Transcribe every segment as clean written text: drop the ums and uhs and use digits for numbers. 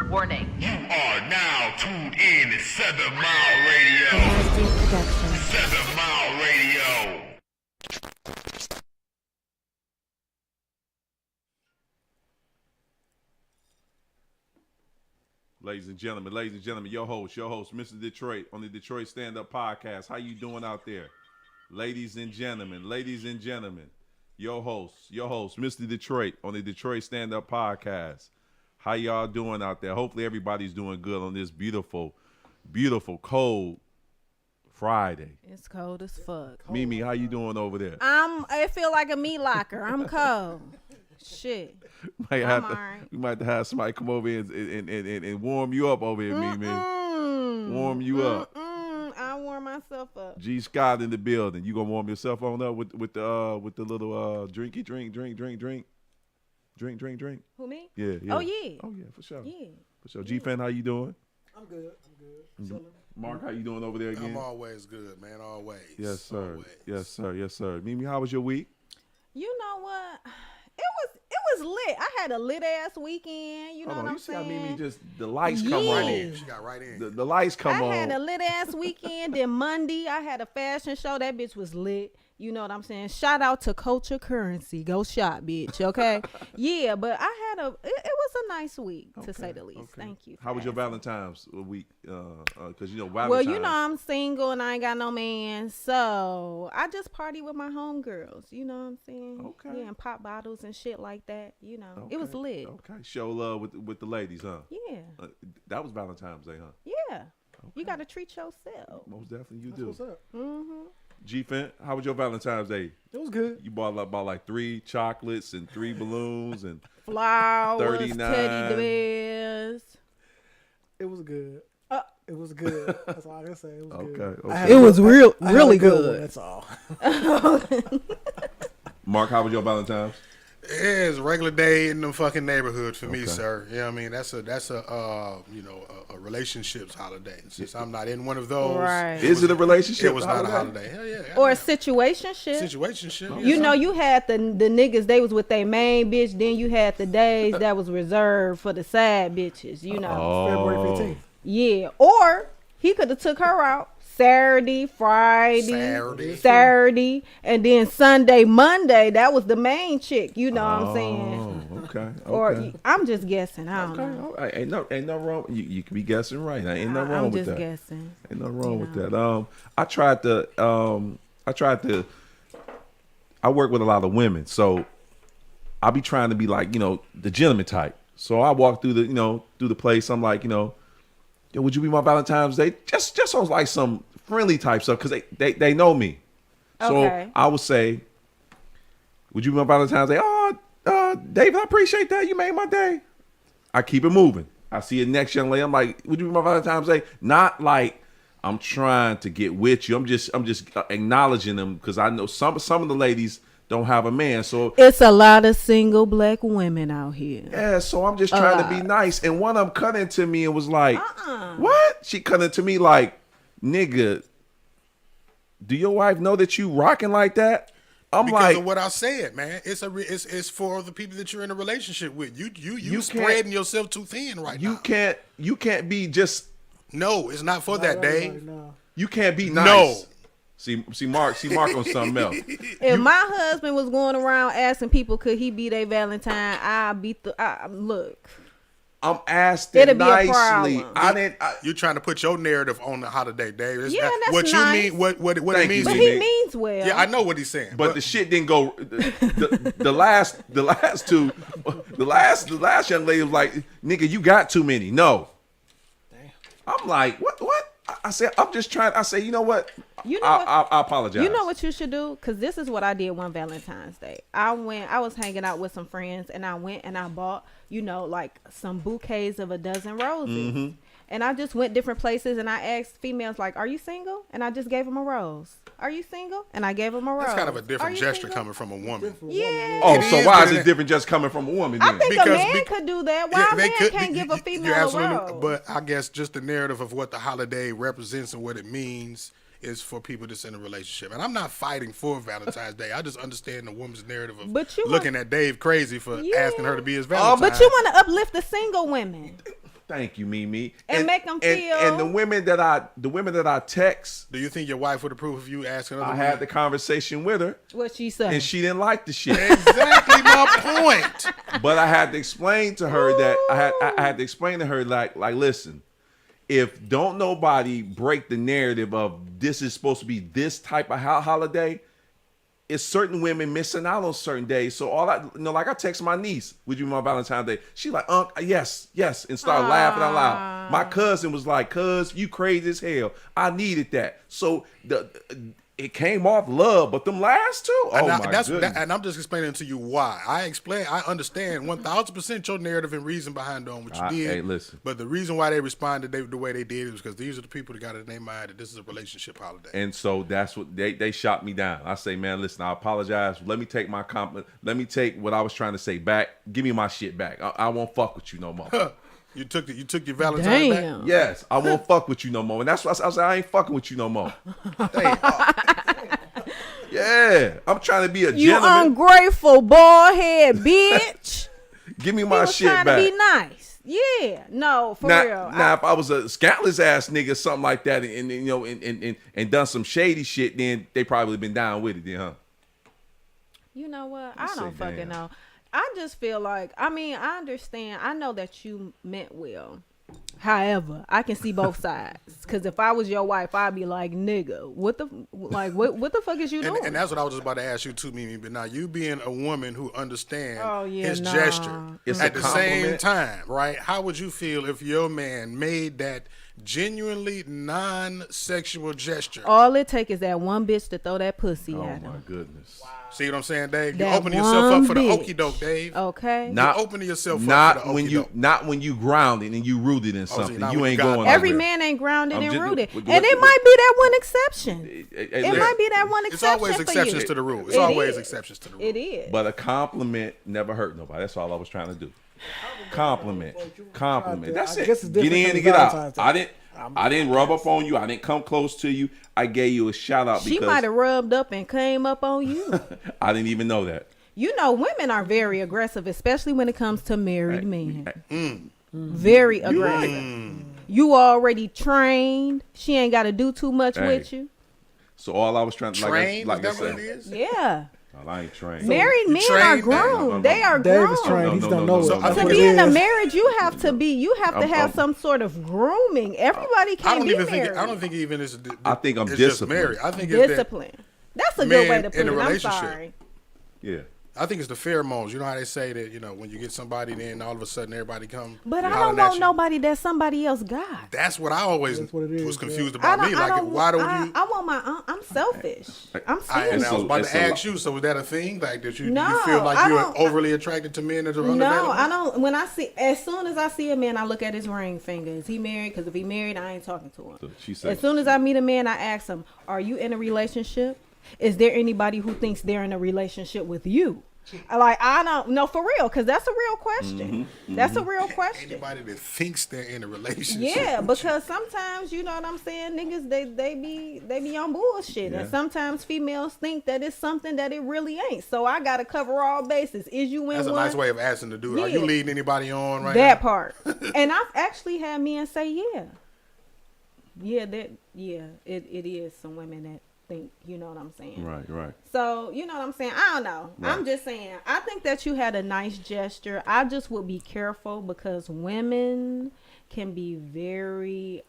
Warning. You are now tuned in to 7 Mile Radio. 7 Mile Radio. Ladies and gentlemen, your host, Mr. Detroit on the Detroit Stand Up Podcast. How you doing out there? Ladies and gentlemen, your host, Mr. Detroit on the Detroit Stand Up Podcast. How y'all doing out there? Hopefully everybody's doing good on this beautiful, cold Friday. It's cold as fuck. Mimi, how you doing over there? It feel like a meat locker. I'm cold. Shit. We right. might have somebody come over here and warm you up over here, Mimi. Warm you up. I warm myself up. G Scott in the building. You gonna warm yourself on up with the little drink. Drink. Who, me? Yeah. Oh, yeah. Oh, yeah, for sure. Yeah. For sure. G-Fan, how you doing? I'm good. Chilling. Mark, how you doing over there again? I'm always good, man. Always. Yes, sir. Always. Yes, sir. Mimi, how was your week? You know what? It was lit. I had a lit ass weekend. You know what I'm you see saying? how Mimi just the lights come Yeah. on. She got right in. The lights come on. I had a lit ass weekend. Then Monday, I had a fashion show. That bitch was lit. You know what I'm saying? Shout out to Culture Currency. Go shop, bitch. Okay. Yeah, but I had it was a nice week to say the least. Okay. Thank you. How was your Valentine's week? Because Valentine's. Well, I'm single and I ain't got no man, so I just party with my homegirls. You know what I'm saying? Okay. Yeah, and pop bottles and shit like that. You know, it was lit. Okay. Show love with the ladies, huh? Yeah. That was Valentine's Day, huh? Yeah. Okay. You got to treat yourself. Most definitely you That's do. what's up? Mm-hmm. G-Fan, how was your Valentine's Day? It was good. You bought like 3 chocolates and 3 balloons and Flowers, 39. teddy bears. It was good. It was good. That's all I can say. It was good. Okay. It was really I had a good one, good. that's all. Mark, how was your Valentine's? It's a regular day in the fucking neighborhood for me, Okay. sir. You know what I mean? That's a relationships holiday. Since I'm not in one of those, Right. Is it a relationship? it was not a holiday. Hell yeah. Or a situationship. situationship. You know, you had the niggas, they was with their main bitch. Then you had the days that was reserved for the side bitches, you know. February 15th. Yeah. Or he could have took her out Saturday, Friday, Saturday, and then Sunday, Monday. That was the main chick, you know what I'm saying? Okay. Or I'm just guessing. I don't Okay. know. All right. Ain't no wrong. You can be guessing right. Ain't no wrong I'm with just that. guessing. Ain't no wrong with that. I tried to. I work with a lot of women, so I be trying to be like the gentleman type. So I walk through the place. I'm like yo, would you be my Valentine's Day? Just on like some friendly type stuff because they know me. So Okay. I would say, would you be my Valentine's Day? David, I appreciate that. You made my day. I keep it moving. I see a next young lady. I'm like, would you be my Valentine's Day? Not like I'm trying to get with you. I'm just acknowledging them because I know some of the ladies don't have a man. So It's a lot of single black women out here. yeah, so I'm just trying to be nice. And one of them cut into me and was like, what? She cut into me like, nigga, do your wife know that you rocking like that? I'm Because like, of what I said, man. It's for the people that you're in a relationship with. You can't- spreading yourself too thin right now. you can't be just, No, it's not for that, Dave. No. you can't be nice. No. See Mark on something else. If my husband was going around asking people could he be their Valentine, look. I'm asking It'll be a nicely. problem. I didn't. You're trying to put your narrative on the holiday, Dave. It's Yeah, not- that's what nice. you mean. What it Thank means. you, But to Mimi. he means well. Yeah, I know what he's saying. But the shit didn't go. The last two, the last young lady was like, "Nigga, you got too many." No. I'm like, what? I said, I'm just trying. I say, you know what? You know I apologize. You know what you should do? Because this is what I did one Valentine's Day. I was hanging out with some friends, and I went and I bought, like some bouquets of a dozen roses. Mm-hmm. And I just went different places, and I asked females, like, are you single? And I just gave them a rose. Are you single? And I gave them a rose. That's kind of a Are different you gesture single? coming from a woman. Yeah. Oh, It so is, why but is it different just coming from a woman I then? think Because a man be- could do that. Why Yeah, a man can't give a female you're absolutely, a rose? But I guess just the narrative of what the holiday represents and what it means is for people that's in a relationship. And I'm not fighting for Valentine's Day. I just understand the woman's narrative of But you looking at Dave crazy for Yeah. asking her to be his Valentine. But you want to uplift the single women. Thank you, Mimi. And make 'em feel- And the women that I text, Do you think your wife would approve of you asking her? I had the conversation with her, What she said. and she didn't like the shit. Exactly my point. But I had to explain to her that I had to explain to her like listen, if don't nobody break the narrative of this is supposed to be this type of holiday, it's certain women missing out on certain days. So all like I text my niece, would you be my Valentine's Day? She like, yes, and started laughing out loud. My cousin was like, cuz you crazy as hell. I needed that. So it came off love, but them last two, goodness. And I'm just explaining to you why. I understand 1,000% your narrative and reason behind doing what you did. Hey, listen. But the reason why they responded the way they did is because these are the people that got it in their mind that this is a relationship holiday. And so that's what they shot me down. I say, man, listen, I apologize. Let me take my compliment. Let me take what I was trying to say back. Give me my shit back. I won't fuck with you no more. You took your Valentine's back? Damn. Yes, I won't fuck with you no more. And that's why I said I ain't fucking with you no more. Yeah, I'm trying to be a You gentleman. ungrateful bald head bitch. Give me He my was shit trying back. to be nice. Yeah, no, for real. Now, if I was a scantless ass nigga, something like that, and you know, and done some shady shit, then they probably been down with it, then, huh? You know what? I say don't fucking damn. know. I just feel like, I mean, I understand. I know that you meant well. However, I can see both sides. Because if I was your wife, I'd be like, nigga, what the fuck is you doing? And that's what I was just about to ask you too, Mimi. But now you being a woman who understands his nah. gesture It's at a the same compliment. time, right? How would you feel if your man made that genuinely non-sexual gesture? All it take is that one bitch to throw that pussy Oh at my him. goodness. See what I'm saying, Dave? You That opening yourself up one for the bitch. okie doke, Dave. Okay. Not You're opening yourself up not for the when okie you doke. not when you grounded and you rooted in something. not You when you ain't got going it. Every nowhere. man ain't grounded I'm and just- rooted. what- And it might be that one exception. Hey, It listen, might be that one It's exception always for exceptions you. to the rule. It's It always is. exceptions to the rule. It is. But a compliment never hurt nobody. That's all I was trying to do. Compliment. That's I it. guess it's Get different in from and get out. Valentine's Day. I didn't rub up on you. I didn't come close to you. I gave you a shout out She because might have rubbed up and came up on you. I didn't even know that. You know, women are very aggressive, especially when it comes to married men. Hey, Very aggressive. You already trained. She ain't got to do too much Hey. with you. So all I was trying to Trained? like I Is that what said. it is? Yeah. Oh, I ain't trained. Married men trained are now? grown. No. They are Dave grown. is trained. No, He no, don't no, know no. it. I I To think think be it in a is. marriage, you have to have I'm- some sort of grooming. Everybody I can't don't be even married. think. I don't think even it's. I think I'm it's just disciplined. married. I think it's that. Discipline. That's a Men good way to put in a it. I'm relationship. sorry. Yeah. I think it's the pheromones. You know how they say that, when you get somebody, then all of a sudden everybody come. But I hollering don't at want you. nobody that somebody else got. That's what I always That's what it is, was confused yeah. about me. Like, why don't you? I want my. I'm selfish. I'm And serious. I was about It's to a ask you. So is that a thing? Like, that you No, feel like I you're don't- overly attracted to men that are unavailable? No, I don't. When I see, as soon as I see a man, I look at his ring finger. Is he married? Because if he married, I ain't talking to him. So she said. As soon as I meet a man, I ask him, "Are you in a relationship? Is there anybody who thinks they're in a relationship with you?" I don't know, for real, because that's a real question. That's a real question. Anybody that thinks they're in a relationship. Yeah, because sometimes, you know what I'm saying, niggas they be on bullshit, Yeah. and sometimes females think that it's something that it really ain't. So I gotta cover all bases. Is you in That's a one? nice way of asking the dude. Are you Yeah. leading anybody on right That now? part. And I've actually had men say, it is some women that think, you know what I'm saying. Right. So, you know what I'm saying? I don't know. Right. I'm just saying, I think that you had a nice gesture. I just would be careful because women can be very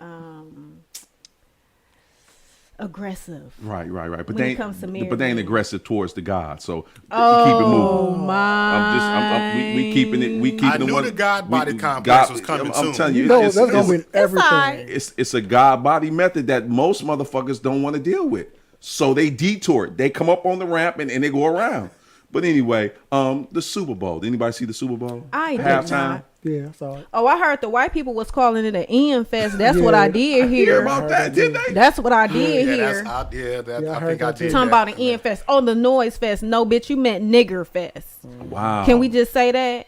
aggressive. Right. But When they it comes to ain't, married but they ain't men. aggressive towards the God. So keep it Oh moving. my! We keeping it. We keeping I the knew one. the God body complex was coming I'm soon. telling You you, know, it's, that's gonna be in It's everything. alright. it's a God body method that most motherfuckers don't want to deal with. So they detour it. They come up on the ramp and they go around. But anyway, the Super Bowl. Did anybody see the Super Bowl? I did Halftime. not. Yeah, I saw it. Oh, I heard the white people was calling it an Ian Fest. That's what I did Hear hear. about that? Did they? That's what I did Yeah, hear. I Yeah, I think heard I that too. did. Talking that. about an Ian Fest. Oh, the Noise Fest. No, bitch, you meant Nigger Fest. Wow. Can we just say that?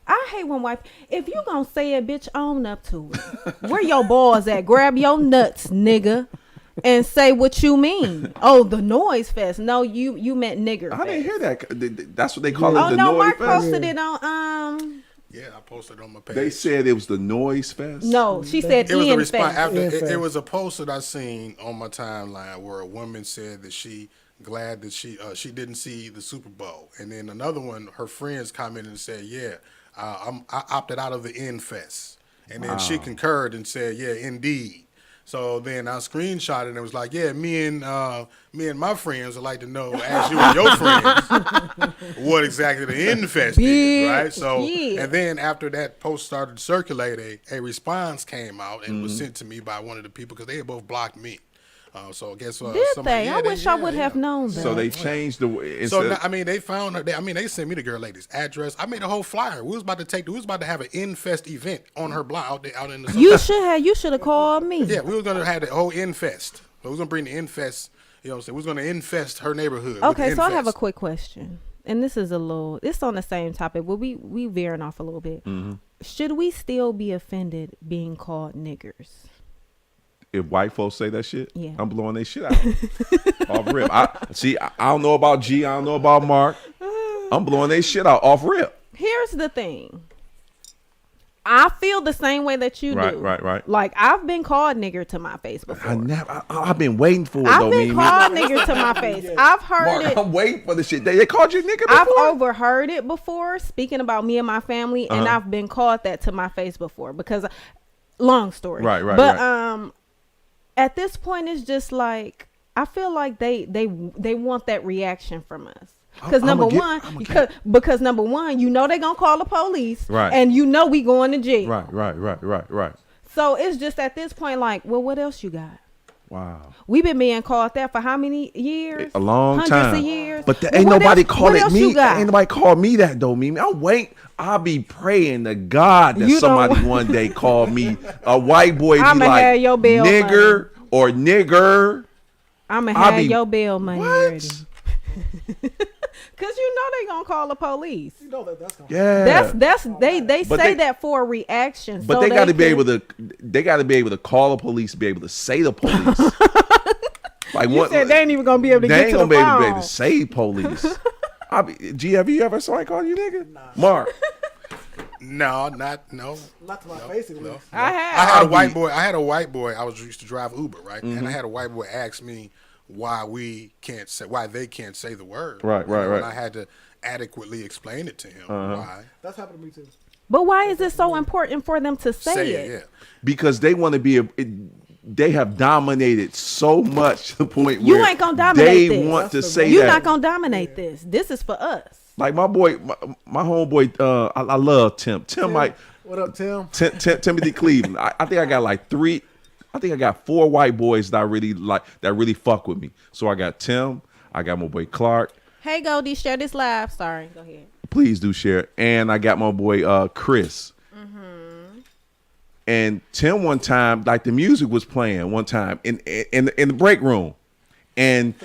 I hate when white. If you gonna say it, bitch, own up to it. Where your balls at? Grab your nuts, nigga. and say what you mean. Oh, the noise fest. No, you meant nigger fest. I didn't hear that. That's what they call it. Oh The no, noise Mark fest. posted it on Yeah, I posted on my page. They said it was the noise fest. No, she said It was a Ian response fest. after Ian it Fest. was a post that I seen on my timeline where a woman said that she glad that she didn't see the Super Bowl, and then another one, her friends commented and said, "Yeah, I opted out of the N Fest," and then she concurred and said, "Yeah, indeed." So then I screenshot it and it was like, "Yeah, me and my friends would like to know, ask you and your friends, what exactly the N Fest is, right?" So Yeah. and then after that post started to circulate, a response came out and was sent to me by one of the people because they had both blocked me. So I guess Did somebody, they? yeah, I wish I would have known that. So they changed the way. So instead- now, I mean, they found her. They sent me the girl lady's address. I made a whole flyer. We was about to have an Infest event on her block out in the. You should have called me. Yeah, we was gonna have the whole Infest. We was gonna bring the Infest. You know what I'm saying? We was gonna infest her neighborhood. with Okay, the so I have a Infest. quick question, and this is it's on the same topic, but we veering off a little bit. Should we still be offended being called niggers? if white folks say that shit, Yeah. I'm blowing their shit out. Off rip. I don't know about G. I don't know about Mark. I'm blowing their shit out off rip. Here's the thing. I feel the same way that you do. Right. Like, I've been called nigger to my face before. I've been waiting for it, I've though, been Mimi. called nigger to my face. I've heard Mark, it. I'm waiting for the shit. They called you nigga before? I've overheard it before, speaking about me and my family, and I've been called that to my face before because, long story. Right, But at this point, it's just like I feel like they want that reaction from us. Because number one, you know they're gonna call the police, Right. and you know we going to jail. Right. So it's just at this point, like, well, what else you got? Wow. We've been being called that for how many years? A long Hundreds time. of years. But Well, ain't what nobody else- call what it else me. you got? Ain't nobody call me that though, Mimi. I'll be praying to God that You don't- somebody one day call me a white boy be I'ma like have your bail nigger or nigger. I'm gonna I'll have be- your bail money ready. What? Cause you know they gonna call the police. You know that's gonna Yeah. That's they But say they- that for a reaction. But so they got to be can- able to. They got to be able to call the police, be able to say the police. Like You said they ain't even gonna be able to They get ain't to gonna the be able phone. to say police. G, have you ever somebody call you nigga? Mark. No. not to my face at least. I I have. had a I'll white be- boy. I had a white boy. I used to drive Uber, right? And I had a white boy ask me why they can't say the word. Right. And I had to adequately explain it to him why. That's happened to me too. But why is it so important for them to say, it? Yeah. Because they want to be they have dominated so much to the point You where ain't gonna dominate they this. want to say You're that. not gonna dominate this. This is for us. Like my boy, my homeboy, I love Tim. Tim, like What up, Tim? Timothy Cleveland. I think I got like three. I think I got 4 white boys that I really like, that really fuck with me. So I got Tim. I got my boy Clark. Hey Goldie, share this live. Sorry, go ahead. Please do share. And I got my boy Chris. And Tim, one time, like the music was playing one time in the break room, and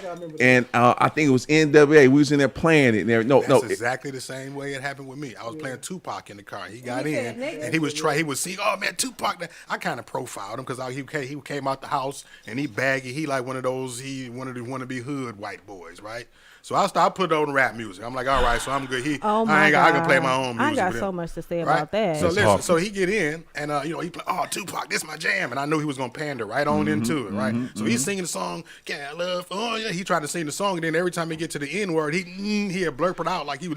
I think it was NWA. We was in there playing it. And there, That's exactly the same way it happened with me. I was playing Tupac in the car. He got in and he was seeing, oh man, Tupac. I kind of profiled him because he came out the house and he baggy. He like one of those, he wanted to be hood white boys, right? So I put on rap music. I'm like, all right, so I'm good. Oh my I God. can play my own music. I got with so him. much to say Right? about that. So listen, hard. so he get in and he play, oh Tupac, this my jam, and I knew he was gonna pander right on into it, right? So he's singing the song, yeah, I love, oh yeah, he tried to sing the song, and then every time he get to the N word, he had blurted out like he was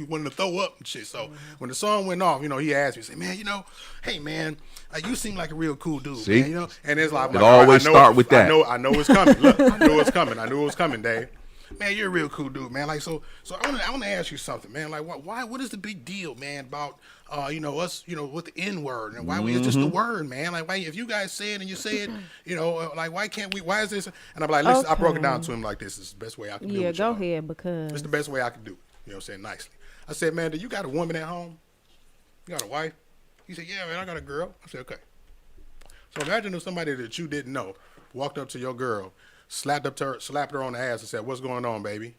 wanting to throw up and shit. So when the song went off, he asked me, say, man, hey man, you seem like a real cool dude, See? man, and it's like, It always start with that. I know it's coming. Look, I knew it was coming, Dave. Man, you're a real cool dude, man. Like, so I want to ask you something, man. Like, why? What is the big deal, man? About us, with the N word, and why it's just the word, man. Like, why if you guys say it and you say it, like, why can't we? Why is this? And I'm like, listen, I broke it down to him like this. This is the best way I can do it. Yeah, with go y'all. ahead because It's the best way I can do it. You know what I'm saying? Nicely. I said, man, do you got a woman at home? You got a wife? He said, yeah, man, I got a girl. I said, okay. So imagine if somebody that you didn't know walked up to your girl, slapped her on the ass and said, what's going on, baby?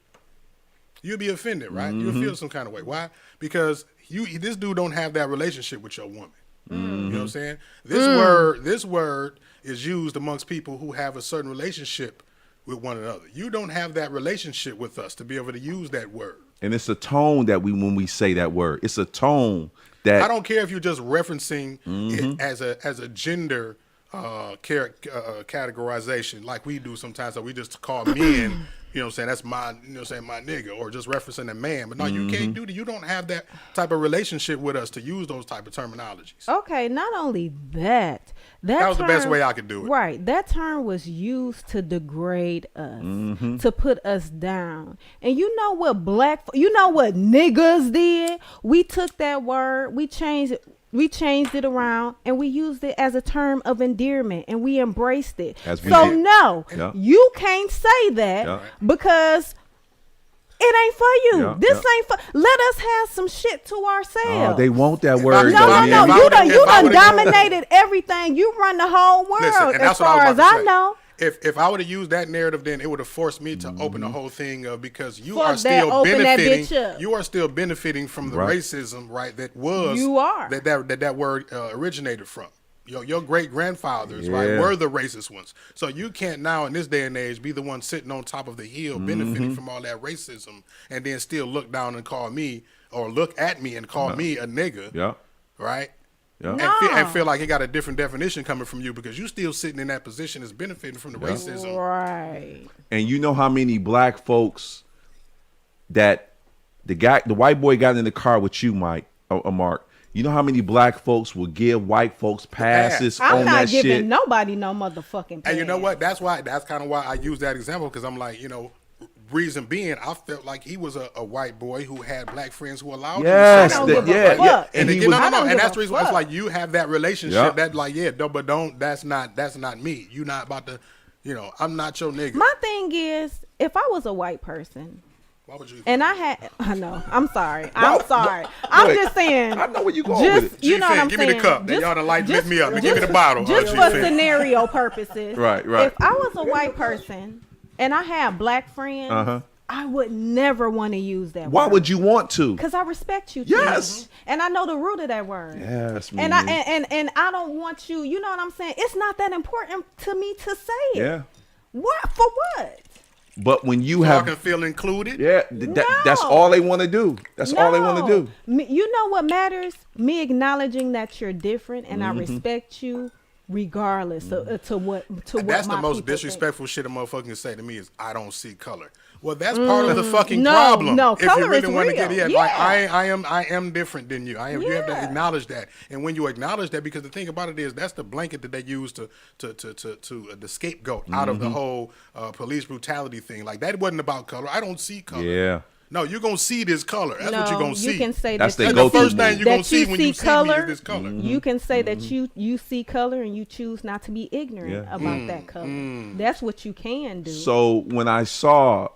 You'd be offended, right? You'll feel some kind of way. Why? Because this dude don't have that relationship with your woman. You know what I'm saying? This word is used amongst people who have a certain relationship with one another. You don't have that relationship with us to be able to use that word. And it's a tone that when we say that word, it's a tone that I don't care if you're just referencing it as a gender categorization like we do sometimes. So we just call men, you know what I'm saying, that's my, you know what I'm saying, my nigga, or just referencing a man. But no, you can't do that. You don't have that type of relationship with us to use those type of terminologies. Okay, not only that. That was the best way I could do it. Right. That term was used to degrade us, to put us down. And you know what you know what niggas did? We took that word, we changed it around, and we used it as a term of endearment, and we embraced it. So no, you can't say that because it ain't for you. This ain't for. Let us have some shit to ourselves. They want that word. No. You done dominated everything. You run the whole world. Listen, as far as I know. If I would have used that narrative, then it would have forced me to open the whole thing because you are still benefiting. You are still benefiting from the racism, right? That was that word originated from. Your great grandfathers, right, were the racist ones. So you can't now in this day and age be the one sitting on top of the hill benefiting from all that racism and then still look down and call me or look at me and call me a nigga, right? And feel like he got a different definition coming from you because you still sitting in that position as benefiting from the racism. Right. And you know how many black folks that the white boy got in the car with you, Mike, or Mark. You know how many black folks will give white folks passes on that shit? I'm not giving nobody no motherfucking pass. And you know what? That's kind of why I use that example because I'm like, reason being, I felt like he was a white boy who had black friends who allowed him to say that. And that's the reason why it's like you have that relationship that like, but that's not me. You not about to, I'm not your nigga. My thing is, if I was a white person, why would you? And I know. I'm sorry. I'm just saying. I know where you going with it. You know what I'm give saying? Me the cup. Then y'all done lift me up. Give me the bottle. Just for scenario purposes. Right. If I was a white person and I had black friends, I would never want to use that word. Why would you want to? Because I respect you. Yes. And I know the root of that word. Yes. And I don't want you. You know what I'm saying? It's not that important to me to say it. Yeah. What for? What? But when you can feel included, that's all they want to do. That's all they want to do. You know what matters? Me acknowledging that you're different and I respect you, regardless to what. That's the most disrespectful shit a motherfucker can say to me is I don't see color. Well, that's part of the fucking problem. No, if color you really is want to real. get like I am different than you. You have to acknowledge that. And when you acknowledge that, because the thing about it is that's the blanket that they use to the scapegoat out of the whole police brutality thing. Like that wasn't about color. I don't see color. Yeah. No, you're gonna see this color. That's what you're gonna see. You can say that's the first thing you're gonna see when you see me is this color. You can say that you see color and you choose not to be ignorant about that color. That's what you can do. So when I saw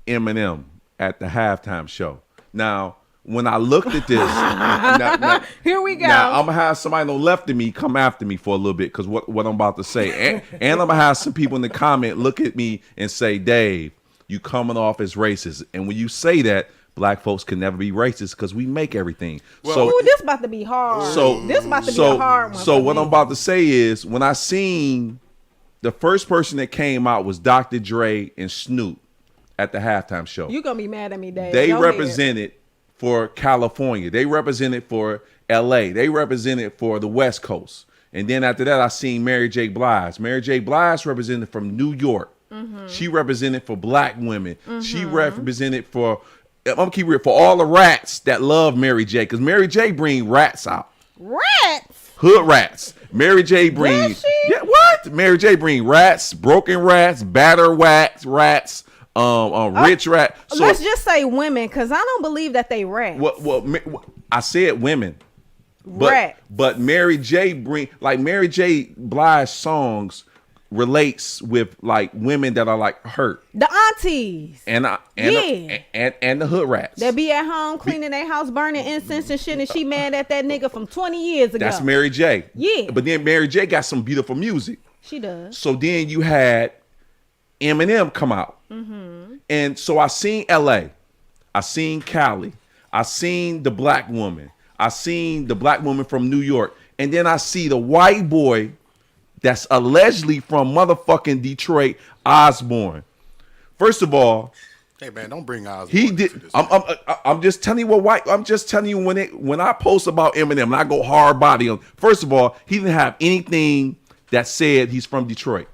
Eminem at the halftime show, now when I looked at this, here we go. Now I'm gonna have somebody on the left of me come after me for a little bit because what I'm about to say, and I'm gonna have some people in the comment look at me and say, Dave, you coming off as racist. And when you say that, black folks can never be racist because we make everything. Well, this about to be hard. This about to be a hard one. So what I'm about to say is when I seen the first person that came out was Dr. Dre and Snoop at the halftime show. You're going to be mad at me, Dave. They represented for California. They represented for LA. They represented for the West Coast. And then after that, I seen Mary J. Blige. Mary J. Blige represented from New York. She represented for black women. She represented for, I'm gonna keep it for all the rats that love Mary J. Because Mary J. bring rats out. Rats? Hood rats. Mary J. bring, what? Mary J. bring rats, broken rats, battered rats, rich rat. So, let's just say women, because I don't believe that they rats. Well, I said women. But Mary J. Mary J. Blige songs relates with like women that are like hurt. The aunties. And the hood rats. They be at home cleaning their house, burning incense and shit, and she mad at that nigga from 20 years ago. That's Mary J. Yeah. But then Mary J. got some beautiful music. She does. So then you had Eminem come out. And so I seen LA. I seen Cali. I seen the black woman. I seen the black woman from New York. and then I see the white boy that's allegedly from motherfucking Detroit, Osborne. First of all, Hey man, don't bring Osborne he into did. this. I'm just telling you what white. I'm just telling you when I post about Eminem and I go hard body on. First of all, he didn't have anything that said he's from Detroit.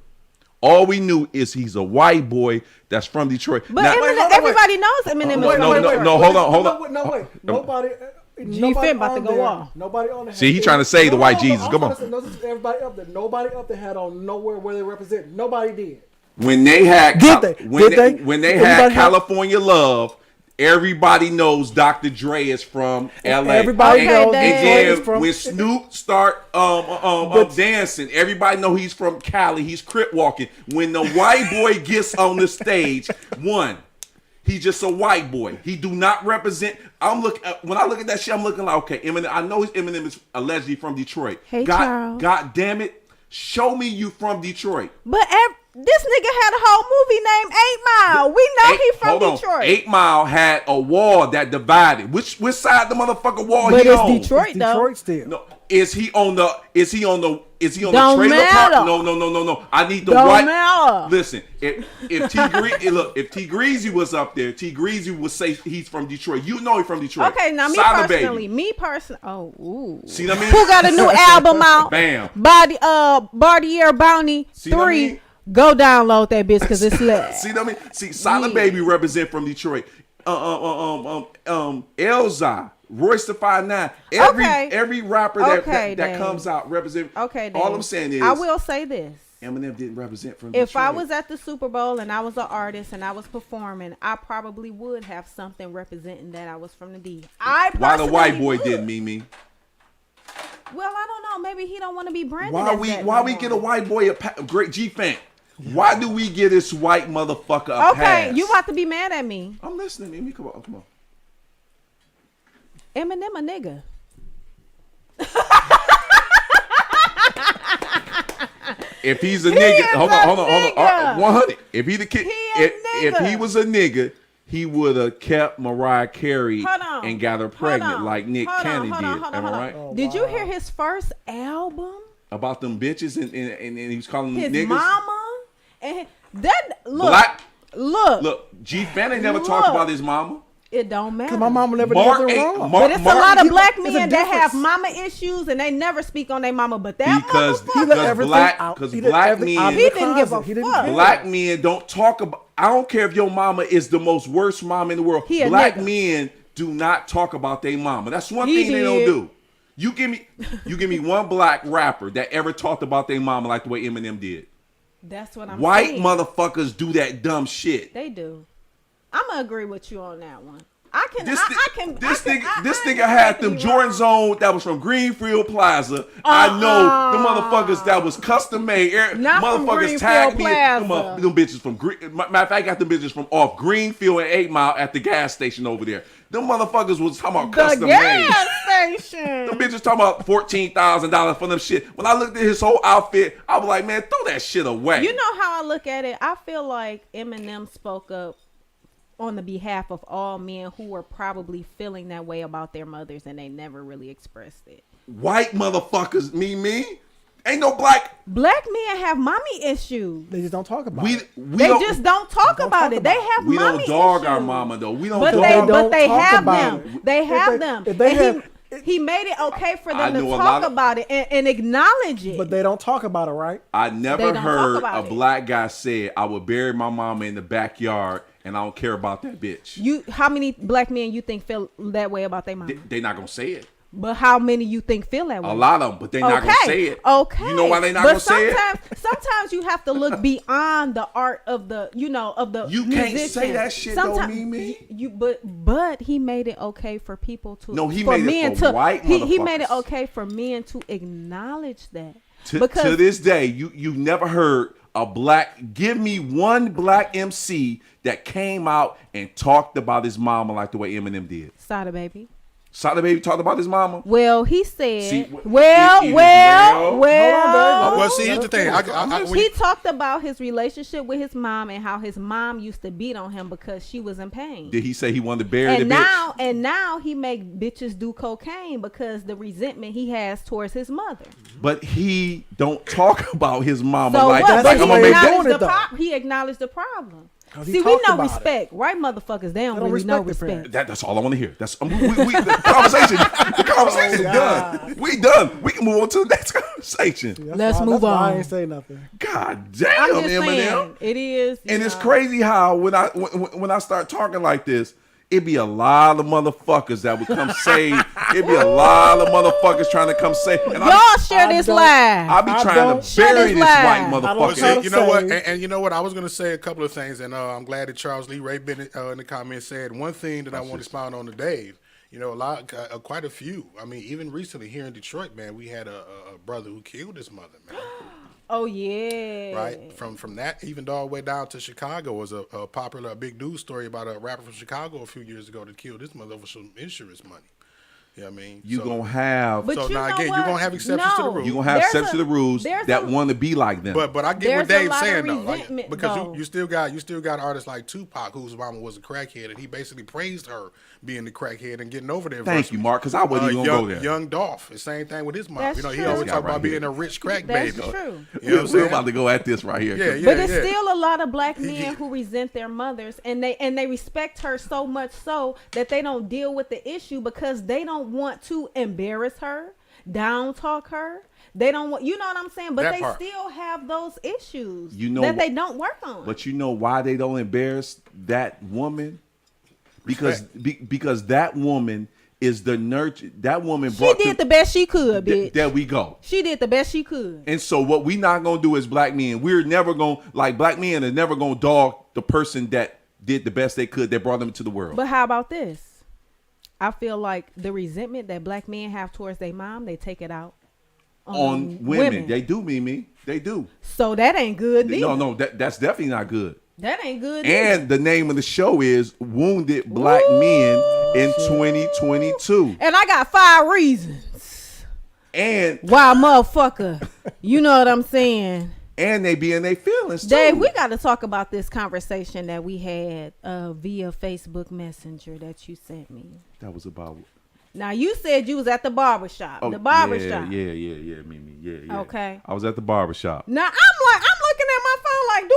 All we knew is he's a white boy that's from Detroit. But Now, Eminem, everybody knows Eminem is from Detroit. hold on. No, wait. Nobody. G-Fin about to on go there- off. Nobody on there. See, he trying to say the white Jesus. Come on. Everybody up there. Nobody up there had on nowhere where they represent. Nobody did. When they had Did they? when they had Everybody California Love, everybody knows Dr. Dre is from LA. Everybody Okay, knows then. Detroit is And from. when Snoop start dancing, everybody know he's from Cali. He's crip walking. When the white boy gets on the stage, he's just a white boy. He do not represent. When I look at that shit, I'm looking like, okay, Eminem. I know Eminem is allegedly from Detroit. Hey, Charles. God damn it, show me you from Detroit. But this nigga had a whole movie named 8 Mile. We know he from Detroit. 8 Mile had a wall that divided. Which side the motherfucking wall But he it's on? Detroit though. Detroit still. No, is he on the Don't trailer park? matter. No. I need the Don't white. matter. Listen, if T Greasy was up there, T Greasy would say he's from Detroit. You know he's from Detroit. Okay, now Silent personally, Baby. oh, ooh. See what I mean? Who got a new album out? Bam. Bartier Bounty See what I 3. mean? Go download that bitch because it's lit. See what I mean? See, Silent Yeah. Baby represent from Detroit. Elza, Royce the 5'9". Every rapper that comes out represent. Okay, all then. I'm saying is I will say this. Eminem didn't represent from Detroit. If I was at the Super Bowl and I was an artist and I was performing, I probably would have something representing that I was from the D. Why the personally white boy would. didn't, Mimi? Well, I don't know. Maybe he don't want to be branded. Why as we that why no we more. get a white boy a great G-Fan? Why do we get this white motherfucker a Okay, pass? you about to be mad at me. I'm listening, Mimi. Come on. Eminem a nigga. If he's a He nigga, is hold a on. nigga. 100. If he the kid, He a if nigga. he was a nigga, he would have kept Mariah Carey Hold on. and got her pregnant like Nick Cannon did. Am I right? Did you hear his first album? About them bitches and he was calling them His niggas. mama and that look. Black. Look, Look, G-Fan ain't never talked Look. about his mama. it don't matter. Cause my mama never Mark did nothing ain't- wrong. Mark- But it's a lot of black It's a men that have difference. mama issues and they never speak on their mama. But that Because motherfucker, He let everything black- out. because He let black everything men- out of He the didn't give a closet. He didn't fuck. care. Black men don't talk about. I don't care if your mama is the most worst mom in the world. He a Black nigga. men do not talk about their mama. That's one He thing they don't did. do. You give me one black rapper that ever talked about their mama like the way Eminem did. that's what I'm White saying. motherfuckers do that dumb shit. They do. I'm gonna agree with you on that one. I can. This I nigga had them Jordans on that was from Greenfield Plaza. I know the motherfuckers that was custom made. Not from Motherfuckers tagged me. Greenfield Them bitches from matter of fact, I got them bitches from off Greenfield and 8 Mile at the gas station over there. Them motherfuckers was talking about The custom made. gas station. Them bitches talking about $14,000 for them shit. When I looked at his whole outfit, I was like, man, throw that shit away. You know how I look at it? I feel like Eminem spoke up on the behalf of all men who were probably feeling that way about their mothers and they never really expressed it. White motherfuckers, me. Ain't no black. Black men have mommy issues. They just don't talk about We it. They just don't talk Don't about talk it. about They it. have We mommy don't dog issues. our mama though. We don't But dog. they, don't but they talk have about them. it. They If have they- them. if they And have- he made it okay for I them to know a talk lot of- about it and acknowledge it. But they don't talk about it, right? I They never don't talk heard about a it. black guy say, I would bury my mama in the backyard and I don't care about that bitch. How many black men you think feel that way about their mama? They not gonna say it. But how many you think feel that way? A lot of them, but they not gonna say it. Okay. You know why they not but gonna say it? Sometimes you have to look beyond the art of the, of the You can't musician. say that shit though, Sometimes- Mimi. But he made it okay for people to. No, he for made it men for to, white he made it motherfuckers. okay for men to acknowledge that. To this day, you never heard a black. Give me one black MC that came out and talked about his mama like the way Eminem did. Sada baby. Sada Baby talked about his mama. Well, he said. See, well. Well, see, here's the thing. He talked about his relationship with his mom and how his mom used to beat on him because she was in pain. Did he say he wanted to bury And the now, bitch? and now he make bitches do cocaine because the resentment he has towards his mother. But he don't talk about his mama So like what? like But I'm gonna he make that. doing it, acknowledged though. he acknowledged the problem. He See, we talked know about respect, right, motherfuckers? They don't don't really know respect the respect. That's all I want to hear. That's the conversation. The conversation is done. We done. We can move on to the next conversation. Let's move why I on. ain't say nothing. God damn, I'm just Eminem. saying, it is. And you it's know. crazy how when I start talking like this, it be a lot of motherfuckers that would come say. It be a lot of motherfuckers trying to come say. And Y'all share I this don't- live. I be I trying don't to share bury this this white live. Well, motherfucker. I don't see, you know what? say- And you know what? I was going to say a couple of things, and I'm glad that Charles Lee Ray Bennett in the comments said one thing that I want to expound on to Dave. You know, quite a few. I mean, even recently here in Detroit, man, we had a brother who killed his mother, man. Oh yeah. Right from that, even all the way down to Chicago was a popular, big news story about a rapper from Chicago a few years ago that killed his mother over some insurance money. You know what I mean? You So- gonna have. But So you now know again, what? you're gonna have exceptions to the No. rule. You gonna have There's steps to the rules there's that a- want to be like them. But I get what There's a Dave's lot of saying though, like, resentment, because though. you still got artists like Tupac, whose mama was a crackhead, and he basically praised her being the crackhead and getting over there. Thank you, Mark, because I wasn't even young, gonna go there. Young Dolph, the same thing with his mom. That's You know, he true. always This talk guy about right being here. a rich crack That's baby. true. You know what I'm We're saying? about to go at this right here. Yeah, yeah, But it's yeah. still a lot of black men who resent their mothers, and they respect her so much so that they don't deal with the issue because they don't want to embarrass her, down talk her. They don't want, you know what I'm saying? But That they part. still have those issues You know that wh- they don't work on. But you know why they don't embarrass that woman? Because because that woman is the nurture. That woman she brought did the best she could, Th- bitch. there we go. She did the best she could. And so what we not gonna do as black men, we're never gonna like black men are never gonna dog the person that did the best they could that brought them into the world. But how about this? I feel like the resentment that black men have towards their mom, they take it out on women. They do, Mimi. They do. So that ain't good neither. No, that's definitely not good. That ain't good neither. And the name of the show is Wounded Black Men in 2022. And I got 5 reasons And why, motherfucker. You know what I'm saying? they be in their feelings too. Dave, we got to talk about this conversation that we had via Facebook Messenger that you sent me. That was about. Now, you said you was at the barbershop. Oh, the barbershop. Yeah, Mimi. Yeah. Okay. I was at the barbershop. Now, I'm looking at my phone like, do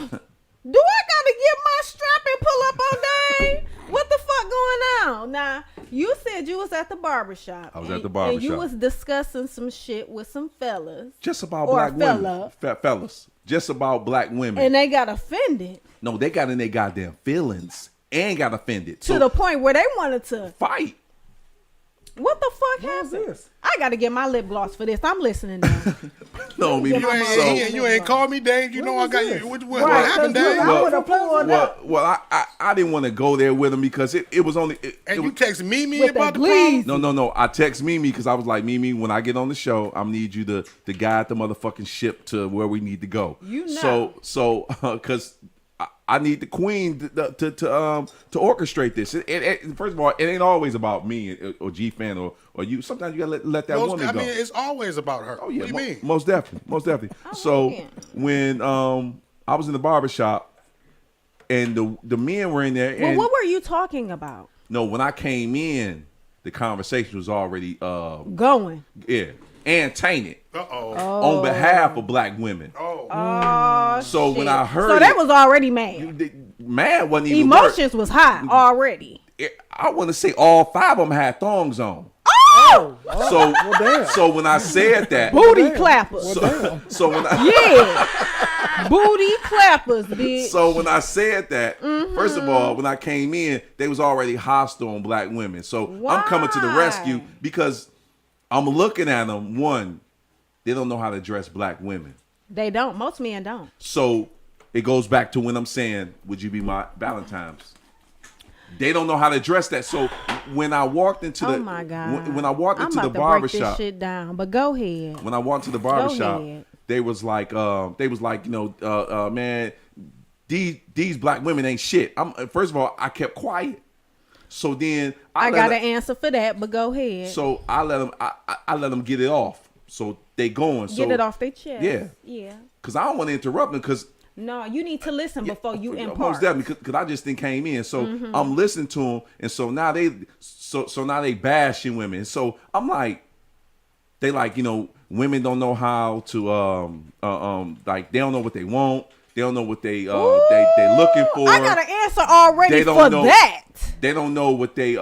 I gotta get my strap and pull up on Dave? What the fuck going on? Now, you said you was at the barbershop. I was at the And you barbershop. was discussing some shit with some fellas. Just about Or black women. fella. Fellas. Just about black women. And they got offended No, they got in their goddamn feelings and got offended. to the point where they wanted to. fight. What the fuck What was happened? this? I got to get my lip gloss for this. I'm listening now. No, Mimi. You ain't called me, Dave. You know I got you. What Right, happened, 'cause look, Dave? I would've pulled up. Well, I didn't want to go there with him because it was only. It And was, you text Mimi With about the the glees. problem? No. I text Mimi because I was like, Mimi, when I get on the show, I need you to guide the motherfucking ship to where we need to go. You know. So, because I need the queen to orchestrate this. First of all, it ain't always about me or G Fan or you. Sometimes you gotta let that woman I go. mean, it's always about her. Oh yeah, What do you mean? most definitely. So like it. when I was in the barbershop and the men were in there, Well, and what were you talking about? no, when I came in, the conversation was already Going. and tainted Uh-oh. on behalf of black women. Oh, So when shit. I heard so that it- was already mad. Man wasn't even Emotions was high already. I want to say all 5 of them had thongs on. Oh, So damn. so when I said that, booty clappers. so when I Yeah, booty clappers, bitch. So when I said that, first of Mm-hmm. all, when I came in, they was already hostile on black women. So I'm coming to the Why? rescue because I'm looking at them. One, they don't know how to address black women. They don't. Most men don't. So it goes back to when I'm saying, would you be my Valentine's? They don't know how to address that. So when I walked into the Oh my god. when I walked I'm into the about to break this barbershop, shit down. But go ahead. when I walked to the barbershop, ahead. they was like, man, these black women ain't shit. First of all, I kept quiet. So then I got an answer for that, but go ahead. So I let them. I let them get it off. So they going. So get it off their chest. Yeah. Yeah. Because I don't want to interrupt them. Because no, you need to listen before you impart. Most definitely. Because I just then came in. So I'm listening to them, and so now they now they bashing women. So I'm like, they like, you know, women don't know how to like they don't know what they want. They don't know what they looking for. I got an answer already for that. They don't know what they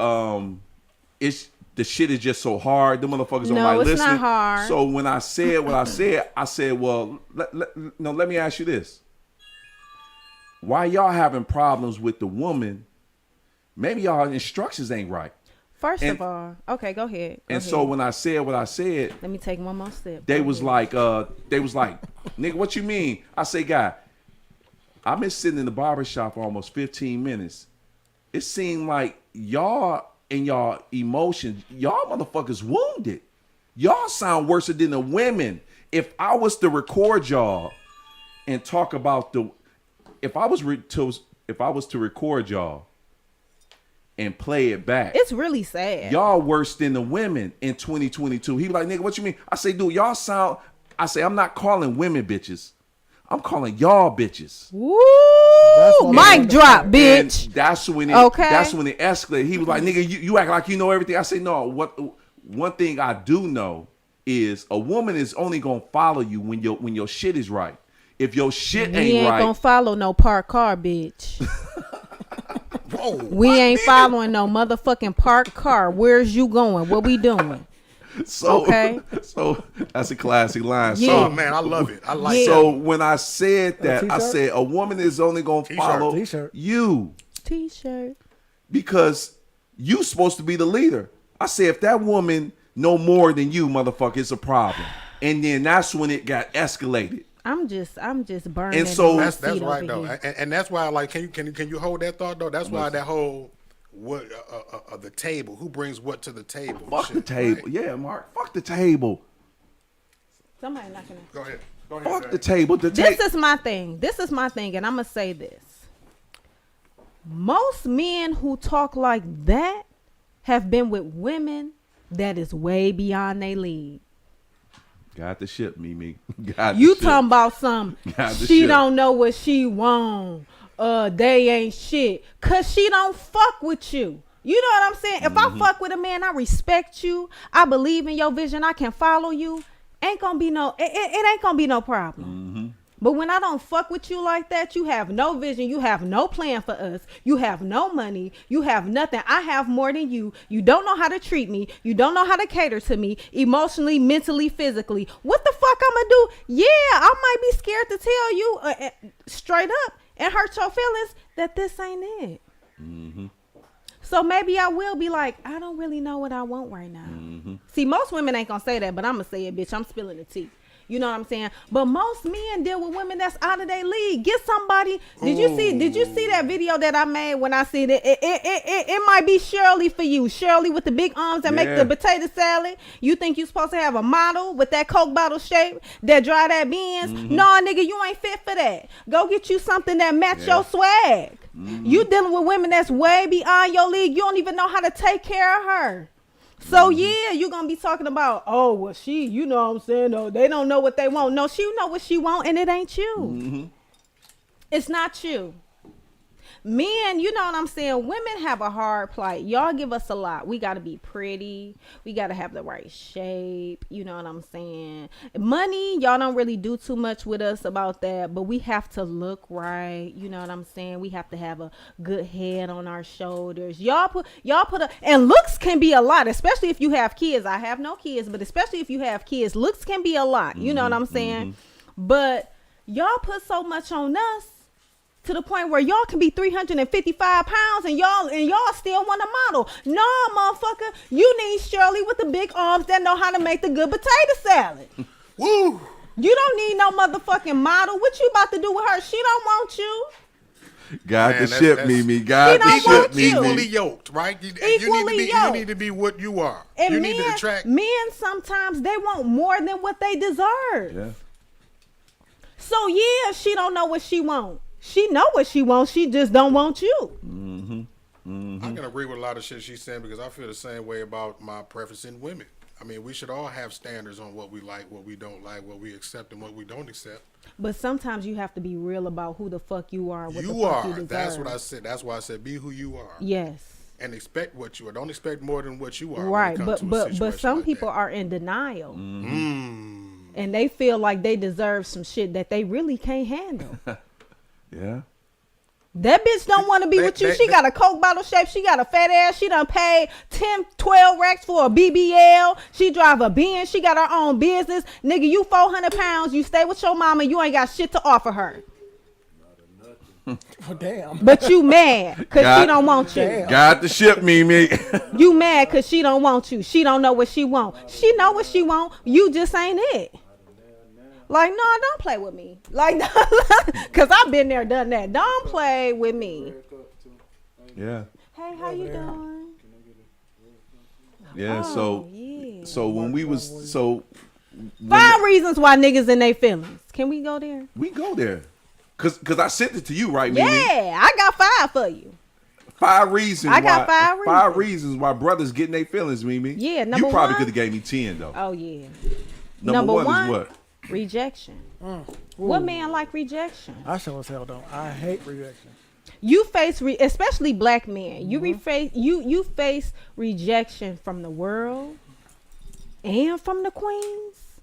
it's the shit is just so hard. The motherfuckers don't like listening. No, it's not hard. So when I said what I said, well, let me ask you this. Why y'all having problems with the woman? Maybe y'all instructions ain't right. First of all, okay, go ahead. So when I said what I said, let me take one more step. They was like, nigga, what you mean? I say, guy, I've been sitting in the barbershop for almost 15 minutes. It seemed like y'all and y'all emotions, y'all motherfuckers wounded. Y'all sound worse than the women. If I was to record y'all and talk about if I was to record y'all and play it back, it's really sad. Y'all worse than the women in 2022. He was like, nigga, what you mean? I say, dude, y'all sound. I say, I'm not calling women bitches. I'm calling y'all bitches. Woo! Mic drop, bitch. And that's when it. That's when it escalated. He was like, nigga, you act like you know everything. I say, no. One thing I do know is a woman is only gonna follow you when your shit is right. If your shit ain't right, we ain't gonna follow no parked car, bitch. Whoa, we ain't following no motherfucking parked car. Where's you going? What we doing? So, okay. So that's a classic line. Yeah. So, oh man, I love it. I like it. So when I said that, I said a woman is only gonna follow you. T-shirt. Because you supposed to be the leader. I said if that woman know more than you, motherfucker, it's a problem. And then that's when it got escalated. I'm just burning. And so that's right though, and that's why like can you hold that thought though? That's why that whole the table. Who brings what to the table? Fuck the table. Right? Yeah, Mark. Fuck the table. Somebody knocking it. Go ahead. Fuck the table. This is my thing. And I'm gonna say this. Most men who talk like that have been with women that is way beyond their league. Got the ship, Mimi. You talking about some she don't know what she want. They ain't shit. Cause she don't fuck with you. You know what I'm saying? If I fuck with a man, I respect you. I believe in your vision. I can follow you. Ain't gonna be no it ain't gonna be no problem. But when I don't fuck with you like that, you have no vision, you have no plan for us, you have no money, you have nothing. I have more than you. You don't know how to treat me. You don't know how to cater to me emotionally, mentally, physically. What the fuck I'm gonna do? Yeah, I might be scared to tell you straight up and hurt your feelings that this ain't it. So maybe I will be like, I don't really know what I want right now. See, most women ain't gonna say that, but I'm gonna say it, bitch. I'm spilling the tea. You know what I'm saying? But most men deal with women that's out of their league. Get somebody. Did you see that video that I made when I said it might be Shirley for you. Shirley with the big arms that make the potato salad. You think you supposed to have a model with that Coke bottle shape that dry that beans? No, nigga, you ain't fit for that. Go get you something that match your swag. You dealing with women that's way beyond your league. You don't even know how to take care of her. So yeah, you're gonna be talking about, oh well, she, you know what I'm saying? No, they don't know what they want. No, she know what she want, and it ain't you. It's not you. Men, you know what I'm saying? Women have a hard plight. Y'all give us a lot. We gotta be pretty. We gotta have the right shape. You know what I'm saying? Money, y'all don't really do too much with us about that, but we have to look right. You know what I'm saying? We have to have a good head on our shoulders. Y'all put and looks can be a lot, especially if you have kids. I have no kids, but especially if you have kids, looks can be a lot. You know what I'm saying? But y'all put so much on us to the point where y'all can be 355 pounds and y'all still want a model. No, motherfucker, you need Shirley with the big arms that know how to make the good potato salad. Woo! You don't need no motherfucking model. What you about to do with her? She don't want you. Got the ship, Mimi. Got the ship, Mimi. Equally yoked, right? You need to be what you are. And you need to attract. Men sometimes they want more than what they deserve. Yeah. So yeah, she don't know what she wants. She know what she wants. She just don't want you. I can agree with a lot of shit she's saying because I feel the same way about my preference in women. I mean, we should all have standards on what we like, what we don't like, what we accept, and what we don't accept. But sometimes you have to be real about who the fuck you are. And what You the fuck are. You deserve. That's what I said. That's why I said be who you are. Yes. And expect what you are. Don't expect more than what you are. Right, when it comes to a but situation some like people that. are in denial, Mm. and they feel like they deserve some shit that they really can't handle. Yeah. That bitch don't want to be with you. She got a Coke bottle shape. She got a fat ass. She done paid 10, 12 racks for a BBL. She drive a Benz. She got her own business. Nigga, you 400 pounds. You stay with your mama. You ain't got shit to offer her. Oh, damn. But you mad because she don't want you. Damn. Got the ship, Mimi. You mad because she don't want you. She don't know what she want. She know what she want. You just ain't it. Like, no, don't play with me. Like, because I've been there, done that. Don't play with me. Yeah. Hey, how you doing? Yeah. Oh, yeah. So when we was when 5 reasons why niggas in their feelings. Can we go there? we go there, cause I sent it to you, right, Mimi? Yeah, I got 5 for you. 5 reasons. I got why, 5 5 reasons why brothers getting their feelings, Mimi. Yeah, number you probably one- could have gave me 10 though. Oh, yeah. Number one is what? Rejection. What man like rejection? I sure as hell don't. I hate rejection. You face, especially black men. You face rejection from the world and from the queens.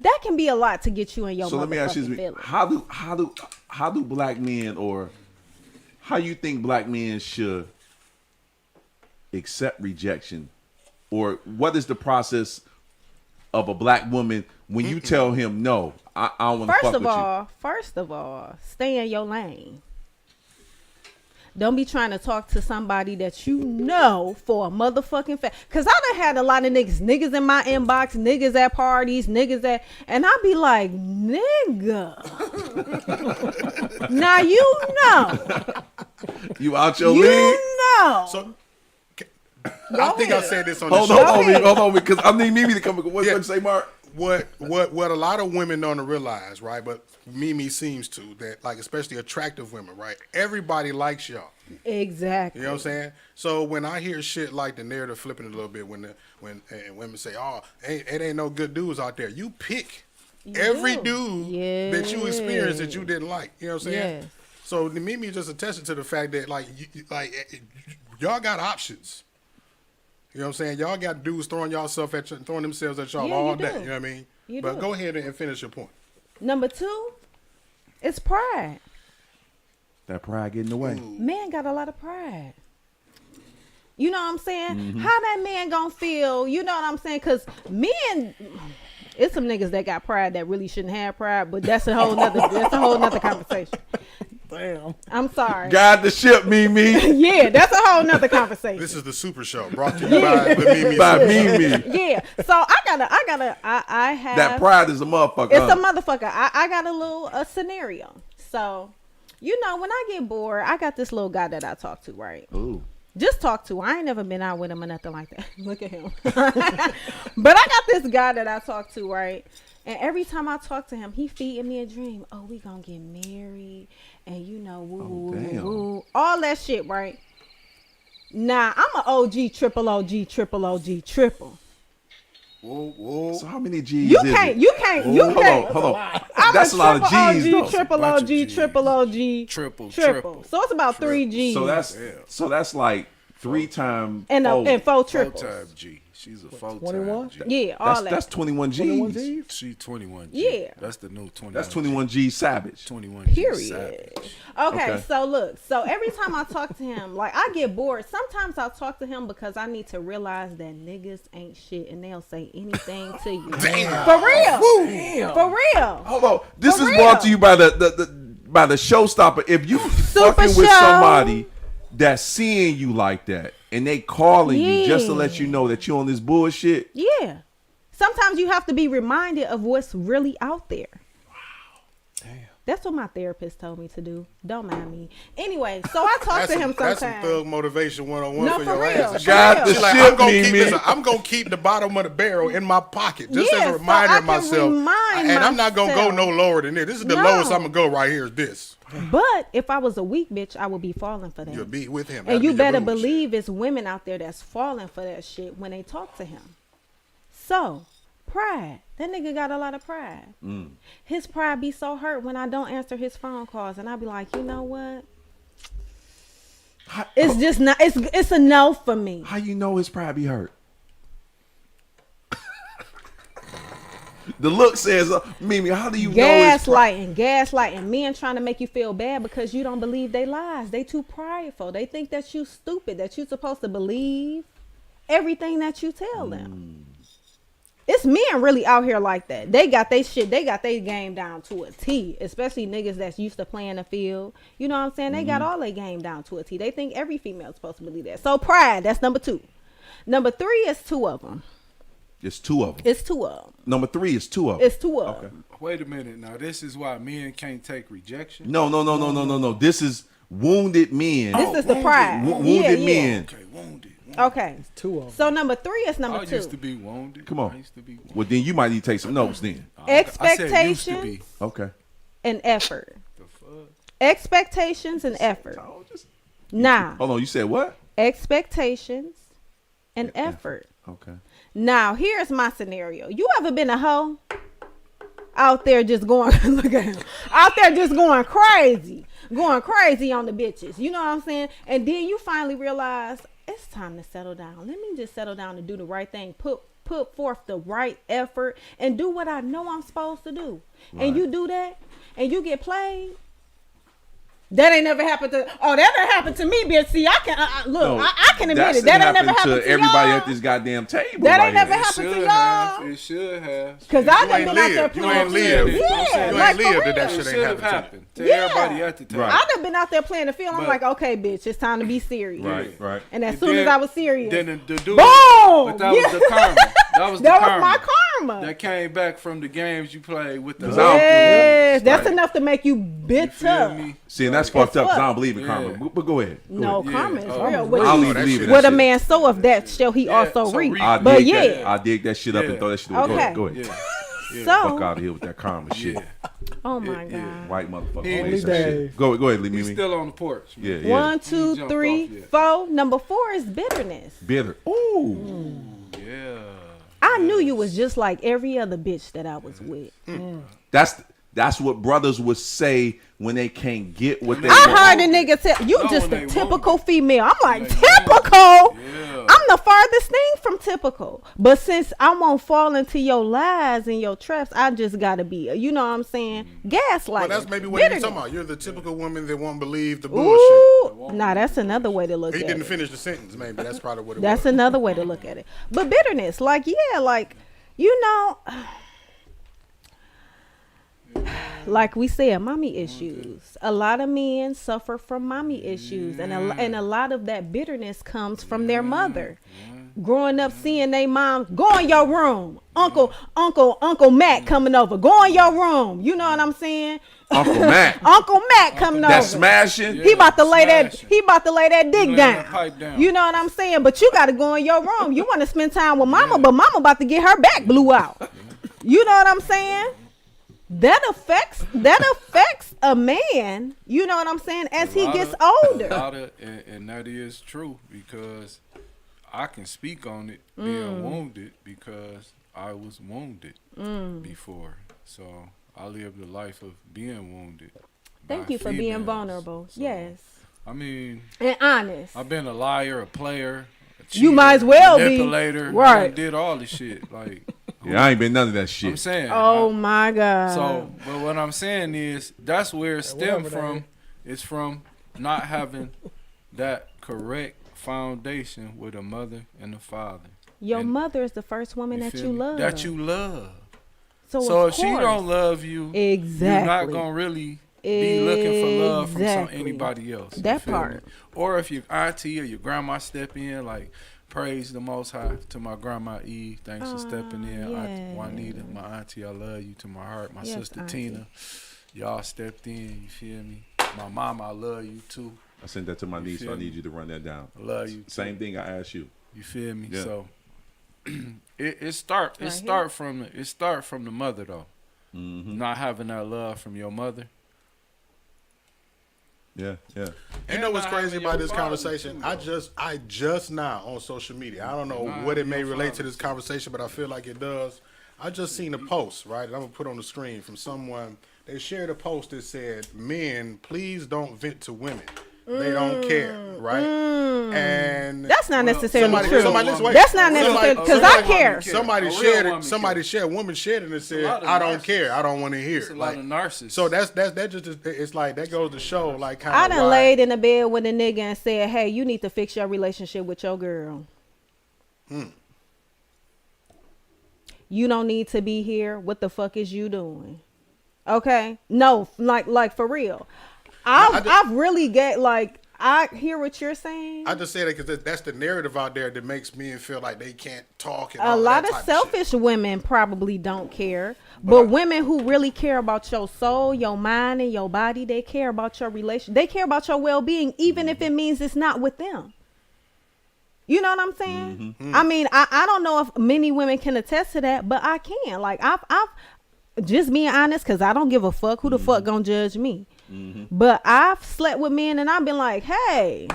That can be a lot to get you in your. So let me ask you this: feelings. how do black men, or how you think black men should accept rejection, or what is the process of a black woman when you tell him no, I don't want to fuck with you? First of all, stay in your lane. Don't be trying to talk to somebody that you know for a motherfucking fact. Cause I done had a lot of niggas in my inbox, niggas at parties, and I be like, nigga. Now you know. You out your You league? know. So, I think I said this on the Hold show. on, because I need Mimi to come. What you say, Mark? What a lot of women don't realize, right? But Mimi seems to, that like especially attractive women, right? Everybody likes y'all. Exactly. You know what I'm saying? So when I hear shit like the narrative flipping a little bit, when women say, "Oh, it ain't no good dudes out there," you pick every dude that you experienced that you didn't like. You know what I'm saying? Yes. So the Mimi just attested to the fact that y'all got options. You know what I'm saying? Y'all got dudes throwing themselves at y'all Yeah, all you day. do. You know what I mean? You But do. go ahead and finish your point. Number 2, it's pride. That pride getting away. Man got a lot of pride. You know what I'm saying? Mm-hmm. How that man gonna feel? You know what I'm saying? Cause men, it's some niggas that got pride that really shouldn't have pride, but that's a whole nother conversation. Damn. I'm sorry. Got the ship, Mimi. Yeah, that's a whole nother conversation. This is the Super Show brought to you by the Mimi. By Super Show. Mimi. Yeah. So I have That pride is a motherfucker. It's a motherfucker. I got a scenario. So, you know, when I get bored, I got this little guy that I talk to, right? Ooh. Just talk to. I ain't never been out with him or nothing like that. Look at him. But I got this guy that I talk to, right? And every time I talk to him, he feeding me a dream. Oh, we gonna get married, and you know, woo, damn. woo, all that shit, right? Nah, I'm an OG, triple OG, triple OG, triple. Whoa, whoa. So how many G's You is can't, it? you can't, you Hold can't. on, hold on. I'm That's a lot of G's, triple though. OG, triple Bunch of OG, Gs. triple OG, Triple. So it's about 3 G's. So that's like 3 times and 4 Full triples. time G. She's a full 21? time G. Yeah, all that's 21 G's. 21 G's? She 21 G. Yeah. That's the new 21. That's 21 G's savage. 21 G. Period. Savage. Okay, so look, so every time I talk to him, like I get bored. Sometimes I'll talk to him because I need to realize that niggas ain't shit and they'll say anything to you. Damn. For real. Damn. For real. Hold on. This For is brought real. to you by the showstopper. If you fucking with Show. somebody that's seeing you like that and they calling you just to let you Yeah. know that you on this bullshit, Yeah. Sometimes you have to be reminded of what's really out there. That's what my therapist told me to do. Don't mind me. Anyway, so I talk to him That's sometimes. some thug motivation 101 No, for for your real. ass. For Got real. the She's like, shit, listen, me. I'm gonna keep the bottom of the barrel in my pocket just as Yeah, a so reminder I of can myself. remind And I'm not gonna go myself. no lower than this. This is the No. lowest I'm gonna go right here. Is this? But if I was a weak bitch, I would be falling for that. You'll be with him. And That'll you be your better boo and shit. believe it's women out there that's falling for that shit when they talk to him. So, pride. That nigga got a lot of pride. His pride be so hurt when I don't answer his phone calls, and I be like, you know what? It's just not. It's a no for me. How you know his pride be hurt? The look says, Mimi, how do you know his pride? Gaslighting. Men trying to make you feel bad because you don't believe they lies. They too prideful. They think that you stupid, that you supposed to believe everything that you tell them. It's men really out here like that. They got they shit. They got their game down to a T. Especially niggas that's used to playing the field. You know what I'm saying? They got all their game down to a T. They think every female is supposed to believe that. So pride. That's number 2. Number 3 is 2 of them. It's 2 of them. It's 2 of them. Number 3 is 2 of them. It's 2 of them. Wait a minute. Now, this is why men can't take rejection. No. This is wounded men. This is the pride. Wounded men. Okay, wounded. Okay. 2 of them. So number 3 is number I 2. used to be wounded. Come on. I used to be wounded. Well, then you might need to take some notes then. I said used to Expectations be. Okay. and effort. The fuck? Expectations and effort. Oh, just, Now, hold on. You said what? expectations and effort. Okay. Now, here's my scenario. You ever been a hoe? Out there just going, look at him. Out there just going crazy on the bitches. You know what I'm saying? And then you finally realize it's time to settle down. Let me just settle down and do the right thing. Put forth the right effort and do what I know I'm supposed to do. Right. And you do that and you get played. That ain't never happened to. Oh, that never happened to me, bitch. See, I can look. No, I can admit it. that's That ain't never happened happened to everybody y'all. at this goddamn table. That right ain't never here. happened to Should y'all. have. It should have. Cause I You done ain't been out there lived. You playing. ain't lived. Yeah, You like ain't for lived that real. that It shit should ain't have happened. happened to Yeah. everybody at the table. Right. I done been out there playing the field. I'm But- like, okay, bitch, it's time to be serious. Right. And as And soon as then- I was serious, Then the dude. boom! But that was the karma. That was the That was karma. my karma. That came back from the games you played with the. Cause I don't- Yes, that's Right. enough to make you You bitter. feel me? See, and that's fucked up because I don't fucked. believe in karma. Yeah. But go ahead. Go No, ahead. karma is Yeah. real. I don't What, even that believe shit- in what that a shit. man soweth, that shall he Yeah, also so reap. reap. I But dig yeah, that. I dig that shit up and Yeah. throw that shit away. Okay. Go ahead. Yeah. Fuck so out of here with that karma shit. Yeah. oh my Yeah. god. White motherfucker. He- Only some Only shit. Dave. Go ahead, leave He's me. still on the porch. Yeah, yeah. 1, He 2, jumped 3, off yet. 4. Number 4 is bitterness. Bitter. Ooh. Yeah. I knew you was just like every other bitch that I was with. That's what brothers would say when they can't get what they I want. heard a nigga tell you No, just when a they typical want it. female. I'm like, When they want it. typical? Yeah. I'm the farthest thing from typical. But since I won't fall into your lies and your traps, I just gotta be, you know what I'm saying? Gaslighting. Well, that's maybe what you're bitterness. talking about. You're the typical woman that won't believe the bullshit. Ooh, nah, that's another way to look He at didn't it. finish the sentence, maybe. That's probably what it That's was. another way to look at it. But bitterness, like, yeah, like, you know, like we said, mommy issues. A lot of men suffer from mommy issues, and a lot of that bitterness comes from their mother. Growing up, seeing their mom go in your room, Uncle Matt coming over, go in your room. You know what I'm saying? Uncle Matt. Uncle Matt coming over. That smashing. Yeah. He about to lay that. Smashing. He about to lay that dick Laying down. that pipe down. You know what I'm saying? But you got to go in your room. You want to spend time with mama, but mama about to get her back blew out. You know what I'm saying? That affects a man. You know what I'm saying? As he gets older. And that is true because I can speak on it being wounded because I was wounded before. So I lived a life of being wounded. Thank by you for being females. vulnerable. So, Yes, I mean, and honest. I've been a liar, a player. A You might as well be. manipulator, Right. I did all this shit. Like Yeah, I ain't been none of that I'm shit. saying. Oh my God. So, but what I'm saying is that's where it stemmed whatever that from. It's from not having that correct foundation with a mother and a father. your and- mother is the first woman that feel you me? love. That you love. So So of if she course. don't love you, Exactly. you're not gonna really be looking for love from Exactly. anybody else. You That feel me? part. Or if your auntie or your grandma step in, like praise the Most High to my grandma Eve. Thanks for stepping in. yes. Juanita, my auntie, I love you to my heart. My Yes, sister auntie. Tina. y'all stepped in. You feel me? My mom, I love you too. I sent that to my niece, so I need you to run that down. I love you too. Same thing I asked you. You feel me? Yeah. So it start from the mother though. Mm-hmm. Not having that love from your mother. Yeah. You know what's not crazy having about your this father, conversation? too, I just now on social media. I don't know Not what it having may your relate to father, this conversation, but I feel like it does. I just seen a post, right? And I'm gonna put on the screen from someone. They shared a post that said, "Men, please don't vent to women. They don't care," right? And That's not necessarily true. listen, wait. That's not necessarily because I care. Somebody A real shared woman it. Somebody care. shared. A woman shared it and said, lot of "I don't narcissists. care. I don't want to hear." It's a it." lot Like, of narcissists. so that just it's like that goes to show like kind I of done laid in the bed with a nigga and said, "Hey, you need to fix your relationship with your girl. You don't need to be here. What the fuck is you doing?" Okay, no, like for real. I've really get like I hear what you're saying. I just say that because that's the narrative out there that makes men feel like they can't talk. And A all lot that of type selfish shit. women probably don't care, but women who really care about your soul, your mind, and your body, they care about your relation. They care about your well-being, even if it means it's not with them. You know what I'm saying? I mean, I don't know if many women can attest to that, but I can. Like I've just being honest, because I don't give a fuck who the fuck gonna judge me. But I've slept with men and I've been like, hey,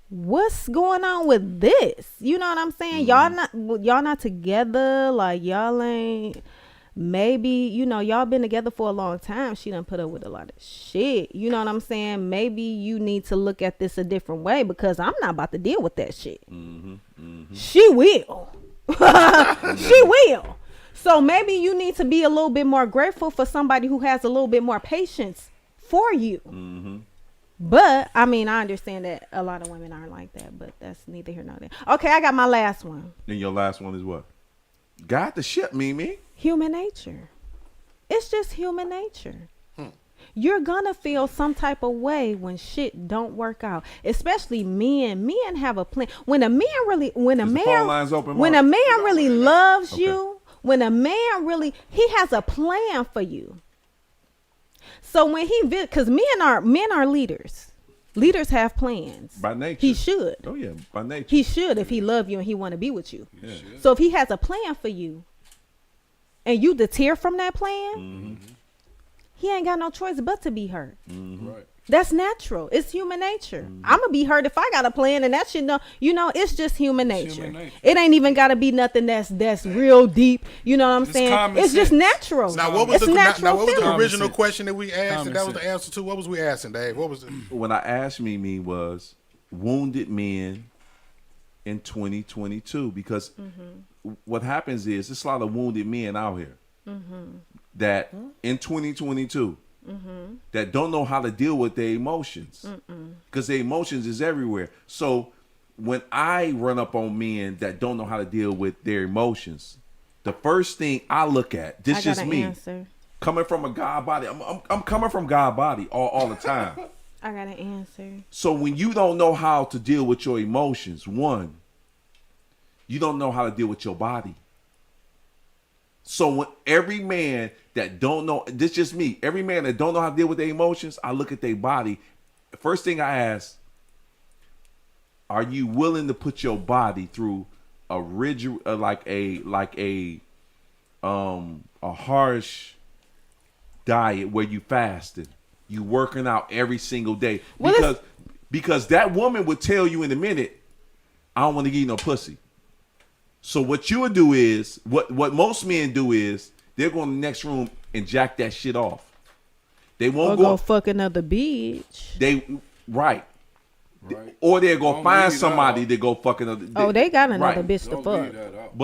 what's going on with this? You know what I'm saying? Y'all not together. Like y'all ain't, maybe, you know, y'all been together for a long time. She done put up with a lot of shit. You know what I'm saying? Maybe you need to look at this a different way because I'm not about to deal with that shit. She will. She will. So maybe you need to be a little bit more grateful for somebody who has a little bit more patience for you. But I mean, I understand that a lot of women aren't like that, but that's neither here nor there. Okay, I got my last one. And your last one is what? Got the shit, Mimi. Human nature. It's just human nature. You're gonna feel some type of way when shit don't work out. Especially men. Men have a plan. When a man really phone lines open, when Mark? a man really loves Okay. you, when a man really, he has a plan for you. So when because men are leaders. Leaders have plans. By nature. He should. Oh yeah, by nature. He should if he love you and he want to be with you. Yeah. So if he has a plan for you and you deter from that plan, he ain't got no choice but to be hurt. Right. That's natural. It's human nature. I'm gonna be hurt if I got a plan, and that shit, no, you know, it's just human nature. human nature. It ain't even gotta be nothing that's real deep. You know what I'm It's saying? common It's just sense. natural. Now what was It's the natural what was the feeling. original sense. question that we asked? And that was Common the answer to. What was we asking, Dave? What was it? When I asked Mimi was wounded men in 2022 because what happens is there's a lot of wounded men out here that in 2022 that don't know how to deal with their emotions because their emotions is everywhere. So when I run up on men that don't know how to deal with their emotions, the first thing I look at, this I just got an me answer. coming from a God body. I'm coming from God body all the time. I got an answer. So when you don't know how to deal with your emotions, one, you don't know how to deal with your body. So when every man that don't know, this just me, every man that don't know how to deal with their emotions, I look at their body. First thing I ask, are you willing to put your body through a rigid, like a harsh diet where you fasting, you working out every single day? Well, Because that woman would tell you in a minute, I don't want to give you no pussy. So what you would do is, what most men do is, they're going to the next room and jack that shit off. They Or won't go fuck another bitch. Right. Right. Or they'll go Don't find leave that somebody out. to go fuck another. Oh, they got another right. bitch to Don't fuck. leave that out.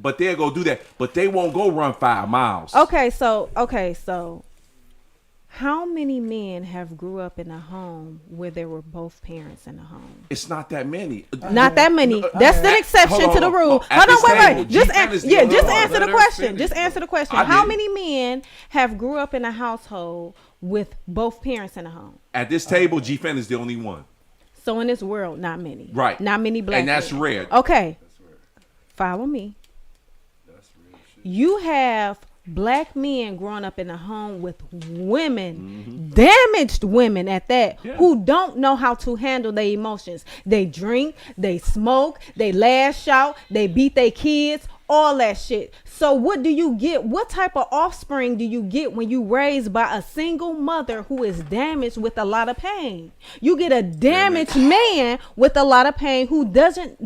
But they'll go do that. But they won't go run 5 miles. Okay, so how many men have grew up in a home where there were both parents in the home? It's not that many. Not that many. That's an exception hold to the on. rule. At Hold this on, wait. table, Just G-Fan is the just only one. answer the Let her question. finish, Just though. answer the question. I How didn't. many men have grew up in a household with both parents in the home? At this table, G-Fan is the only one. So in this world, not many. Right. Not many black And that's men. rare. Okay. Follow me. That's real shit. You have black men growing up in a home with women, damaged women at that, who don't know how to handle their emotions. They drink, they smoke, they lash out, they beat their kids, all that shit. So what do you get? What type of offspring do you get when you raised by a single mother who is damaged with a lot of pain? You get a damaged man with a lot of pain who doesn't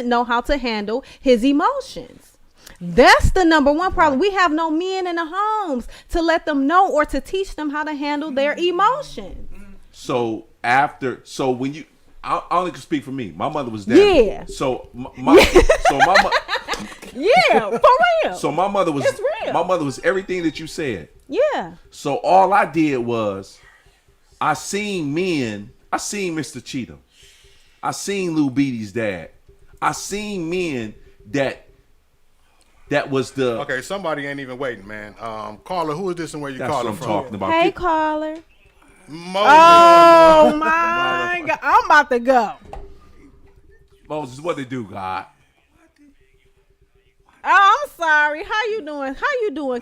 know how to handle his emotions. That's the number one problem. We have no men in the homes to let them know or to teach them how to handle their emotions. So when you, I only can speak for me. My mother was damaged. Yeah. So my Yeah, for real. So my mother was It's real. My mother was everything that you said. Yeah. So all I did was I seen Mr. Cheatham. I seen Lou Beatty's dad. I seen men that was the Okay, somebody ain't even waiting, man. Caller, who is this and where you that's what calling I'm from? talking about. Hey, caller. Moses. Oh my God, I'm about to go. Moses, what they do, God? Oh, I'm sorry. How you doing?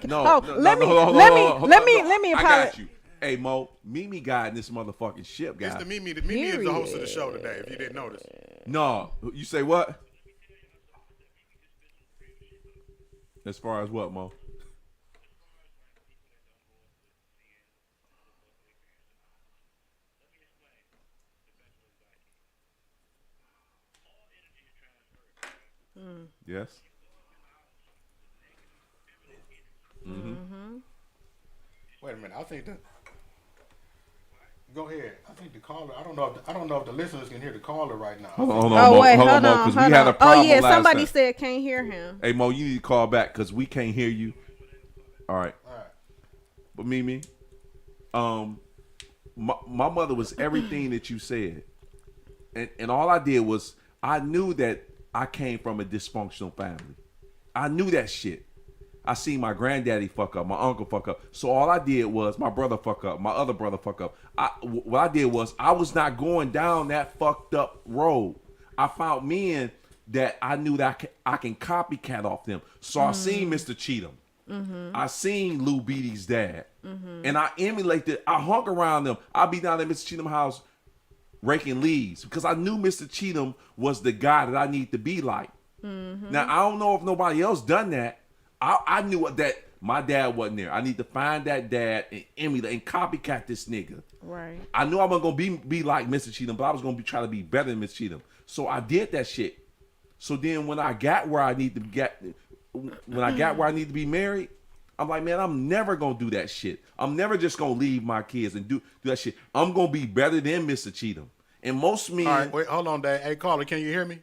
No, let me I apologize. got you. Hey Mo, Mimi got in this motherfucking ship, guy. It's the Mimi. The Mimi is the host of the show today. If you didn't notice. No, you say what? As far as what, Mo? Yes. Wait a minute. I think that. Go ahead. I think the caller. I don't know if the listeners can hear the caller right now. Hold on, Oh Mo, wait, hold on, hold Mo, on. because we had a problem Oh yeah, last somebody time. said can't hear him. Hey Mo, you need to call back because we can't hear you. All right. But Mimi, my mother was everything that you said, and all I did was I knew that I came from a dysfunctional family. I knew that shit. I seen my granddaddy fuck up, my uncle fuck up. So all I did was my brother fuck up, my other brother fuck up. What I did was I was not going down that fucked up road. I found men that I knew that I can copycat off them. So I seen Mr. Cheatham. I seen Lou Beatty's dad. And I emulated, I hung around them. I'd be down at Mr. Cheatham's house raking leaves because I knew Mr. Cheatham was the guy that I need to be like. Now, I don't know if nobody else done that. I knew that my dad wasn't there. I need to find that dad and emulate and copycat this nigga. Right. I knew I wasn't going to be like Mr. Cheatham, but I was going to be trying to be better than Mr. Cheatham. So I did that shit. So then when I got where I need to be married, I'm like, man, I'm never going to do that shit. I'm never just going to leave my kids and do that shit. I'm going to be better than Mr. Cheatham. And most men... All right, wait, hold on, Dad. Hey, caller, can you hear me?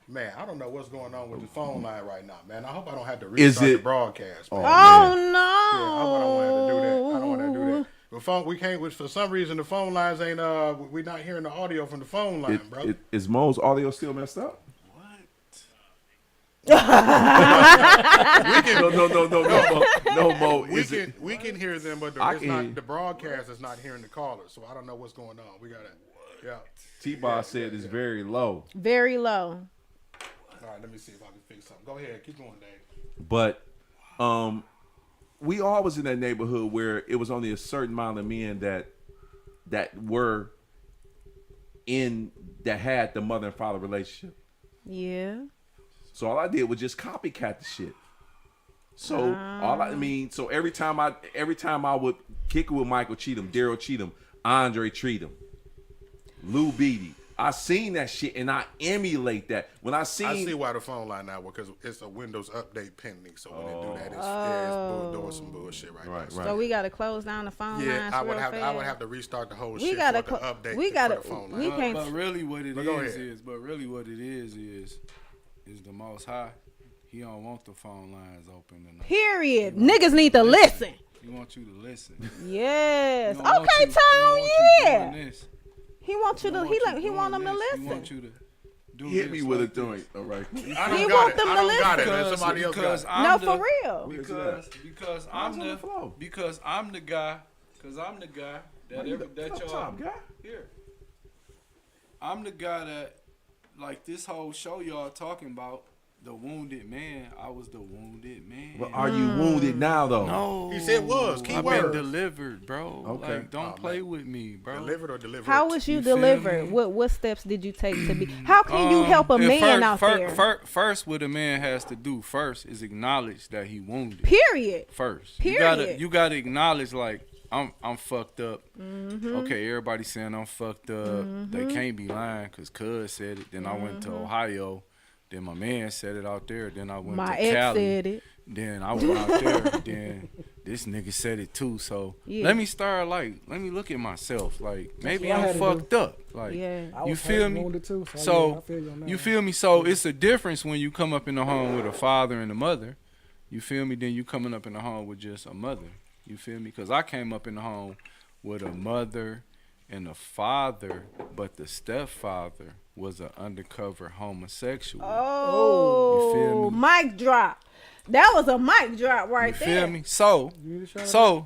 Man, I don't know what's going on with the phone line right now, man. I hope I don't have to restart the broadcast. Man. Oh man. no! Yeah, I hope I don't want to do that. I don't want to do that. The phone, we can't. For some reason, the phone lines ain't. We're not hearing the audio from the phone line, bro. Is Mo's audio still messed up? We can, No, Mo. we can hear them, but the broadcast is not hearing the caller. So I don't know what's going on. We gotta. Yeah. T-Bar said it's very low. Very low. All right, let me see if I can fix something. Go ahead, keep going, Dave. But we all was in that neighborhood where it was only a certain amount of men that were in that had the mother and father relationship. Yeah. So all I did was just copycat the shit. So so every time I would kick it with Michael Cheatham, Daryl Cheatham, Andre Cheatham, Lou Beatty, I seen that shit and I emulate that. When I see why the phone line now because it's a Windows update pending. So when they do that, it's doing some bullshit right now. So we gotta close down the phone lines. Yeah, I would have to restart the whole shit gotta for the update we gotta, for the phone line. we can't. But really what it is the Most High. He don't want the phone lines open enough. Period. Niggas need to listen. He wants you to listen. Yes. He don't want Okay, you- Tom. he don't want you Yeah. doing this. He wants you to. He want them to He listen. want you to do hit this me with a like this. joint, all right? I He don't want got them it. to I don't got it. listen. And somebody else got it. No, for real. Because Mine's on the floor. I'm the guy that y'all top guy. here. I'm the guy that like this whole show y'all talking about the wounded man. I was the wounded man. But are you wounded now though? No, He said was. Key I've been word. delivered, bro. Okay. Like, don't play with me, bro. Delivered or delivered? How was you You feel delivered? me? What steps did you take to be? How can you help a and man out there? First, what a man has to do first is acknowledge that he wounded. Period. First, Period. you gotta acknowledge, like, I'm fucked up. Mm-hmm. Okay, everybody saying I'm fucked up. They can't be lying because Cuz said it. Then I went to Ohio. Then my man said it out there. Then I went My to ex Cali. said it. Then I went out there. Then this nigga said it too. So Yeah. let me start, like, let me look at myself. Like, maybe what I I'm had to fucked up. Like, Yeah. I you was feel hurt, me? wounded too, So yeah, I feel you on that you one. feel me? So it's a difference when you come up in the home with a father and a mother. You feel me? Then you coming up in the home with just a mother. You feel me? Because I came up in the home with a mother and a father, but the stepfather was an undercover homosexual. Oh, You feel me? mic drop. That was a mic drop right You there. feel me? So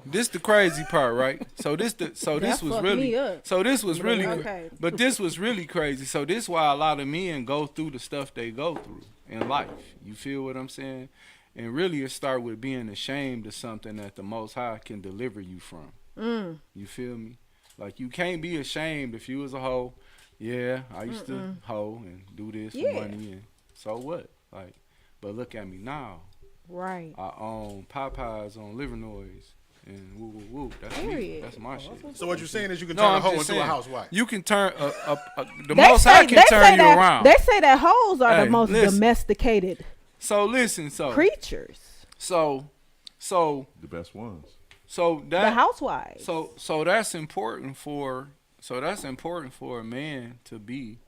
this the crazy part, right? So this That was fucked really me up. so this was really Okay. but this was really crazy. So this why a lot of men go through the stuff they go through in life. You feel what I'm saying? And really it start with being ashamed of something that the Most High can deliver you from. You feel me? Like, you can't be ashamed if you was a hoe. Yeah, I used to hoe and do this Yeah. for money, and so what? Like, but look at me now. Right. I own Popeyes on Livernois and woo woo woo. That's me. Period. That's my shit. So what you're saying is you can No, turn a I'm hoe just into a saying, housewife. You can turn the Most High can turn you that, around. They say that hoes are Hey, the most listen. domesticated So listen, creatures. so The best ones. that The housewives. So that's important for a man to be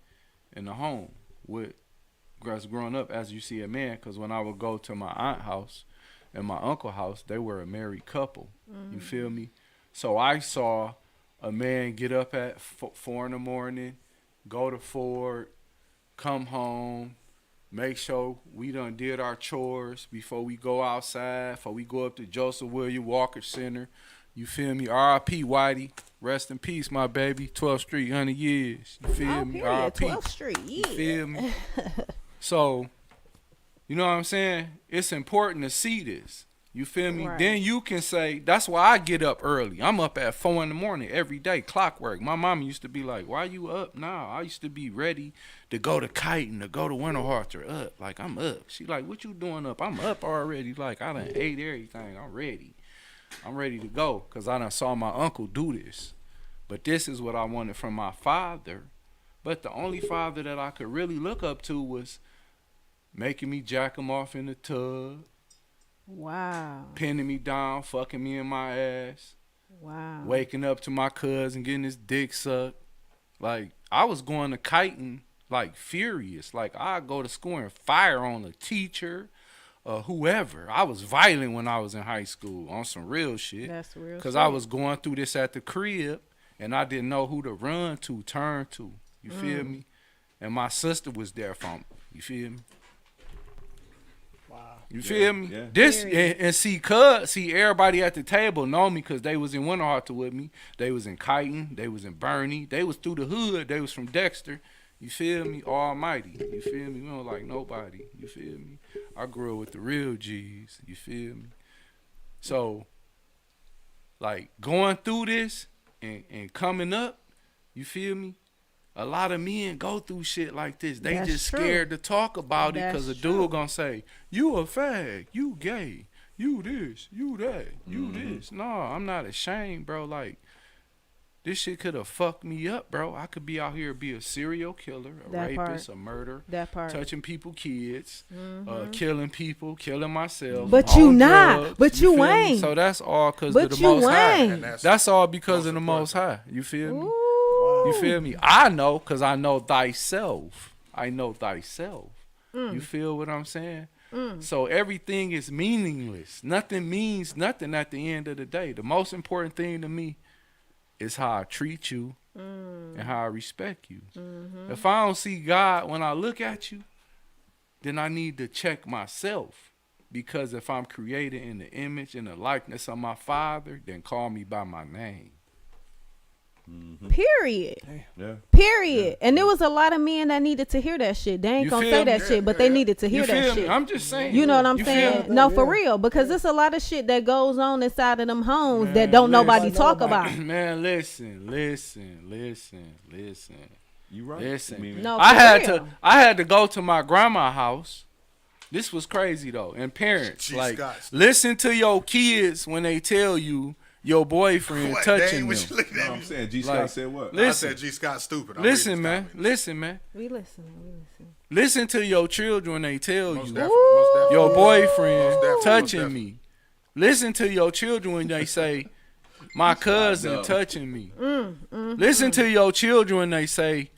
in the home with, because growing up as you see a man, because when I would go to my aunt house and my uncle house, they were a married couple. You feel me? So I saw a man get up at 4 in the morning, go to Ford, come home, make sure we done did our chores before we go outside, before we go up to Joseph William Walker Center. You feel me? R.I.P. Whitey. Rest in peace, my baby. 12th Street, 100 years. You feel Oh, me? period. R.I.P. 12th Street. Yeah. You feel me? So, you know what I'm saying? It's important to see this. You feel me? Right. Then you can say, that's why I get up early. I'm up at 4 in the morning every day, clockwork. My mama used to be like, why you up now? I used to be ready to go to kiting, to go to Winterhalter up. Like, I'm up. She like, what you doing up? I'm up already. Like, I done ate everything. I'm ready. I'm ready to go because I done saw my uncle do this. But this is what I wanted from my father. But the only father that I could really look up to was making me jack him off in the tub, Wow. pinning me down, fucking me in my ass, Wow. waking up to my cousin getting his dick sucked. Like, I was going to kiting like furious. Like, I'd go to school and fire on a teacher, whoever. I was violent when I was in high school on some real shit. That's real Because shit. I was going through this at the crib and I didn't know who to run to, turn to. You feel me? And my sister was there for me. You feel me? Wow. You feel me? yeah. This and see everybody at the table know me because they was in Winterhalter with me. They was in Kiting. They was in Bernie. They was through the hood. They was from Dexter. You feel me? Almighty. You feel me? We don't like nobody. You feel me? I grew up with the real G's. You feel me? So, like, going through this and coming up, you feel me? A lot of men go through shit like this. They That's just true. scared to talk about it because a That's dude true. gonna say, you a fag, you gay, you this, you that, you this. No, I'm not ashamed, bro. Like, this shit could have fucked me up, bro. I could be out here be a serial killer, a That rapist, part. a murder, That part. touching people, kids, killing people, killing myself. But you on not. drugs, But you feel me? ain't. So that's all because But of the you Most High. ain't. And That's all because most of the Most important. High. You feel me? Ooh. You feel me? I know because I know thyself. I know thyself. You feel what I'm saying? So everything is meaningless. Nothing means nothing at the end of the day. The most important thing to me is how I treat you and how I respect you. If I don't see God when I look at you, then I need to check myself. Because if I'm created in the image and the likeness of my Father, then call me by my name. Period. Yeah. Period. And there was a lot of men that needed to hear that shit. They ain't You gonna feel say that me? shit, but they needed to hear You that feel shit. me? I'm just saying. You know what I'm You feel saying? me? No, for real, because there's a lot of shit that goes on inside of them homes that don't nobody listen. talk Nobody. about. Man, listen. You right. Listen. I mean, No, I for had real. to go to my grandma's house. This was crazy though. And parents, G. like, Scott. listen to your kids when they tell you your boyfriend What, touching Dane, what them. you looking no, at I'm me? saying G. Like, Scott said what? I Listen, said G. Scott stupid. I'm listen, reading man. comments. Listen, man. We listening. Listen to your children when they tell Most you definitely. Most definitely. your Most boyfriend definitely, most touching definitely. me. Listen to your children when they say my cousin up. touching me. Listen to your children when they say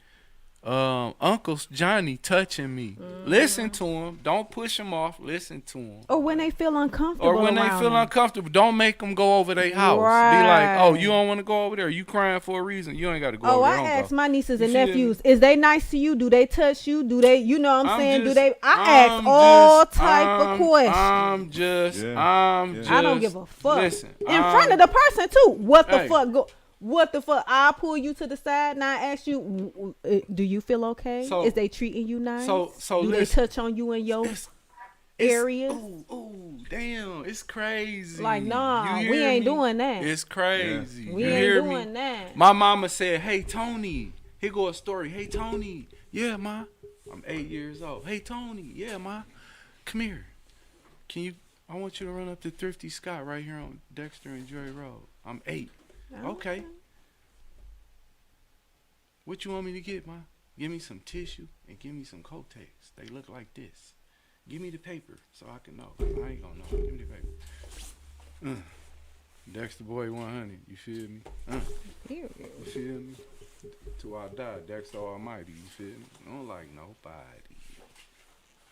Uncle Johnny touching me. Listen to them. Don't push them off. Listen to them. Or when they feel uncomfortable. Or when they around feel them. uncomfortable, don't make them go over their house. Be like, oh, you don't want to go over there? You crying for a reason. You ain't got to go Oh, over I there. Don't ask go. my nieces You and feel nephews, is they nice to you? Do they touch you? Do they, you know what I'm saying? just- Do they? I ask I'm all just- type of I'm- questions. I'm just. I don't give a fuck. Listen, in front of the person too. What the Hey. fuck? What the fuck? I'll pull you to the side and I ask you, do you feel okay? So- Is they treating you nice? so do they listen. touch on you in your It's- areas? Ooh, damn, it's crazy. Like, nah, You we hear ain't me? doing that. It's crazy. We You ain't hear doing me? that. My mama said, hey, Tony, here go a story. Hey, Tony. Yeah, ma. I'm 8 years old. Hey, Tony. Yeah, ma. Come here. I want you to run up to Thrifty Scott right here on Dexter and Joy Road. I'm 8. Okay. What you want me to get, ma? Give me some tissue and give me some Kotex. They look like this. Give me the paper so I can know. I ain't gonna know. Give me the paper. Dexter Boy 100. You feel me? You feel me? Till I die, Dexter Almighty. You feel me? I don't like nobody.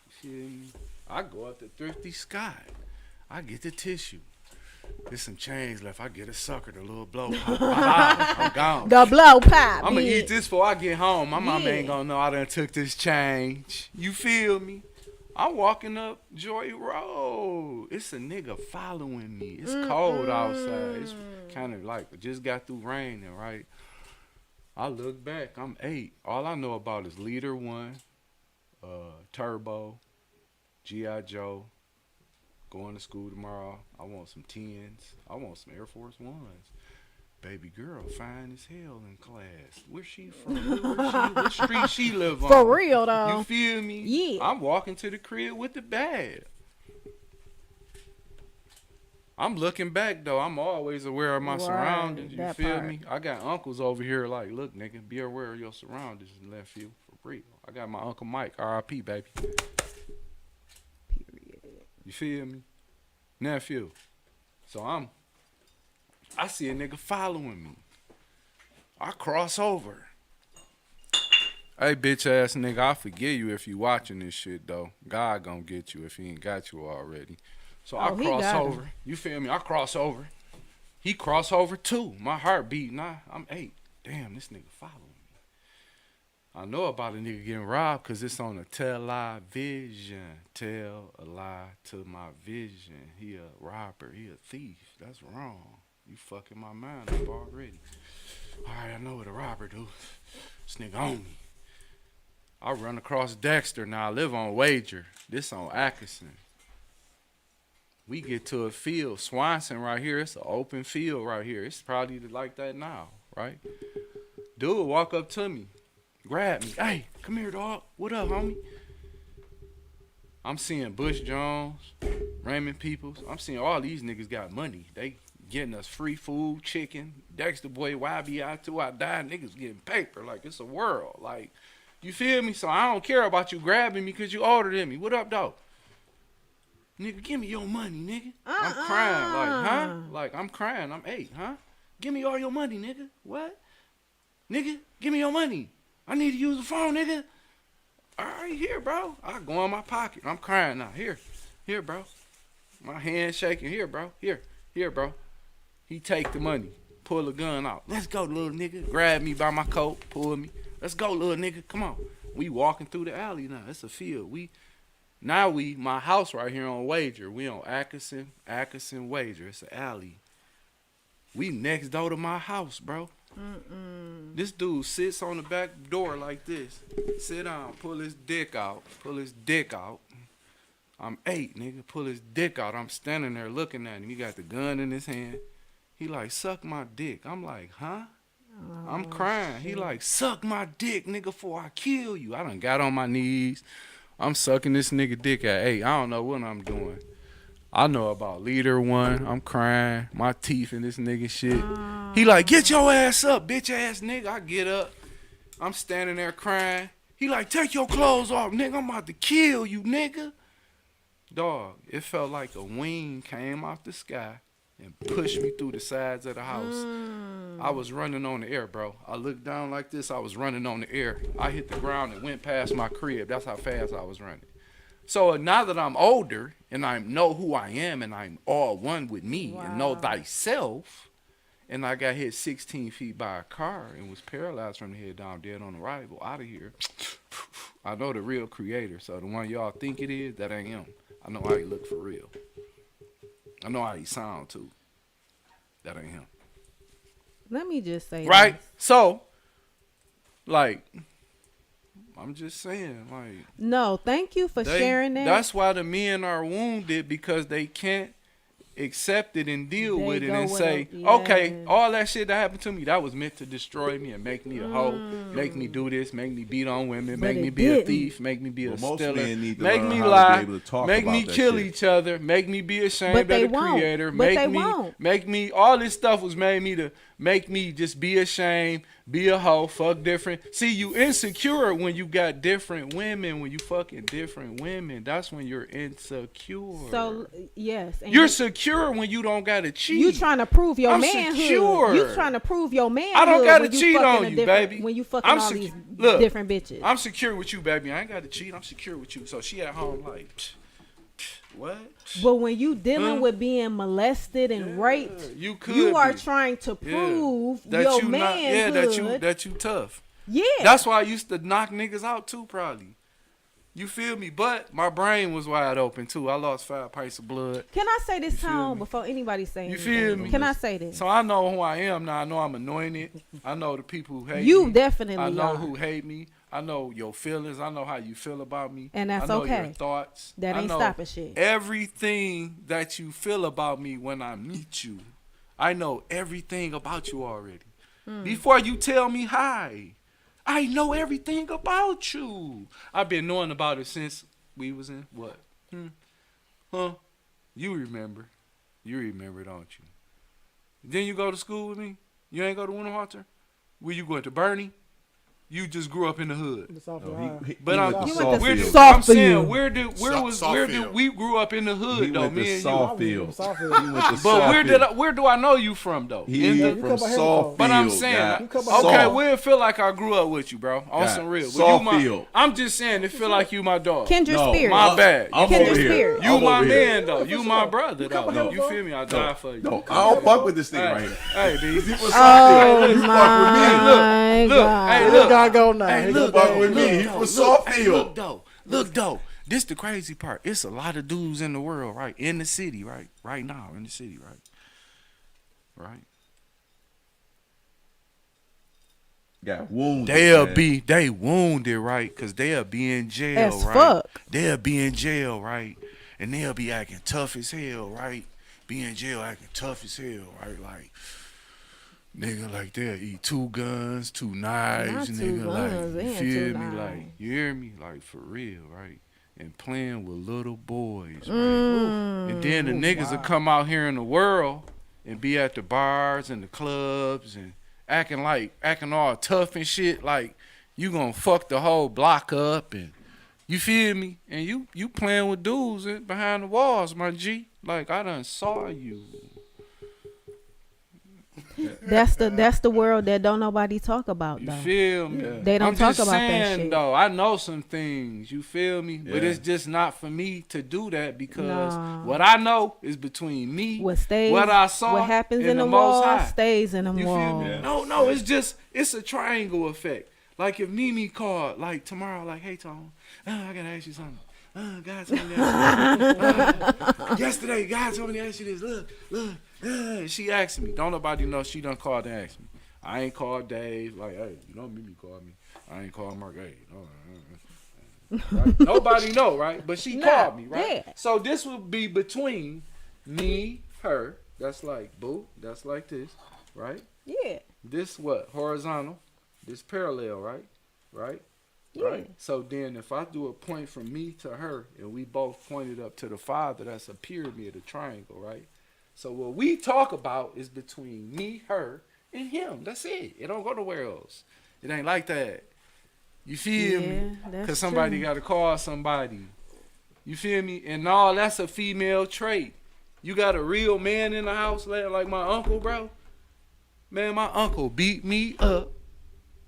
You feel me? I go up to Thrifty Scott. I get the tissue. There's some change left. I get a sucker, the little blow pop. I'm gone. The blow pop. I'm gonna bitch. eat this before I get home. My mama Yeah. ain't gonna know I done took this change. You feel me? I'm walking up Joy Road. It's a nigga following me. It's cold outside. It's kind of like just got through raining, right? I look back. I'm 8. All I know about is Leader 1, Turbo, G.I. Joe. Going to school tomorrow. I want some 10s. I want some Air Force 1s. Baby girl, fine as hell in class. Where's she from? What street she live on? For real though. You feel me? Yeah. I'm walking to the crib with the bag. I'm looking back though. I'm always aware of my Right, surroundings. You that feel part. me? I got uncles over here like, look, nigga, be aware of your surroundings in left field for real. I got my Uncle Mike, R.I.P. baby. You feel me? Nephew. So I see a nigga following me. I cross over. Hey, bitch ass nigga, I forgive you if you watching this shit though. God gonna get you if he ain't got you already. So I he cross got him. over. You feel me? I cross over. He cross over too. My heart beating. I'm 8. Damn, this nigga following me. I know about a nigga getting robbed because it's on a television. Tell a lie to my vision. He a robber. He a thief. That's wrong. You fucking my mind up already. All right, I know what a robber do. This nigga on me. I run across Dexter. Now I live on Wager. This on Atkinson. We get to a field. Swanson right here. It's an open field right here. It's probably like that now, right? Dude walk up to me. Grab me. Hey, come here, dog. What up, homie? I'm seeing Bush Jones, Raymond Peoples. I'm seeing all these niggas got money. They getting us free food, chicken. Dexter Boy, YBI till I die. Niggas getting paper. Like, it's a world. Like, you feel me? So I don't care about you grabbing me because you older than me. What up, dog? Nigga, give me your money, nigga. I'm crying. Like, huh? Like, I'm crying. I'm 8, huh? Give me all your money, nigga. What? Nigga, give me your money. I need to use the phone, nigga. All right, here, bro. I go in my pocket. I'm crying now. Here, bro. My hand shaking. Here, bro. Here, bro. He take the money, pull the gun out. Let's go, little nigga. Grab me by my coat, pull me. Let's go, little nigga. Come on. We walking through the alley now. It's a field. My house right here on Wager. We on Atkinson Wager. It's an alley. We next door to my house, bro. This dude sits on the back door like this. Sit down, pull his dick out. I'm 8, nigga. Pull his dick out. I'm standing there looking at him. He got the gun in his hand. He like, suck my dick. I'm like, huh? I'm crying. He like, suck my dick, nigga, before I kill you. I done got on my knees. I'm sucking this nigga dick at 8. I don't know what I'm doing. I know about leader 1. I'm crying. My teeth in this nigga shit. He like, get your ass up, bitch ass nigga. I get up. I'm standing there crying. He like, take your clothes off, nigga. I'm about to kill you, nigga. Dog, it felt like a wing came off the sky and pushed me through the sides of the house. I was running on the air, bro. I looked down like this. I was running on the air. I hit the ground and went past my crib. That's how fast I was running. So now that I'm older and I know who I am and I'm all one with me and know thyself, and I got hit 16 feet by a car and was paralyzed from the head down, dead on arrival, out of here. I know the real creator. So the one y'all think it is, that ain't him. I know how he look for real. I know how he sound too. That ain't him. Let me just say Right? this. So, like, I'm just saying, like. No, thank you for sharing that. That's why the men are wounded, because they can't accept it and deal They with it go and with say, it, okay, yes. all that shit that happened to me, that was meant to destroy me and make me a hoe, make me do this, make me beat on women, But make me it be a didn't. thief, make me be a Most stealer, men need to make learn me how to be lie, able to talk make me about that kill shit. each other, make me be ashamed But of they the won't. creator, But they make won't. me, all this stuff was made me to make me just be ashamed, be a hoe, fuck different. See, you insecure when you got different women, when you fucking different women. That's when you're insecure. So yes, and You're secure when you don't gotta cheat. you trying to prove your I'm manhood. secure. You trying to prove your manhood. I don't gotta when you cheat fucking on a you, different- baby. When you fucking I'm all secu- these Look, different bitches. I'm secure with you, baby. I ain't gotta cheat. I'm secure with you. So she at home like, what? But when you dealing with being molested and raped, You could. you are be. trying to Yeah. prove That your you not, manhood. that you tough. Yeah. That's why I used to knock niggas out too, probably. You feel me? But my brain was wide open too. I lost 5 pints of blood. Can I say this feel time me? before anybody say You anything? feel me? Can I say this? So I know who I am now. I know I'm anointed. I know the people who hate You me. definitely I know are. who hate me. I know your feelings. I know how you feel about me. And that's I know okay. your thoughts. That I ain't know stopping shit. Everything that you feel about me when I meet you, I know everything about you already. Hmm. Before you tell me hi, I know everything about you. I've been knowing about it since we was in what? Huh? You remember. You remember, don't you? Then you go to school with me? You ain't go to Winterhalter? Where you going to Bernie? You just grew up in the hood. It's off No, the line. But I'm, You went to where did, Softfield. I'm saying, where did Softfield. we grew up in the hood He though, went me to and you. Sawfield. Softfield. He went to But Sawfield. where do I know you from though? He In You from come by here Sawfield. before. but I'm saying, guy. You come by okay, here. well, it feel like I grew up with you, bro. On Yeah. some real. Well, you Sawfield. I'm just saying, it feel like you my dog. Kindred No, spirit. My bad. I'm Kindred over here. spirit. You I'm my over here. man though. You my brother though. come You here, feel me? I die for you. No, I don't fuck with this thing Hey, right here. hey, B. He was Oh Sawfield. He fuck my look, God. hey, This look. guy go now. Hey, He look, go fuck back. with me. He though, was look, hey, Sawfield. look though. This the crazy part. It's a lot of dudes in the world, right? In the city, right? Right now, in the city, right? Right? Got wounded. They wounded, right? Cause they'll be in jail, As right? fuck. They'll be in jail, right? And they'll be acting tough as hell, right? Be in jail acting tough as hell, right? Like, nigga, like they'll eat 2 guns, 2 knives, Not 2 nigga, guns, like, they you ain't feel 2 me? knives. Like, you hear me? Like, for real, right? And playing with little boys, right? And then the niggas will come out here in the world and be at the bars and the clubs and acting all tough and shit, like you gonna fuck the whole block up, and you feel me? And you playing with dudes behind the walls, my G. Like, I done saw you. That's the world that don't nobody talk about You though. feel me? They don't I'm talk just about that saying, shit. though, I know some things, you feel me? But Yeah. it's just not for me to do that, because Nah. what I know is between me, What stays, what I saw, what happens and in the Most wall High. stays in the You wall. feel me? Yeah. No, it's a triangle effect. Like if Mimi called, like tomorrow, like, hey Tom, I gotta ask you something. God told me to ask you. Yesterday, God told me to ask you this. Look. She asked me. Don't nobody know she done called and asked me. I ain't called Dave. Like, hey, you know Mimi called me. I ain't called Mark. Hey, right? Nobody know, right? But she called me, right? Yeah. So this would be between me, her. That's like, boo. That's like this, right? Yeah. This what? Horizontal. This parallel, right? Right? Yeah. Right? So then if I do a point from me to her and we both pointed up to the Father, that's a pyramid, a triangle, right? So what we talk about is between me, her, and him. That's it. It don't go nowhere else. It ain't like that. You feel me? Because somebody got to call somebody. You feel me? And no, that's a female trait. You got a real man in the house like my uncle, bro. Man, my uncle beat me up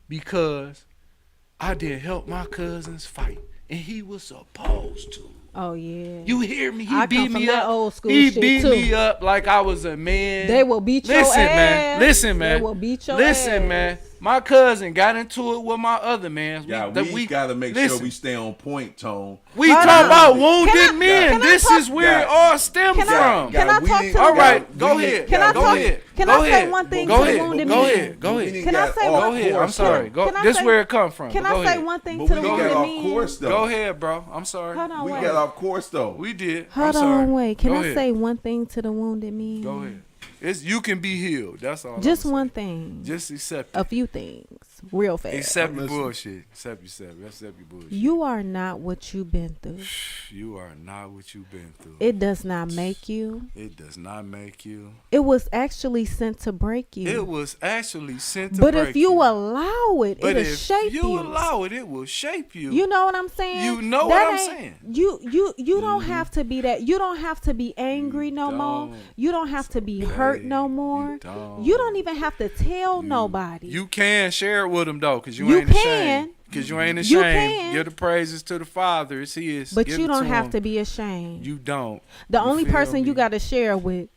because I didn't help my cousins fight. And he was supposed to. Oh yeah. You hear me? He I beat come from me that up. old school He shit beat too. me up like I was a man. They will beat your Listen, ass. man. Listen, man. They will beat your Listen, ass. man. My cousin got into it with my other man. Yeah, we gotta make sure we stay on point, Tone. We Hold talk on. about wounded men. can I This talk- is where it Yeah. all stems Can I- from. can I we talk didn't- to the All right, we go didn't- ahead. Can I go talk- ahead. can go I say ahead. one thing go to the ahead. wounded Go men? ahead. Go We ahead. didn't Can I got say off one- Go ahead. I'm course, sorry. though. Go. Can I This say- where it come from. Can Go I say ahead. one thing But to we the got wounded off men? course though. Go ahead, bro. I'm sorry. Hold on, We wait. got off course though. We did. Hold I'm sorry. on, wait. Can Go I ahead. say one thing to the wounded men? Go ahead. You can be healed. That's all. Just I'm one saying. thing. Just accept A it. few things, real fast. Accept your Listen. bullshit. Accept yourself. Accept your bullshit. You are not what you've been through. You are not what you've been through. It does not make you. It does not make you. It was actually sent to break you. It was actually sent to but break if you allow it, but it'll if shape you allow it, it will shape you. You know what I'm saying? You know That what I'm ain't- saying. You don't have to be that. You don't have to be angry no more. don't. You don't have to be hurt no more. You don't even have to tell nobody. You can share it with them though, cause you You ain't can. ashamed. Cause you ain't You ashamed. can. Give the praises to the Father. It's His. But Give you it don't have him. to be ashamed. You don't. The You only feel person me? you got to share with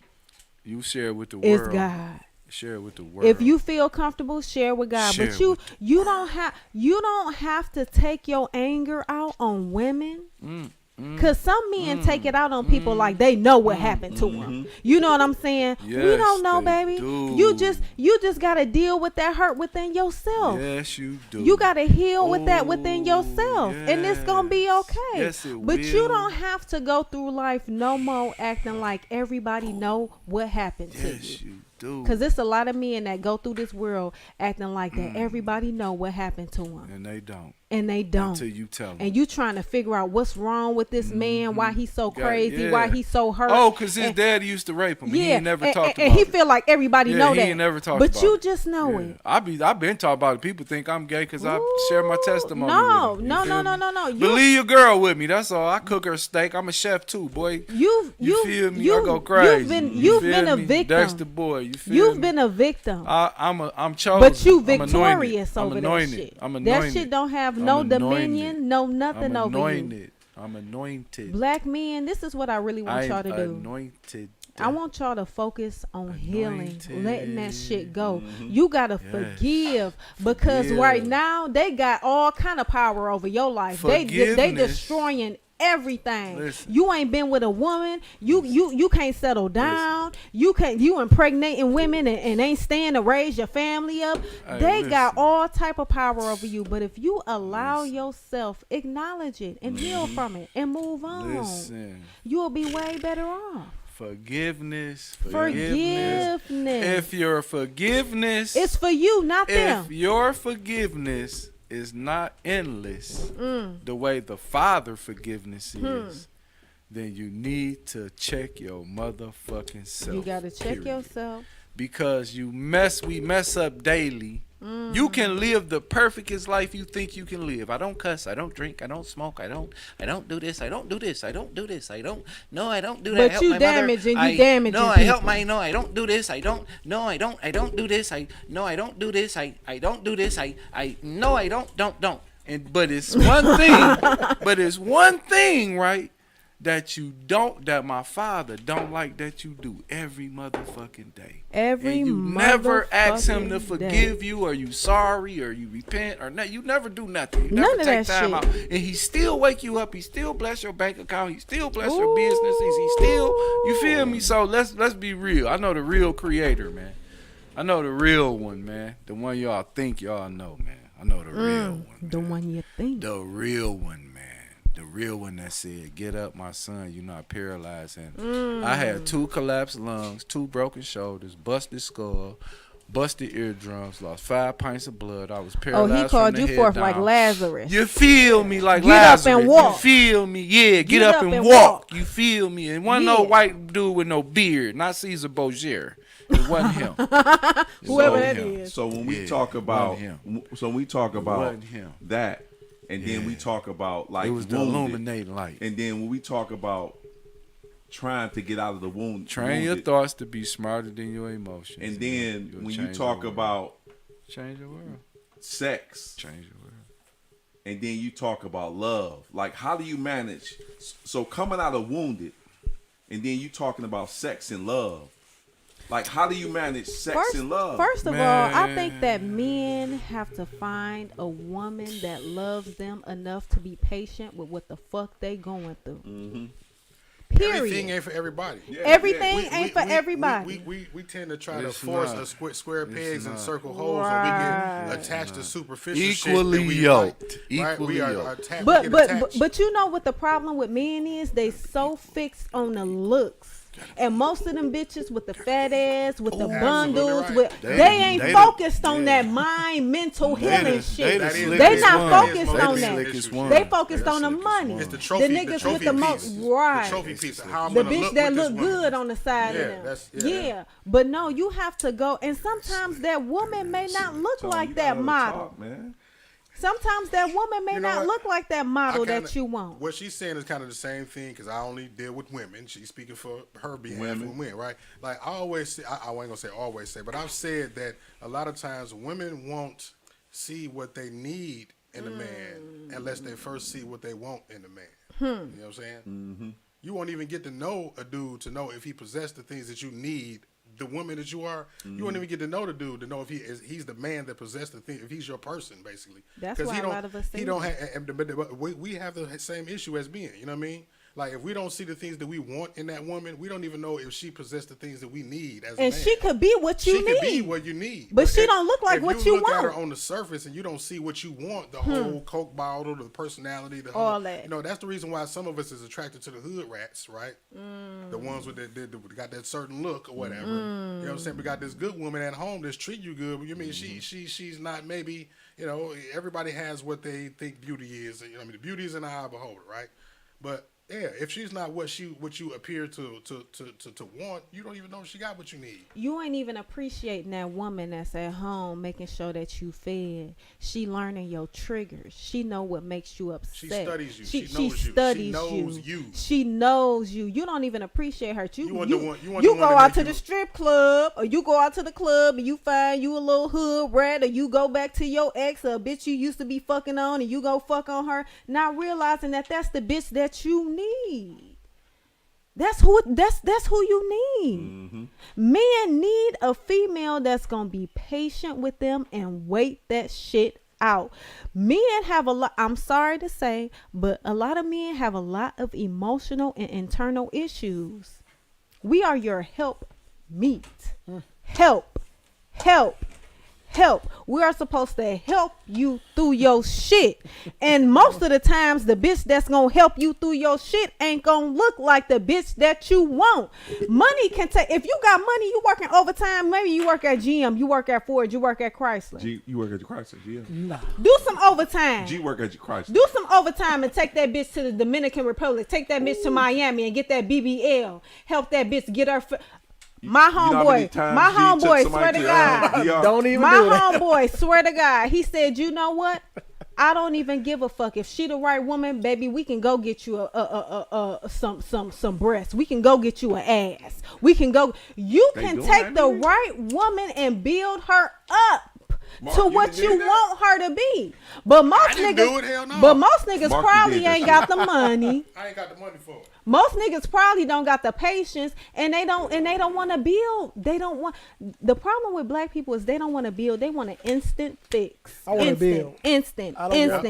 You share it with the is world. God. Share it with the world. If you feel comfortable, share with God. Share But you with- you don't have to take your anger out on women. Cause some men take it out on people like they know what happened to them. You know what I'm saying? We Yes, don't know, they baby. do. You just gotta deal with that hurt within yourself. Yes, you do. You gotta heal with that within Oh, yourself, and it's gonna be yes. okay. Yes, it but you will. don't have to go through life no more acting like everybody know what happened to Yes, you. you do. Cause it's a lot of men that go through this world acting like that everybody know what happened to them, And they don't. and they don't. Until you tell them. And you trying to figure out what's wrong with this man, why he's so Yeah, crazy, yeah. why he's so hurt. Oh, cause his And- daddy used to rape him. And yeah, he ain't never and, talked and about he it. feel like everybody Yeah, know he that. ain't never talked but about you it. just know it. I've been talking about it. People think I'm gay because I share my testimony. No, with them. You no, feel no, me? no, no, no. You- Believe your girl with me. That's all. I cook her steak. I'm a chef too, boy. You feel me? I go crazy. You've feel been a me? victim. That's the boy. You feel You've me? been a victim. I'm chosen. But you I'm anointed. victorious I'm over that anointed. shit. I'm That anointed. shit don't have I'm no anointed. dominion, no nothing I'm over you. anointed. I'm anointed. Black men, this is what I really want y'all to do. Anointed. I want y'all to focus on healing, Anointed. letting that shit go. You gotta forgive because Forgive. right now they got all kind of power over your life. They Forgiveness. destroying everything. Listen. You ain't been with a woman. You can't settle down. You impregnating women and ain't staying to raise your family up. Hey, They got listen. all type of power over you. But if you allow yourself, acknowledge it and heal from it and move on, Listen. you'll be way better off. Forgiveness. Forgiveness. If your forgiveness, It's for you, not them. if your forgiveness is not endless, the way the Father forgiveness is, then you need to check your motherfucking self. You gotta check period. yourself. Because we mess up daily. You can live the perfectest life you think you can live. I don't cuss, I don't drink, I don't smoke, I don't do this, I don't do this, I don't do this, I don't do that. But I help you my mother. damaging, you I damaging No, I people. help my I don't do this, I don't do this, I don't do this, I don't do this, I don't. And but it's one thing, right? That my Father don't like that you do every motherfucking day. Every And you never ask him to motherfucking forgive day. you, or you sorry, or you repent, or you never do nothing. You None never of take that time shit. out. And he still wake you up. He still bless your bank account. He still bless your businesses. He still, you feel me? So let's be real. I know the real creator, man. I know the real one, man. The one y'all think y'all know, man. I know the real one. The man. one you think. The real one, man. The real one that said, "Get up, my son. You're not paralyzed." And I had 2 collapsed lungs, 2 broken shoulders, busted skull, busted eardrums, lost 5 pints of blood. I was paralyzed. Oh, he called from you the forth head like down. Lazarus. You feel me like Get up Lazarus. and walk. You feel me? Yeah, get up and walk. You feel me? And one no white dude with no beard, not Caesar Borgia. It wasn't him. Whoever So- that is. So when we Yeah, talk about, wasn't him. that, and then we talk about like It was the wounded, illuminating light. and then when we talk about trying to get out of the wound, Train your wounded, thoughts to be smarter than your emotions. and then You'll when you change talk the world. about Change the world. sex, Change the world. and then you talk about love, like how do you manage? So coming out of wounded, and then you talking about sex and love. Like, how do you manage sex and love? First of all, I think that men have to find a woman that loves them enough to be patient with what the fuck they going through. Mm-hmm. Period. Everything ain't for everybody. Yeah, Everything yeah. ain't for everybody. We tend to try It's to force not. a square It's pegs and not. circle holes, and Right. we get attached to superficial Equally shit that we yoked. like, right? Equally We are yoked. attached. But we get but, attached. but you know what the problem with men is? They so fixed on the looks. And most of them bitches with the fat ass, with the Absolutely bundles, right. with They- they ain't they focused the- on yeah. that mind, mental They healing the shit. That is- They not one. focused They on the that. slickest one. They focused They on the slickest money. one. It's the trophy. The niggas with the most piece. right. The trophy piece. How I'm The gonna bitch look that with look this woman. good on the side Yeah, of them. that's- Yeah, yeah. but no, you have to go. And sometimes that woman may not look Tom, like you that gotta model. talk, man. Sometimes that woman may You know not what? look like that model I kinda- that you want. What she's saying is kind of the same thing because I only deal with women. She's speaking for her behalf Women. with women, right? like I always say, I ain't gonna say always say, but I've said that a lot of times women won't see what they need in a man unless they first see what they want in a man. You know what I'm saying? Mm-hmm. You won't even get to know a dude to know if he possesses the things that you need. The woman that you are, you won't even get to know the dude to know if he's the man that possesses the thing, if he's your person, basically. That's 'Cause why he a don't, lot of us he don't have, but we have the same issue as men. You know what I mean? Like if we don't see the things that we want in that woman, we don't even know if she possesses the things that we need as a And man. she could be what you She need. could be what you need, But she if- don't look like if what you look at her want. on the surface and you don't see what you want, the whole Coke bottle, the personality, the All whole, that. You know, that's the reason why some of us is attracted to the hood rats, right? The ones with that got that certain look or whatever. You know what I'm saying? We got this good woman at home that's treat you good, but you mean she's not maybe, you know, everybody has what they think beauty is. You know, I mean, the beauty is in the eye of the beholder, right? But yeah, if she's not what you appear to want, you don't even know if she got what you need. You ain't even appreciating that woman that's at home making sure that you fed. She learning your triggers. She know what makes you upset. She studies you. She She knows you. She studies knows you. She knows you. You don't even appreciate her. You want you, the one- you want you the one go that out make to you- the strip club, or you go out to the club and you find you a little hood rat, or you go back to your ex or a bitch you used to be fucking on and you go fuck on her, not realizing that that's the bitch that you need. That's who you need. Mm-hmm. Men need a female that's gonna be patient with them and wait that shit out. Men have a lot, I'm sorry to say, but a lot of men have a lot of emotional and internal issues. We are your help meet. Help. We are supposed to help you through your shit. And most of the times, the bitch that's gonna help you through your shit ain't gonna look like the bitch that you want. Money can take, if you got money, you working overtime, maybe you work at GM, you work at Ford, you work at Chrysler. G, you work at your Chrysler, G. Do some overtime. G work at your Chrysler. Do some overtime and take that bitch to the Dominican Republic. Take that bitch to Miami and get that BBL. Help that bitch get her. My You know how many homeboy, times my G took homeboy, somebody swear to to, God. DR? Don't even My do that. homeboy, swear to God, he said, you know what? I don't even give a fuck. If she the right woman, baby, we can go get you some breasts. We can go get you an ass. We can go. You They can doing take that, the nigga? right woman and build her up Mark, to you what did you that? want her to be. But most didn't niggas, do it, hell no. but most niggas Mark, you probably did that ain't shit. got the money. I ain't got the money for it. Most niggas probably don't got the patience, and they don't want to build. They don't want. The problem with black people is they don't want to build. They want an instant fix. I want to build. Instant. I don't want-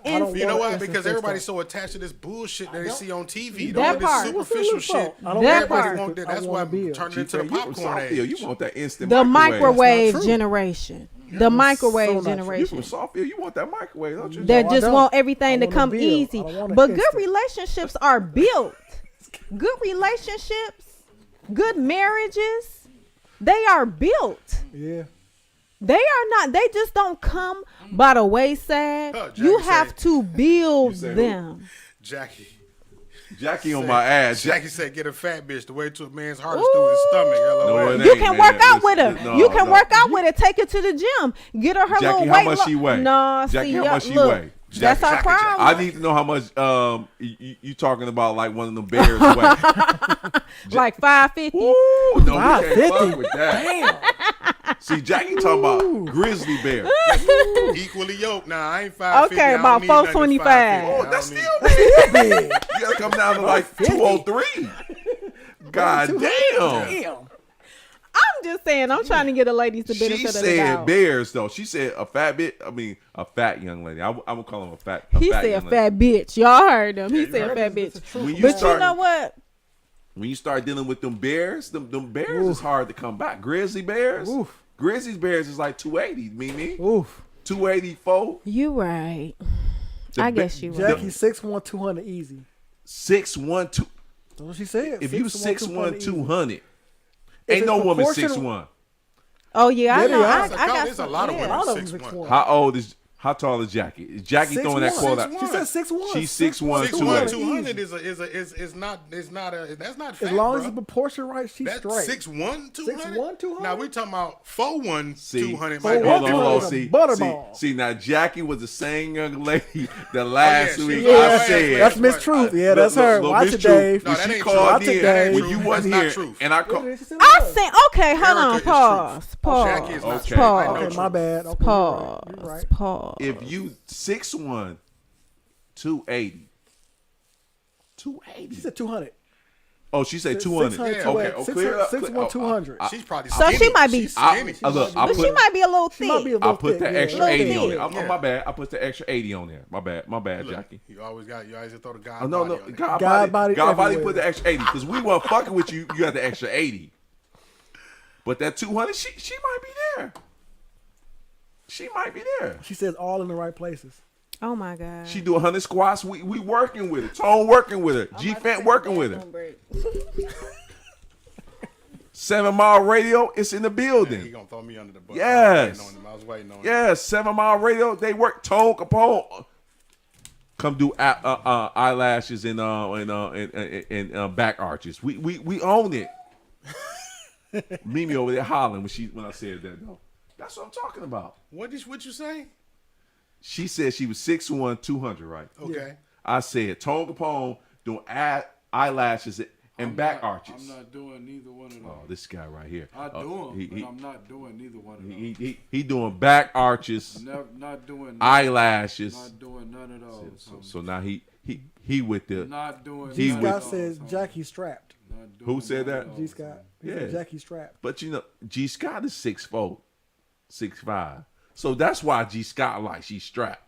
I don't You know want why? instant Because fix, everybody's though. so attached to this bullshit that they see on TV. That All this part. superficial What's the shit. I don't That want Everybody part. want that. I That's want why to build. I'm turning into G-Fan, the you from popcorn Southfield. age. You want that instant The microwave. microwave true. generation. The so microwave not true. You generation. from Southfield. You want that microwave, don't you? That No, I just don't. want everything I to wanna come build. easy. I don't want it But good instant. relationships are built. Good relationships, good marriages, they are built. Yeah. They are not. They just don't come by the wayside. Oh, Jackie You have said- to build say who? them. Jackie on my ass. Jackie said, "Get a fat bitch the way to a man's heart is through his stomach." No, LOL. it You ain't, can man. work out with her. Listen, no, You can no. work out with her. Take her to the gym. Get her Jackie, little how weight. much she weigh? No, Jackie, see, how much she look, weigh? that's Jackie, our Jackie, problem. I need to know how much you talking about, like one of them bears weigh. Like 550. Ooh, no, we can't 550. fuck with that. See, Jackie talking about grizzly bear. Equally yoked. Nah, I ain't 550. Okay, I don't about need nothing 425. 550. Oh, I that's don't still need- big. You gotta come down to like 203. God damn. I'm just saying. I'm trying to get the ladies the benefit She of the said doubt. bears though. She said a fat bit. I mean, a fat young lady. I would call him a fat. He fat said young lady. fat bitch. Y'all heard him. He said fat bitch. When you But start, you know what? when you start dealing with them bears, them bears is hard to come back. Grizzly bears. Oof. Grizzly bears is like 280. Me. Oof. 284. You right. The I ba- guess you right. Jackie 6'1", 200 easy. 6'1", 2. That's what she said. If you 6'1", 200, If ain't it's no woman proportional- 6'1". Oh yeah, I Yeah, know. they I are. got There's a some, lot of yeah. women. A lot of them 6'1". 6'1". How tall is Jackie? Is Jackie throwing that 6'1". quote out? She said 6'1". She's 6'1", 6'1", 200. 200 is not that's not fat, As long as bro. the proportion right, she's That's straight. 6'1", 200. 6'1", 200? Now we talking about 4'1", See, 200. hold might be on, hold different. on. Butterball. See, Butterball. see, now Jackie was the same young lady that last she week was I always said. That's Miss Truth. Yeah, that's Look, her. look, Watch Miss it, Truth, Dave. No, when that she ain't called true. Watch it, in, Dave. when you That's wasn't not here, truth. and I called. She said it I was. said okay. Hold on. Erica is Pause. truth. Pause. Jackie is not Okay. truth. I know Okay, truth. my bad. Okay, Pause. you're right. Pause. If you 6'1", 280. 280. She said 200. Oh, she said 200. 600, Yeah. Okay, 280. clear up. 6'1", 200. She's probably So she skinny. might be- She's I, skinny. look, might I But put, she might be a little She might be thick. a little I put thick, the yeah. extra Little 80 on thick. there. Yeah. My bad. I put the extra 80 on there. My bad, Jackie. You always throw the guy. Oh, no, body on it. God God body body put the everywhere. extra 80 because we weren't fucking with you. You got the extra 80. But that 200, she might be there. She might be there. She says all in the right places. Oh my god. She do 100 squats. We working with her. Tone working with her. G-Fant working with her. 7 Mile Radio, it's in the He building. gonna throw me under the bus. Yes. I was waiting on him. Yeah, 7 Mile Radio, they work. Tone Capone. Come do eyelashes and back arches. We own it. Mimi over there hollering when I said that though. That's what I'm talking about. What you say? She said she was 6'1", 200, right? Okay. I said Tone Capone doing eyelashes and back arches. I'm not doing neither one of those. Oh, this guy right here. I do them, he- but I'm not doing neither one of those. he doing back arches, Not doing eyelashes. Not doing none of those. So now he with the Not doing. He none with- of Scott those, says Jackie strapped. Not doing Who said none that? of G those, Scott. He Yeah. said Jackie strapped. But you know, G Scott is 6'4", 6'5". So that's why G Scott like she's strapped.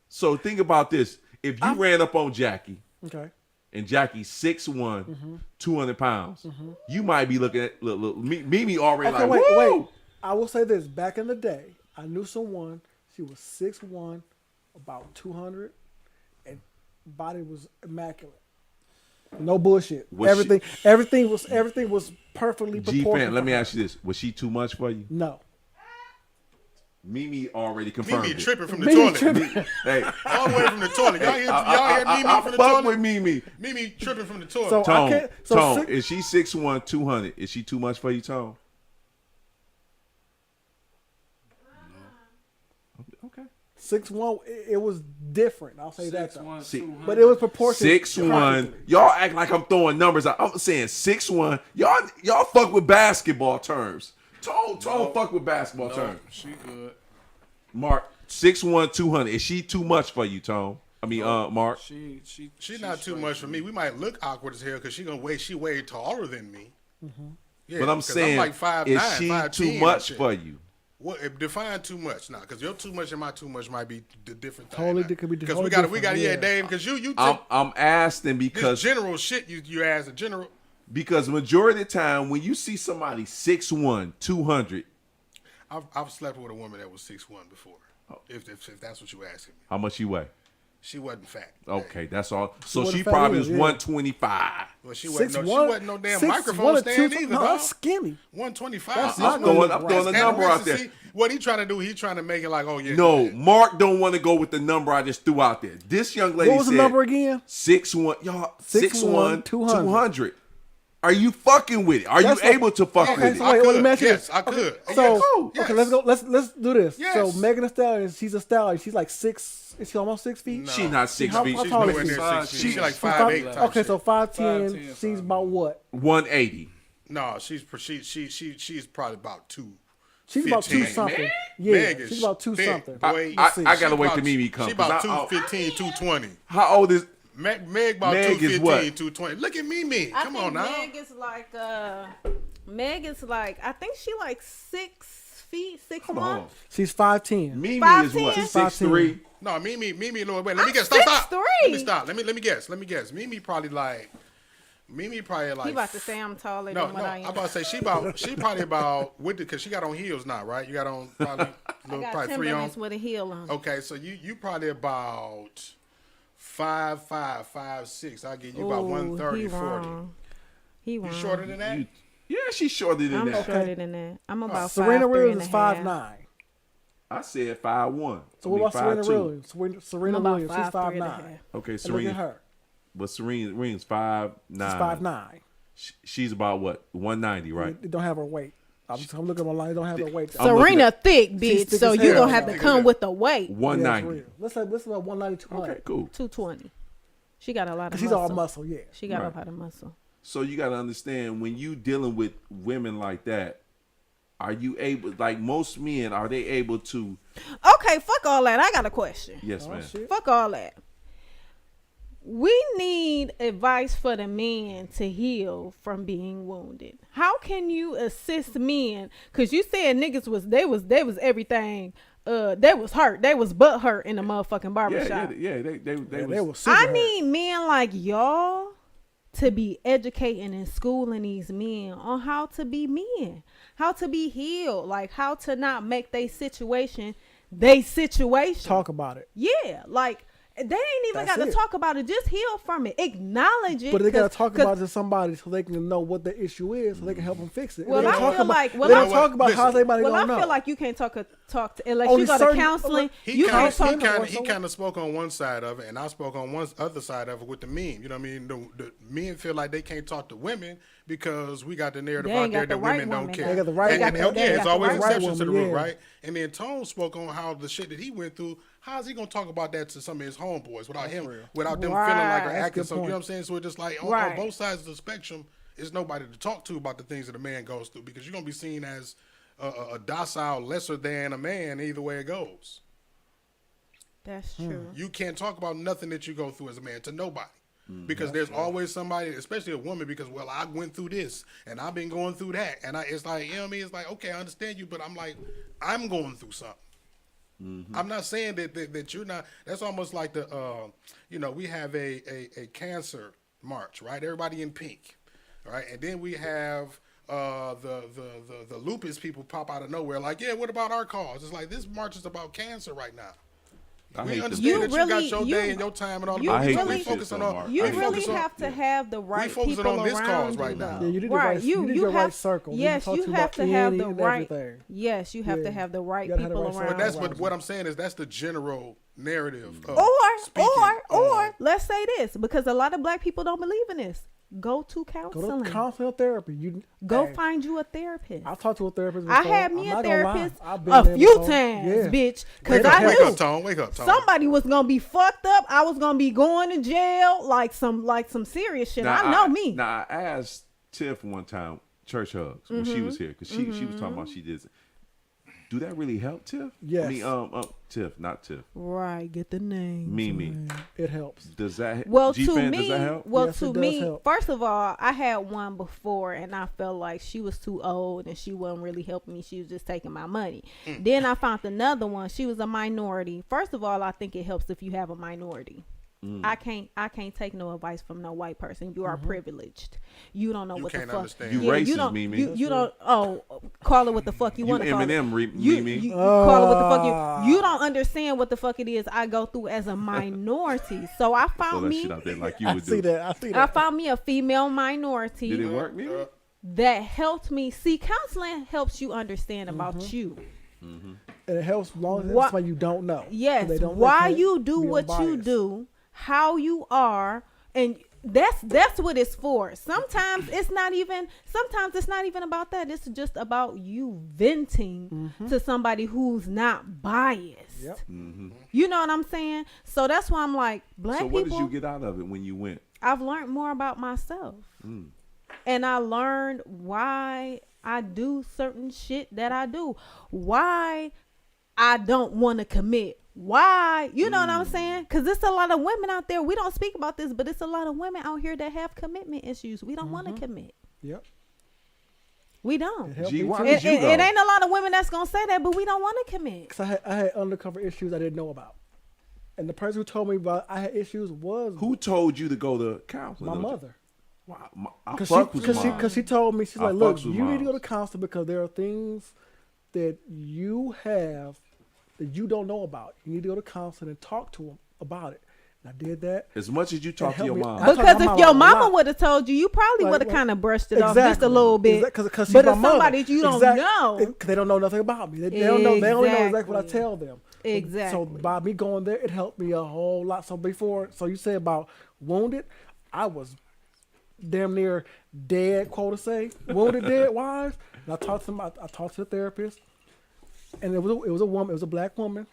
So think about this. If you ran up on Jackie Okay. and Jackie's 6'1", 200 pounds, you might be looking at look Mimi already Okay, like, woo! wait. I will say this. Back in the day, I knew someone. She was 6'1", about 200, and body was immaculate. No bullshit. Was everything was perfectly proportional. G-Fan, let for me her. ask you this. Was she too much for you? No. Mimi already confirmed Mimi it. tripping from the Mimi toilet. tripping. Hey, All the way from the toilet. Y'all hear Mimi I from the fuck toilet? with Mimi. Mimi tripping from the toilet. So- Tone, can't- so Tone, six- is she 6'1", 200? Is she too much for you, Tone? No. Okay. 6'1", it was different. I'll say that. Though. 6'1", See- 200. But it was proportional. 6'1". Y'all act like I'm throwing numbers out. I'm saying 6'1". Y'all fuck with basketball terms. Tone fuck with basketball terms. She good. Mark, 6'1", 200. Is she too much for you, Tone? I mean, Mark. She's not too much for me. We might look awkward as hell because she way taller than me. Yeah, But I'm 'cause saying, like 5'9", is she 5'10" too and much shit. for you? Well, define too much now, because your too much and my too much might be the different thing. Totally, could be Because totally we got, different, yeah, yeah. Dave. Because you take I'm asking this because general shit you ask a general. Because majority of the time, when you see somebody 6'1", 200, I've slept with a woman that was 6'1" before. If that's what you asking me, how much you weigh? she wasn't fat. Okay, that's all. So wasn't she fat probably either, was yeah. 125. Well, she 6'1", wasn't no damn 6'1" microphone or stand 2 either. No, dog. that's skinny. 125. That's I'm not throwing gonna a be number out there. See, what he trying to do? He trying to make it like, oh yeah. No, yeah. Mark don't want to go with the number I just threw out there. This young lady What was said the number again? 6'1", y'all. 6'1", 6'1", 200. Are you fucking with it? Are That's you able to fuck Okay, with so it? wait, let me could. ask you Yes, this. I could. So Yes. okay, let's go. Let's do this. Yes. So Megan Thee Stallion, she's a stallion. She's like 6. Is she almost 6 feet? She not 6 How- feet. how She's tall is nowhere she? near 6 feet. She's like Five- 5'8" type Okay, shit. so 5'10". 5'10", She's about what? 180. No, she's probably about 2. She's about 2 15. something. Yeah, Meg is she's about 2 big. something. Boy, I see. gotta She wait about- till Mimi comes. She about 'cause 215, 220. how old is? Meg about Meg is 215, what? 220. Look at Mimi. I Come think on now. Meg is like I think she like 6 feet, 6'1". Come on. She's 5'10". Mimi is 5'10". what? She's 6'3". No, Mimi. No, wait. Let me I'm guess. Stop. 6'3". Let me stop. Let me guess. Mimi probably like. He about to say I'm taller No, than what I I'm am. about to say she probably about with because she got on heels now, right? You got on probably I got probably 3 on. Timberlands with a heel on. Okay, so you probably about 5'5", 5'6". I'll give you about Ooh, 130, he 40. wrong. He wrong. You shorter than that? Yeah, she's shorter than I'm that. shorter than that. I'm about Serena 5'3" Williams and is a half. 5'9". I said 5'1". So what about Serena 5'2". Williams? Serena I'm about Williams, she's 5'3" and a 5'9". half. Okay, And look at Serena. her. But Serena Williams 5'9". She's 5'9". She's about what? 190, right? It don't have her weight. I'm looking at my line. It don't have her weight. I'm looking Serena thick, She's bitch. thick So as you hell. gonna have to Thick come as with the weight. 190. Let's say about 190, 200. Okay, cool. 220. She got a lot of She's muscle. all muscle, yeah. She got Right. a lot of muscle. So you got to understand when you dealing with women like that, are you able, like most men, are they able to? Okay, fuck all that. I got a question. Yes, man. Shit. Fuck all that. We need advice for the men to heal from being wounded. How can you assist men? Cause you said niggas was everything. They was hurt. They was butt hurt in the motherfucking barbershop. They was super I hurt. need men like y'all to be educating and schooling these men on how to be men, how to be healed, like how to not make they situation. Talk about it. Yeah, like they ain't even That's got to it. talk about it. Just heal from it. Acknowledge it. But they gotta 'cause- talk 'cause- about it to somebody so they can know what the issue is, so they can help them fix it. Well, they I don't talk feel about, like- well, they I- don't talk about how listen. everybody Well, I don't know. feel like you can't talk to unless Only you go to certain- counseling. He You kind can't of talk. he kind of spoke on one side of it, and I spoke on one other side of it with the men. You know what I mean? The men feel like they can't talk to women because we got the narrative They out ain't there got the that right women don't woman, care. though. They got the right and, woman. and, They yeah, got it's the always right exceptions to the woman, rule, yeah. right? And then Tone spoke on how the shit that he went through. How's he gonna talk about that to some of his homeboys without them feeling like they're Right. acting? good So you know point. what I'm saying? So it's just like on Right. both sides of the spectrum, there's nobody to talk to about the things that a man goes through because you're gonna be seen as a docile, lesser than a man either way it goes. That's true. You can't talk about nothing that you go through as a man to nobody. Because there's always somebody, especially a woman, because, well, I went through this and I've been going through that. And it's like, you know what I mean? It's like, okay, I understand you, but I'm like, I'm going through something. I'm not saying that you're not. That's almost like the, we have a cancer march, right? Everybody in pink, right? And then we have the lupus people pop out of nowhere like, yeah, what about our cause? It's like, this march is about cancer right now. I We hate understand You that you really- got your you- day and your time and all you that. I hate really- this shit so much. You I hate really this. have to have the right focusing people on this around cause you, right now. though. Yeah, you need the right. right- you need the right circle. You Yes, talk you to have about to have Kenny the and right. everything. Yes, you have Yeah. to have the right You gotta have the people right circle. around. But that's Around what I'm saying is that's the general narrative. Of Or speaking on- let's say this, because a lot of black people don't believe in this. Go to Go counseling. to counseling or therapy. Go Hey, find you a therapist. I've talked to a therapist I before. had me I'm a not gonna lie. therapist I've been a there few before. times, Yeah. bitch, because Wake I up, knew Tone. Wake up, Tone. somebody was gonna be fucked up. I was gonna be going to jail, like some serious shit. I know me. Now I asked Tiff one time, Church Hugs, when she was here, because she was talking about she did. Do that really help, Tiff? Yes. I mean, Tiff, not Tiff. Right, get the name. Mimi. It helps. Does that? Well, G-Fan, to does that me, help? Yes, it does me, help. first of all, I had one before, and I felt like she was too old, and she wasn't really helping me. She was just taking my money. Then I found another one. She was a minority. First of all, I think it helps if you have a minority. I can't take no advice from no white person. You are privileged. You don't know You what the can't fuck. understand. You Yeah, racist, don't, Mimi. You don't. Oh, call it what the fuck you You want to call it. Eminem, You Mimi. call it what the fuck you don't understand what the fuck it is I go through as a minority. So I Throw found that me shit out there like you I would see do. that. I see I that. found me a female minority Did it work, Mimi? that helped me. See, counseling helps you understand about you. And it helps as long as Why- it's somebody you don't know. Yes, They don't- they why can't you do be what you unbiased. do, how you are, and that's what it's for. Sometimes it's not even about that. It's just about you venting to somebody who's not biased. Yep. You know what I'm saying? So that's why I'm like, black So what people, did you get out of it when you went? I've learned more about myself. And I learned why I do certain shit that I do. Why I don't want to commit. Why? You know what I'm saying? Because there's a lot of women out there. We don't speak about this, but it's a lot of women out here that have commitment issues. We don't want to commit. Yep. We It don't. helped Gee, me why too. did you go? It ain't a lot of women that's going to say that, but we don't want to commit. 'Cause I had undercover issues I didn't know about. And the person who told me about I had issues was Who told you to go to counseling? my mother. Wow, I Because fuck with mom. she told me, she's I like, look, fucks with you need to go moms. to counseling because there are things that you have that you don't know about. You need to go to counseling and talk to them about it. And I did that. As much as you talk to your helped me. mom. I talk to Because my if mama your a mama lot. would have told you, you probably Like, would have like- kind of brushed it off just a little bit. Because but she's if my somebody mother. you don't know, Because they don't know nothing about me. They don't know. They only know exactly what I Exactly. tell them. So Exactly. by me going there, it helped me a whole lot. So you said about wounded, I was damn near dead, quote to say, wounded dead wise. And I talked to them. I talked to the therapist, and it was a woman. It was a black woman,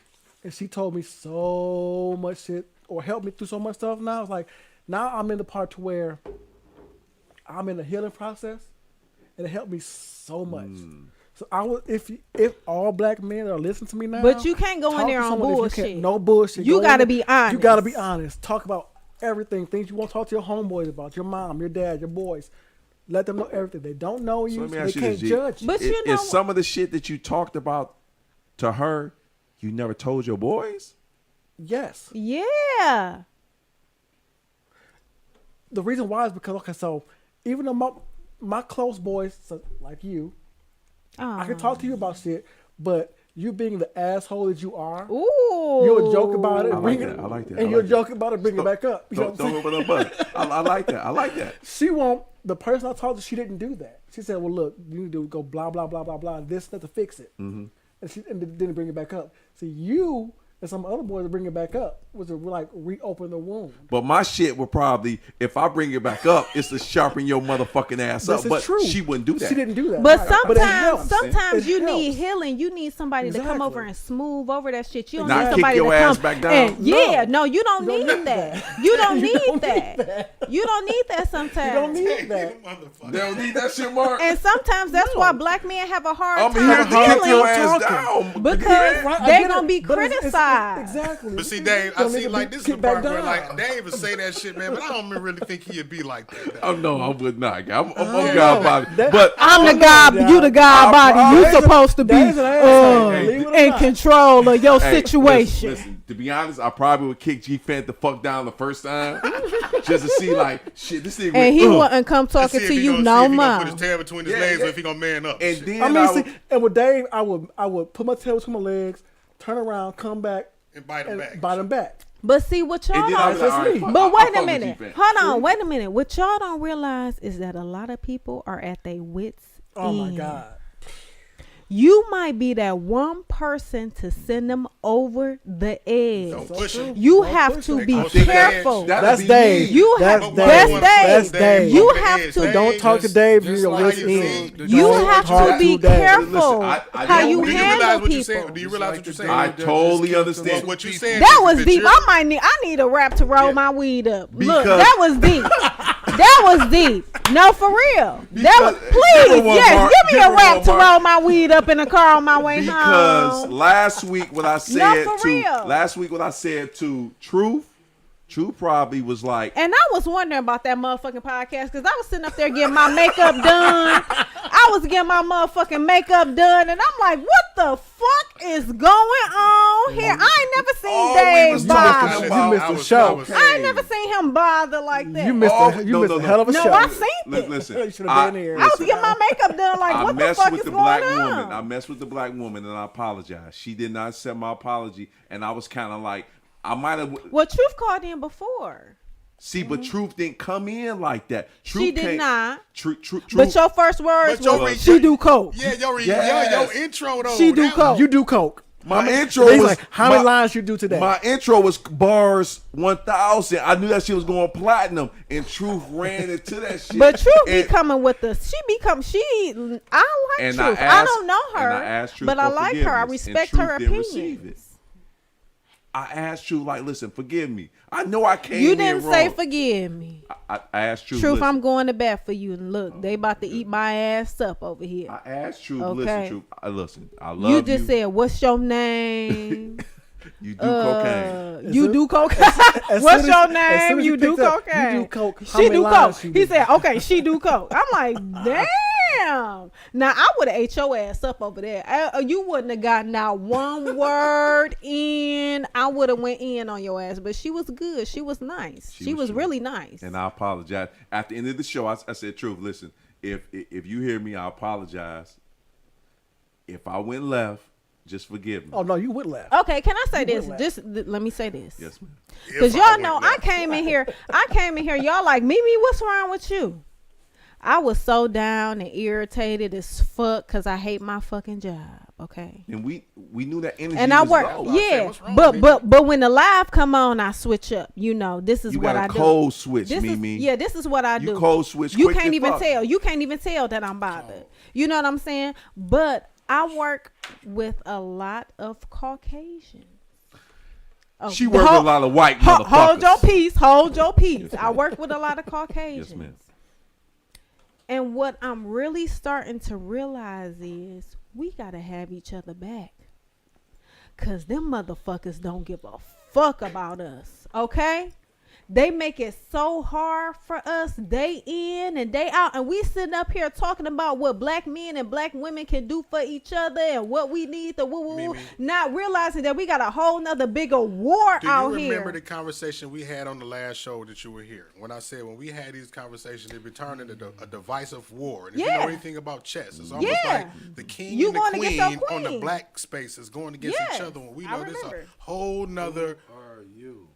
and she told me so much shit, or helped me through so much stuff. Now it's like, now I'm in the part to where I'm in the healing process, and it helped me so much. So I would, if all black men are listening to me now, But you can't go in talk there to on someone if you can't- bullshit. No bullshit. You Go in gotta there- be honest. You gotta be honest. Talk about everything. Things you want to talk to your homeboys about, your mom, your dad, your boys. Let them know everything. They don't know So you, let me so they ask you can't this, G. judge you. But you know Is some of the shit that you talked about to her, you never told your boys? Yes. yeah. The reason why is because, okay, so even though my close boys, so like you, I can talk to you about shit, but you being the asshole that you are, Ooh. you'll joke about it, I like bring that. it, I like that. and I you'll like joke about it, bring it back up. You know Don't, what I'm don't saying? open up butt. I like that. I like that. She won't. The person I talked to, she didn't do that. She said, "Well, look, you need to go blah blah blah blah blah. This that to fix it." Mm-hmm. And didn't bring it back up. See, you and some other boys that bring it back up was to like reopen the wound. But my shit would probably, if I bring it back up, it's to sharpen your motherfucking ass This up. is But true. she wouldn't do that. She didn't do that. But right. sometimes, it helps. sometimes It you need helps. healing. You need somebody to come Exactly. over and smooth over that shit. You don't Not need kick somebody your to ass come back down? and yeah, no, you don't You don't need need that. that. You don't You need don't need that. that. You don't need that sometimes. You don't need that. Motherfucker. They don't need that shit, Mark. And sometimes that's why black men have a hard I'm time here to kick your dealing ass talking. down. because Right, I they're get gonna it, be but it's criticized. exactly. But see, Dave, I Don't see need to like be this is the kicked back part where down. like Dave would say that shit, man, but I don't really think he'd be like that. Oh no, I would not. I'm Yeah. God body. That- But I'm the Yeah. guy, you the guy I'm body. You Dave's a- supposed to be Dave's an asshole. Leave it in alone. control of your hey, situation. Listen, to be honest, I probably would kick G-Fan the fuck down the first time, just to see like shit. This nigga And he went, wouldn't come To talking see if to he you gonna- no see if he gonna more. put his tail between his Yeah, legs yeah. or if he gonna man up. And shit. then I mean, would, see, and with Dave, I would put my tail between my legs, turn around, come back, And bite him back. bite him back. But see what y'all and then I don't. was like, all right, me. fuck, But I'll wait fuck a with minute. G-Fan. Hold on. Wait a minute. What y'all don't realize is that a lot of people are at their wits' Oh my end. God. You might be that one person to send them over the edge. Don't push him. You Don't have push to them. be I think careful. that'd That's be Dave. me. You have That's that's Dave. Dave. That's Dave. You on the have edge. to. So don't talk to Dave. You're just your like wits you end. see, You Don't have talk to be to Dave. careful Listen, I how don't- you do Do you handle realize what you're people. saying? Do you realize what you're saying? I totally understand. So what you saying? That is was that deep. you're- I need a rap to roll my weed up. Look, Because- that was deep. That was deep. No, for real. That was, Because- please, give her one, yes, Mark. give me Give a her rap one, to Mark. roll my weed up in the car on my way Because home. last week when I said for to real. Truth probably was like, And I was wondering about that motherfucking podcast because I was sitting up there getting my makeup done. I was getting my motherfucking makeup done, and I'm like, what the fuck is going on here? I ain't never seen all we Dave was talking bother. about You missed the was show. cocaine. I ain't never seen him bother like that. You missed a hell of a No, show. I seen it. Listen, You should have been there. I was getting my makeup done. Like, I what the messed fuck with is the going black on? woman. I messed with the black woman, and I apologize. She did not accept my apology, and I was kind of like, I might have. Well, Truth called in before. See, but Truth didn't come in like that. Truth She did came- not. Truth. But your first words But your were, re- she do coke. Yeah, your Yes. intro though. She do that coke. You do coke. My intro He's was like, how many lines you do today? My intro was bars 1,000. I knew that she was going platinum, and Truth ran into that shit. But Truth be And- coming with the. I like And I Truth. I asked- don't know her, and I asked Truth but I for like her. I forgiveness, and respect Truth her didn't receive opinions. it. I asked Truth, like, listen, forgive me. I know I came You in didn't wrong. say forgive me. I asked Truth. Truth, listen. I'm going to bat for you. And look, they about to eat my ass up over here. I asked Truth, Okay. listen, Truth. Listen, I love You just said, "What's your name?" you do cocaine. You do cocaine. As What's soon your as- as soon name? as You you do picked up, you cocaine. do coke. How She many do lines coke. you He do? said, "Okay, she do coke." I'm like, damn. Now I would have ate your ass up over there. You wouldn't have gotten out one word in. I would have went in on your ass. But she was good. She was nice. She was true. really nice. And I apologize. At the end of the show, I said, Truth, listen, if you hear me, I apologize. If I went left, just forgive me. Oh no, you would laugh. Okay, can I say You this? would Just let me say this. Yes, ma'am. Because y'all know I came in here. Y'all like, Mimi, what's wrong with you? I was so down and irritated as fuck because I hate my fucking job. Okay. And we knew that energy And I was work, low. I said, yeah, what's wrong with me? but when the live come on, I switch up. You know, this is You what got I a do. cold switch, This is, Mimi. yeah, this is what I You do. cold switch You quick can't as even fuck. tell. You can't even tell that I'm bothered. You know what I'm saying? But I work with a lot of Caucasians. Oh, She worked with a lot of white motherfuckers. Hold your peace. Hold your peace. I work with a lot of Caucasians. Yes, ma'am. And what I'm really starting to realize is we got to have each other back. Because them motherfuckers don't give a fuck about us. Okay? They make it so hard for us day in and day out. And we sitting up here talking about what black men and black women can do for each other and what we need to Mimi. not realizing that we got a whole nother bigger war Do out you here. remember the conversation we had on the last show that you were here? When I said when we had these conversations, it turned into a divisive war. And if you Yeah. know anything about chess, it's almost Yeah. like the king You and the going against your queen on the queen. black spaces going against Yes, each other. When we I know this a remember. whole nother. Are you?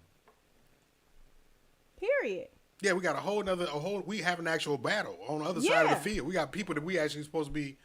Period. Yeah, we got we have an actual battle on the other side of Yeah. the field. We got people that we actually supposed to be,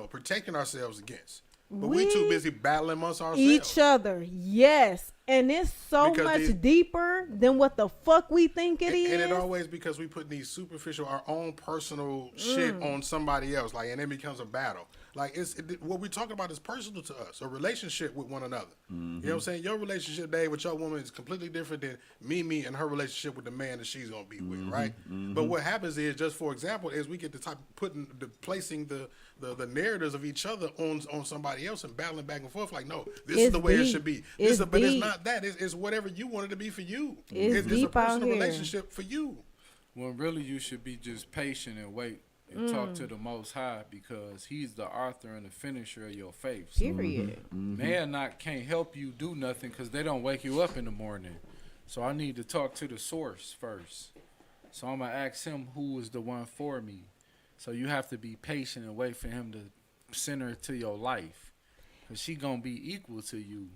protecting ourselves against. But we We too busy battling amongst ourselves. Each other, yes, and it's so Because much these- deeper than what the fuck we think it is. And it always because we put these superficial, our own personal shit on somebody else, and it becomes a battle. Like what we're talking about is personal to us, a relationship with one another. You know what I'm saying? Your relationship, Dave, with your woman is completely different than Mimi and her relationship with the man that she's gonna be with, right? But what happens is, just for example, is we get the type placing the narratives of each other on somebody else and battling back and forth. Like, no, this is It's the way it deep. should be. It's But it's deep. not that. It's whatever you want it to be for you. It's a deep out personal here. relationship for you. When really you should be just patient and wait and talk to the Most High because He's the author and the finisher of your faith. So Period. man can't help you do nothing because they don't wake you up in the morning. So I need to talk to the source first. So I'm gonna ask Him who is the one for me. So you have to be patient and wait for Him to send her to your life, cause she gonna be equal to you,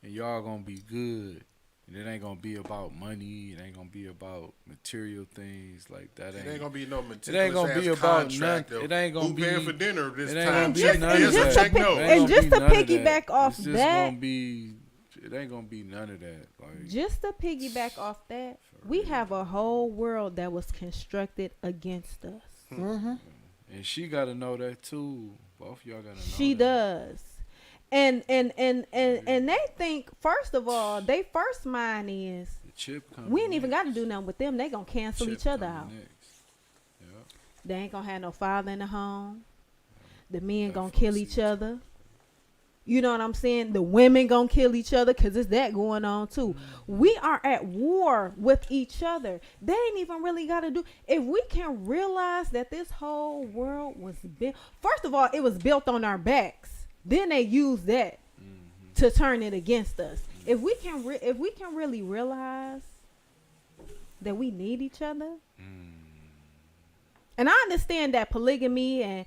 and y'all gonna be good. And it ain't gonna be about money. It ain't gonna be about material things like that. It ain't gonna be no It meticulous ain't gonna be ass about contract nothing. of It ain't gonna who be paying for dinner this it ain't time. gonna be Check none of yes or that. check It no. ain't And gonna just be to none of piggyback that. off It's just that- gonna be. It ain't gonna be none of that. Like Just to piggyback off that, we have a whole world that was constructed against us. and she gotta know that too. Both y'all gotta know. She that. does. And they think, first of all, they first mind is The chip coming. we ain't even got to do nothing with them. They gonna cancel Chip each other coming out. next. They ain't gonna have no father in the home. The men gonna kill each other. You know what I'm saying? The women gonna kill each other because it's that going on too. We are at war with each other. They ain't even really got to do. If we can realize that this whole world was built, first of all, it was built on our backs. Then they use that to turn it against us. If we can really realize that we need each other. And I understand that polygamy and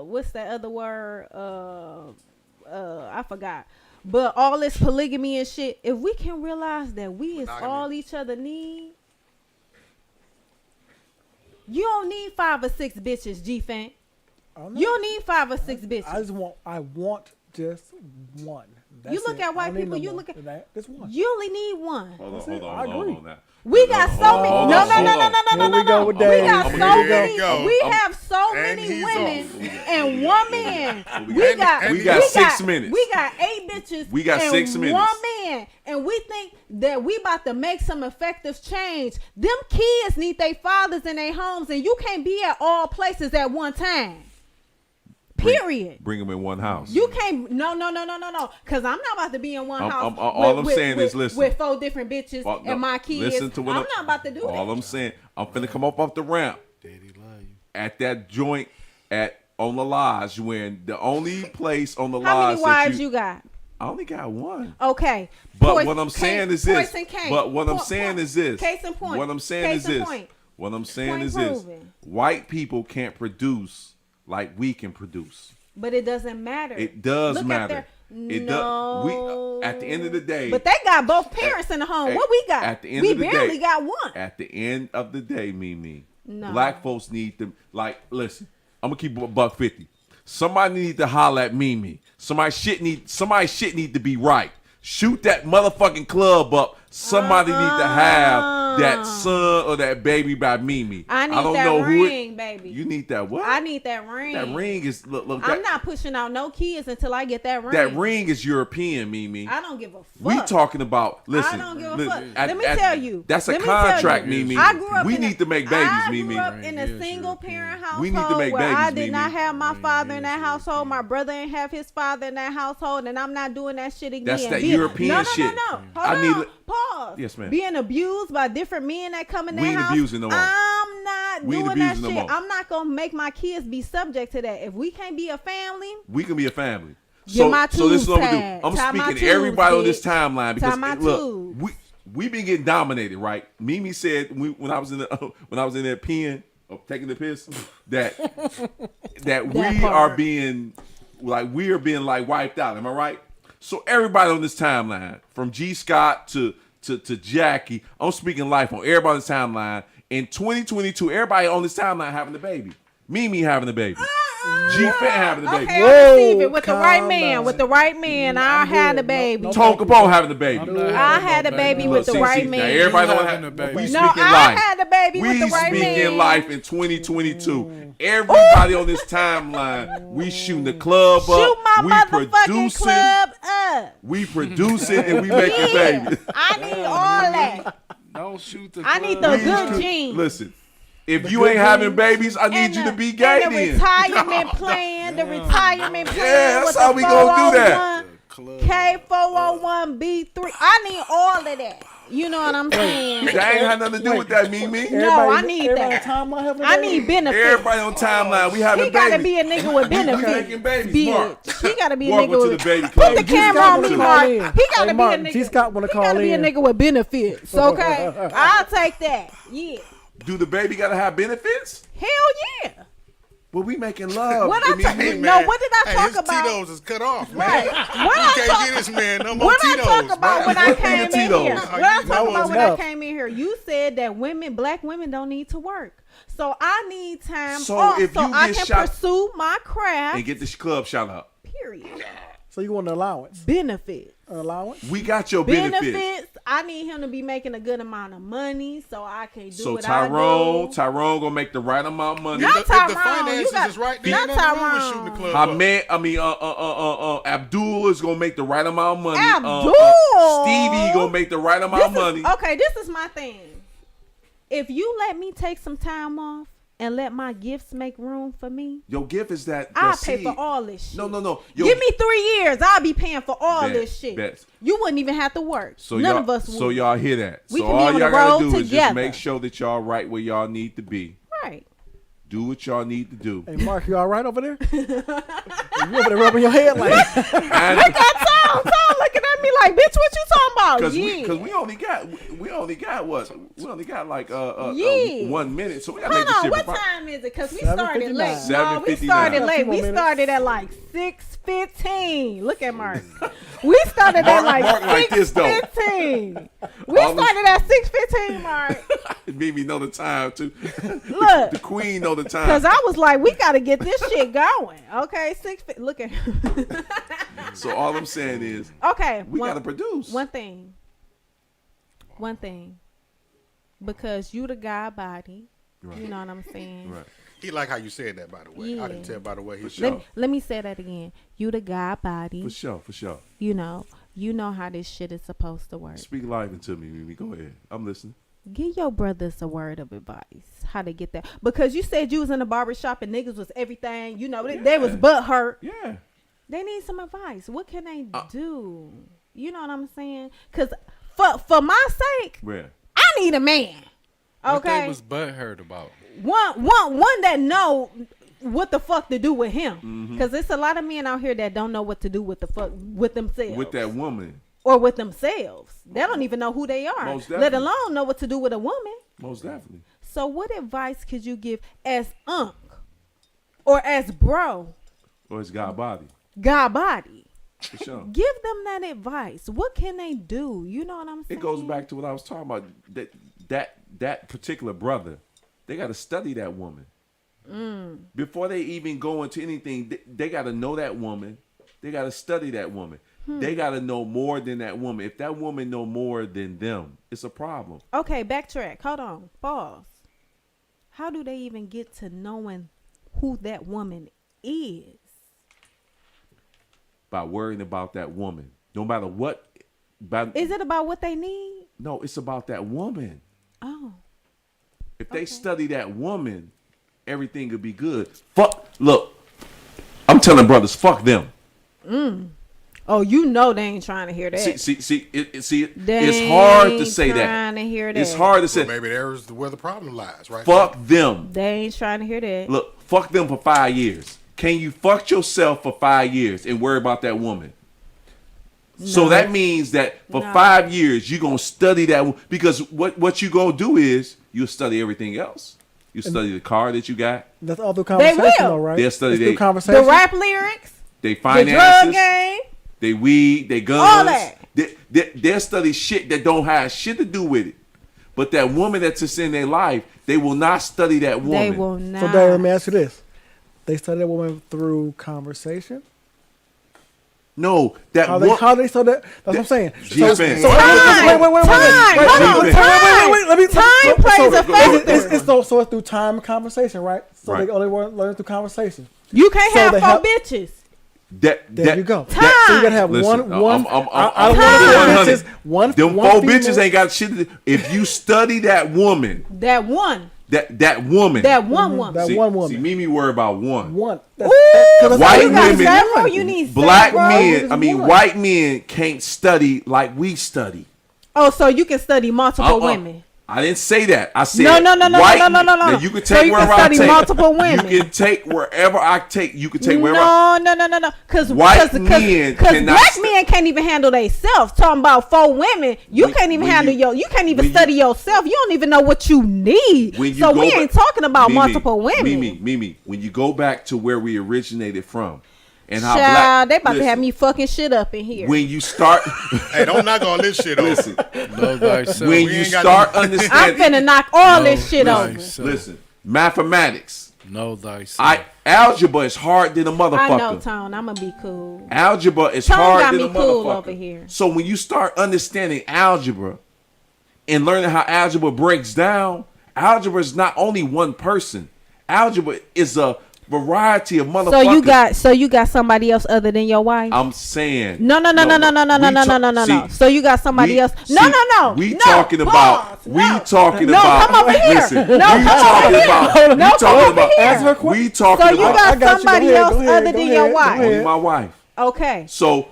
what's that other word? I forgot. But all this polygamy and shit, if we can realize that we is all each other need, you don't need 5 or 6 bitches, G-Fan. You don't need 5 or 6 bitches. I want just one. That's you look it. at white I don't need people, no you more look at than that. Just one. You only need one. Hold I agree. on now. We got so many. No. Here we go with We Dave. got Here so we many. go. We have so And many he's women off. and one man. We We got 6 minutes. We got 8 bitches. We got and 6 minutes. One man, and we think that we about to make some effective change. Them kids need their fathers in their homes, and you can't be at all places at one time. Period. Bring them in one house. You can't. No. Because I'm not about to be in one house. All I'm saying is, listen. With 4 different bitches and my kids. Listen to what I'm not about to do that. All I'm saying, I'm finna come up off the ramp. Daddy love you. At that joint on the lodge, when the only place on the How lodge many wives you got? I only got one. Okay. But what I'm saying is this. Case in point. What I'm saying is this. What I'm saying is this. White people can't produce like we can produce. But it doesn't matter. It does Look matter. No. does. We at the end of the day. But they got both parents in the home. What we got? At the end we of the barely day, got one. At the end of the day, Mimi, No. black folks need to listen. I'm gonna keep it $1.50. Somebody need to holler at Mimi. Somebody shit need to be right. Shoot that motherfucking club up. Somebody need to have that son or that baby by Mimi. I need don't that know ring, baby. You need that what? I need that ring. That ring is look. I'm not pushing out no kids until I get that ring. That ring is European, Mimi. I don't give a fuck. We talking about. Listen, I don't give a fuck. at- Let me at- tell you. That's a Let me tell contract, you. Mimi. I grew up We in need to make babies, Mimi. I grew up in a Yes, single European. parent household We need to make where I babies, did not Mimi. have my father in that Yes, household. My brother didn't have his father in that household, and I'm not doing that shit again. That's that Being- European no, shit. No. I Hold need on. it- Pause. Yes, ma'am. Being abused by different men that come in We that ain't house. abusing no more. I'm not We ain't doing that abusing shit. no more. I'm not gonna make my kids be subject to that. If we can't be a family, We can be a family. Get my so this is what I'm tubes gonna do. tied. I'm Tie my speaking to everybody on this tubes, timeline because Tie my look, tubes. we been getting dominated, right? Mimi said when I was in that pen of taking the piss that we part. are being like wiped out. Am I right? So everybody on this timeline, from G Scott to Jackie, I'm speaking life on everybody on this timeline. In 2022, everybody on this timeline having the baby. Mimi having the baby. G-Fan having the baby. Okay, Whoa, I receive it with the calm right down. man. With the right man, I had the good. baby. No, Tone Capone having the baby. I had the baby with the right Now man. everybody You don't having have the baby. we No, speaking I life. had the baby with We the right speaking man. life in 2022. Everybody on this timeline, we shooting the club Shoot up. my We motherfucking producing. club up. We producing and we making babies. I need all that. Don't shoot the I need club. the good genes. Listen, if you ain't having babies, I need you to be gay and the then. retirement plan, the retirement plan. Yeah, that's with how the we gonna do that. 401, K401B3. I need all of that. You know what I'm saying? That ain't had nothing to do with that, Mimi. No, I need everybody that. on timeline having a I baby? need benefits. Everybody on timeline, we having He gotta babies. be a nigga with benefits. making babies, Mark. Bitch. He gotta be a Mark nigga went to with the baby Put club. the G. camera Scott on wanna me, call Mark. in. He gotta Hey, be Mark, a nigga. G. Scott wanna he call gotta be a in. nigga with benefits. Okay, I'll take that. Yeah. Do the baby gotta have benefits? Hell yeah. Well, we making love. What I Mimi. tell you, no, what did I talk his about? Tito's is cut off, man. Right. What You I can't talk- get this man no more What I Tito's. talk about when I What came thing in of here? Tito's? What I That talk was about when I enough. came in here? You said that black women don't need to work. So I need time So off if so you I get can shot- pursue my craft. And get this club shot up. Period. So you want an allowance? Benefits. An allowance? We got your benefits. Benefits. I need him to be making a good amount of money so I can do So what I Tyrone do. gonna make the right amount of money. Not If the Tyrone, finances you got- is right, then not nothing wrong with Tyrone. shooting the club up. Abdul is gonna make the right amount of money. Abdul! Stevie gonna make the right amount of money. Okay, this is my thing. if you let me take some time off and let my gifts make room for me, Your gift is that I'll pay seed. for all this shit. No. Give me 3 years. I'll be paying for all Bet, this shit. bet. You wouldn't even have to work. So None y'all, of us would. So y'all hear that. We so can be all on the y'all gotta road do is just together. make sure that y'all right where y'all need to be. Right. Do what y'all need to do. Hey, Mark, you all right over there? You over there rubbing your head like? And- Look at Tom. Tom looking at me like, bitch, what you talking about? Cause Yeah. we only got what? We only got like Yeah. 1 minute, so we gotta Hold make this on, shit. what time is it? Because we started late. 7:59. No, we 7:59. started late. We 2 more started at like 6:15. Look at Mark. We started at like Mark like this, though. 6:15. We All this- started at 6:15, Mark. Mimi know the time too. Look. The queen know the time. Because I was like, we got to get this shit going. Okay, 6. Look at So all I'm saying is Okay. we gotta produce. One thing. Because you the God body. Right. You know what I'm saying? Right. He like how you said that, by the way. Yeah. I can tell by the way he For said. sure. Let me say that again. You the God body. For sure. You know how this shit is supposed to work. Speak live into me, Mimi. Go ahead. I'm listening. Give your brothers a word of advice. How to get that. Because you said you was in the barbershop and niggas was everything. You know, they was butt hurt. Yeah. They need some advice. What can they do? You know what I'm saying? Because for my sake, Where? I need a man. What they Okay? was butthurt about? One that know what the fuck to do with him. Mm-hmm. Because there's a lot of men out here that don't know what to do with the fuck with themselves. With that woman. Or with themselves. They don't even know who they are. Most Let definitely. alone know what to do with a woman. Most definitely. So what advice could you give as unk or as bro, Or it's God body. God body? For sure. Give them that advice. What can they do? You know what I'm saying? It goes back to what I was talking about. That particular brother, they got to study that woman before they even go into anything. They got to know that woman. They got to study that woman. They got to know more than that woman. If that woman know more than them, it's a problem. Okay, backtrack. Hold on. Pause. How do they even get to knowing who that woman is? By worrying about that woman, no matter what. Is it about what they need? No, it's about that woman. Oh. If they study that woman, everything could be good. Fuck. Look, I'm telling brothers, fuck them. Oh, you know they ain't trying to hear that. See, They it's hard to ain't say that. trying to hear that. It's hard to say. Well, maybe there's where the problem lies, right? Fuck them. They ain't trying to hear that. Look, fuck them for 5 years. Can you fuck yourself for 5 years and worry about that woman? So No. that means that for No. 5 years you're gonna study that because what you gonna do is you'll study everything else. You study the car that you got, That's all through conversation, will. though, right? They'll study It's through they- conversation. The rap lyrics, they the drug finances, game, they weed, they guns. All that. They'll study shit that don't have shit to do with it. But that woman that's just in their life, they will not study that woman. they will not. So, Dad, let me ask you this: they study that woman through conversation. No, that How they wo- how they so that that's what I'm saying. G-Fan. So Time, wait, time, hold on, G-Fan. time. Let me Time plays a factor. So it's through time and conversation, right? So Right. they only learn through conversation. You can't So have they four have- bitches. There you go. Time. So you gotta have Listen, one. I'm I don't I'm want to 100. bitches. One. Them one four female. bitches ain't got shit to do. If you study that woman, That one. that woman. That one woman. That see, one woman. See, Mimi worry about one. One. Ooh, White you got women- several. You need Black several. men, one. white men can't study like we study. Oh, so you can study multiple women. I didn't say that. I said No. white, No. Now you can So take you wherever can I study take. multiple women. You can take wherever I take. You can take wherever. I, No. Because White men cannot black st- men can't even handle themselves. Talking about four women, you When- can't even when handle you- you can't even when study yourself. You don't even know what you need. when you So go we back- ain't talking about Mimi, multiple women. Mimi, when you go back to where we originated from, and how Child, they about to listen, have me fucking shit up in here. When you start, Hey, don't knock all this shit off. listen. Know thyself. When we you ain't got start no- I'm understanding, finna knock all Know this shit over. thyself. listen, mathematics. Know thyself. Algebra is hard than a motherfucker. I know, Tone. I'm gonna be cool. Algebra is Tone hard got than me a cool motherfucker. over here. So when you start understanding algebra and learning how algebra breaks down, algebra is not only one person. Algebra is a variety of motherfuckers. So you got somebody else other than your wife? I'm saying. No. So you got somebody else? No. We no, talking about. pause, We no. talking No, about. come over here. Listen. No, we come talking over about. here. We No, come talking over about. here. Answer her question. We talking So you about. got I got you. somebody Go ahead, else go ahead, other go than ahead, your go wife? ahead. Only my wife. Okay. So,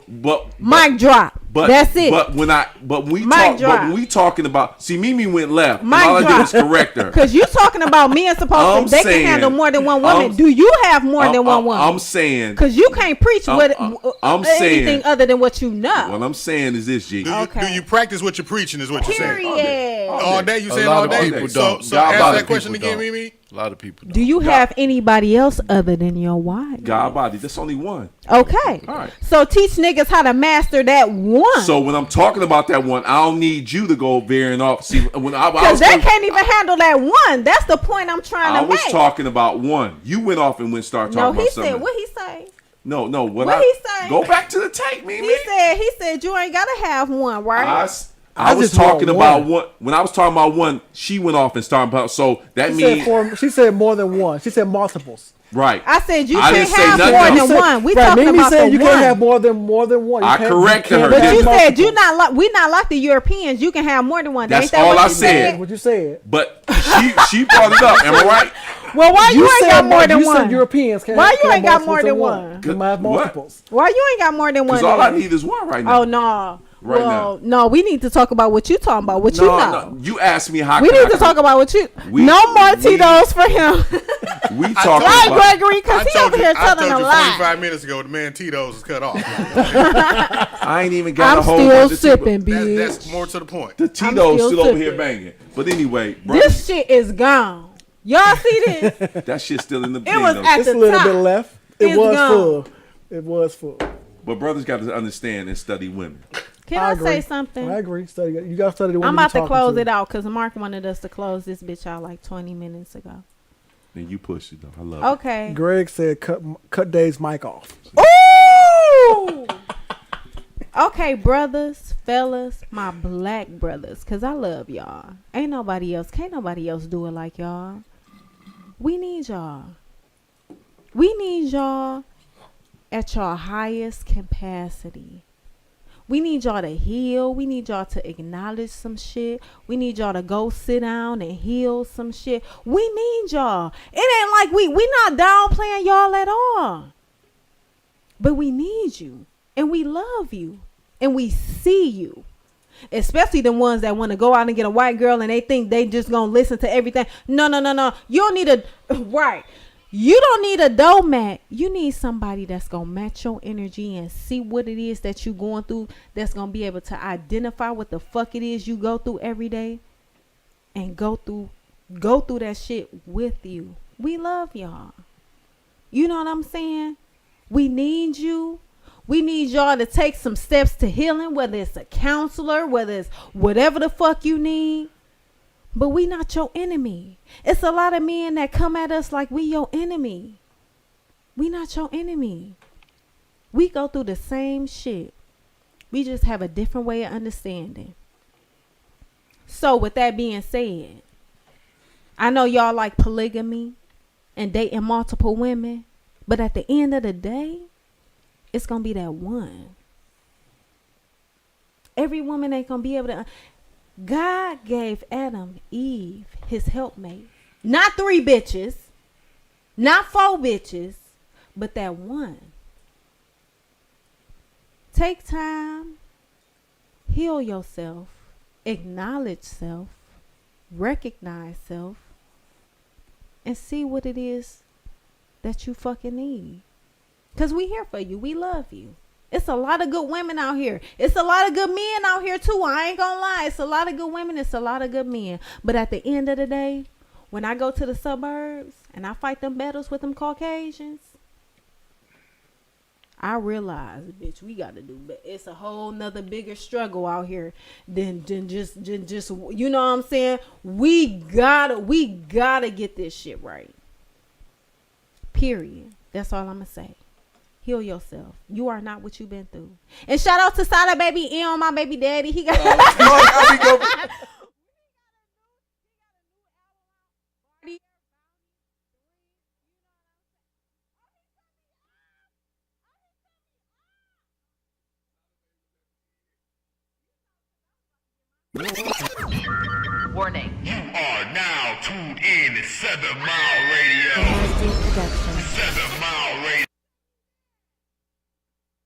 Mic drop. But that's it. But when we talking about, see, Mimi went left. And Mic all I did drop. was correct her. Because you talking about men supposed to they can handle more than one woman. Do you have more than one woman? I'm saying. Because you can't preach I'm anything saying, other than what you know. What I'm saying is this, G. Do you practice what you're preaching? Is what you're saying? Period. All day. You saying lot all of day? people So don't. ask God, that people question again, don't. Mimi. A lot of people don't. Do you have anybody else other than your wife? God body. That's only one. Okay. All right. So teach niggas how to master that one. So when I'm talking about that one, I don't need you to go veering off. See, when I Because was they can't even handle that one. That's the point I'm trying to I make. was talking about one. You went off and started No, talking he about something. said what he say. No. What he say? Go back to the tape, Mimi. He said you ain't gotta have one, right? I was just talking want about one. one. When I was talking about one, she went off and started about. So that means She said more than one. She said multiples. right. I said you I can't didn't say have nothing more else. than one. We right, talking Mimi about said the you one. can't have more than one. You I can't- corrected you her. can't But have you said multiples. you not like we not like the Europeans. You can have more than one. That's Ain't that all what I you said. What you said. But she brought it up. Am I right? Well, why you ain't got more than you one? said Europeans can't. Why you can't ain't got multiples more than of one? You might have What? multiples. Why you ain't got more than one? Because all I then? need is one right now. Oh no. Right well, no, we need to talk about what you talking about. What you know. No. You asked me how. We need to talk about what you. No more Tito's for him. We talking Right, about. Gregory, because he over here I telling told a you lie. 45 minutes ago the man Tito's is cut off. I ain't even got I'm a whole still bunch of sipping, bitch. That's more to the point. The Tito's still still over here sipping. banging. But anyway, bro, This shit is gone. Y'all see this? that shit's still in the It was thing, at It's the a little top. bit left. It It's was gone. full. It was full. But brothers got to understand and study women. Can I, agree. say something? I agree. Study. You got to study the one I'm you about to talking close it out because Mark wanted us to close this bitch out like 20 minutes ago. And you push it though. I love Okay. Greg said cut Dave's mic off. Ooh! Okay, brothers, fellas, my black brothers, because I love y'all. Can't nobody else do it like y'all. We need y'all. We need y'all at your highest capacity. We need y'all to heal. We need y'all to acknowledge some shit. We need y'all to go sit down and heal some shit. We need y'all. It ain't like we not downplaying y'all at all. But we need you. And we love you. And we see you. Especially the ones that want to go out and get a white girl and they think they just gonna listen to everything. No. You don't need right. You don't need a doormat. You need somebody that's going to match your energy and see what it is that you're going through, that's going to be able to identify what the fuck it is you go through every day and go through that shit with you. We love y'all. You know what I'm saying? We need you. We need y'all to take some steps to healing, whether it's a counselor, whether it's whatever the fuck you need. But we not your enemy. It's a lot of men that come at us like we your enemy. We not your enemy. We go through the same shit. We just have a different way of understanding. So with that being said, I know y'all like polygamy and dating multiple women, but at the end of the day, it's going to be that one. Every woman ain't going to be able to. God gave Adam, Eve, his helpmate. Not 3 bitches. Not 4 bitches. But that one. Take time. Heal yourself. Acknowledge self. Recognize self. And see what it is that you fucking need. Because we here for you. We love you. It's a lot of good women out here. It's a lot of good men out here too. I ain't gonna lie. It's a lot of good women. It's a lot of good men. But at the end of the day, when I go to the suburbs and I fight them battles with them Caucasians, I realize, bitch, we got to do better. It's a whole nother bigger struggle out here than just you know what I'm saying? We gotta get this shit right. Period. That's all I'm gonna say. Heal yourself. You are not what you've been through. And shout out to Sada Baby M, my baby daddy. He got Warning. You are now tuned in to 7 Mile Radio. 7 Mile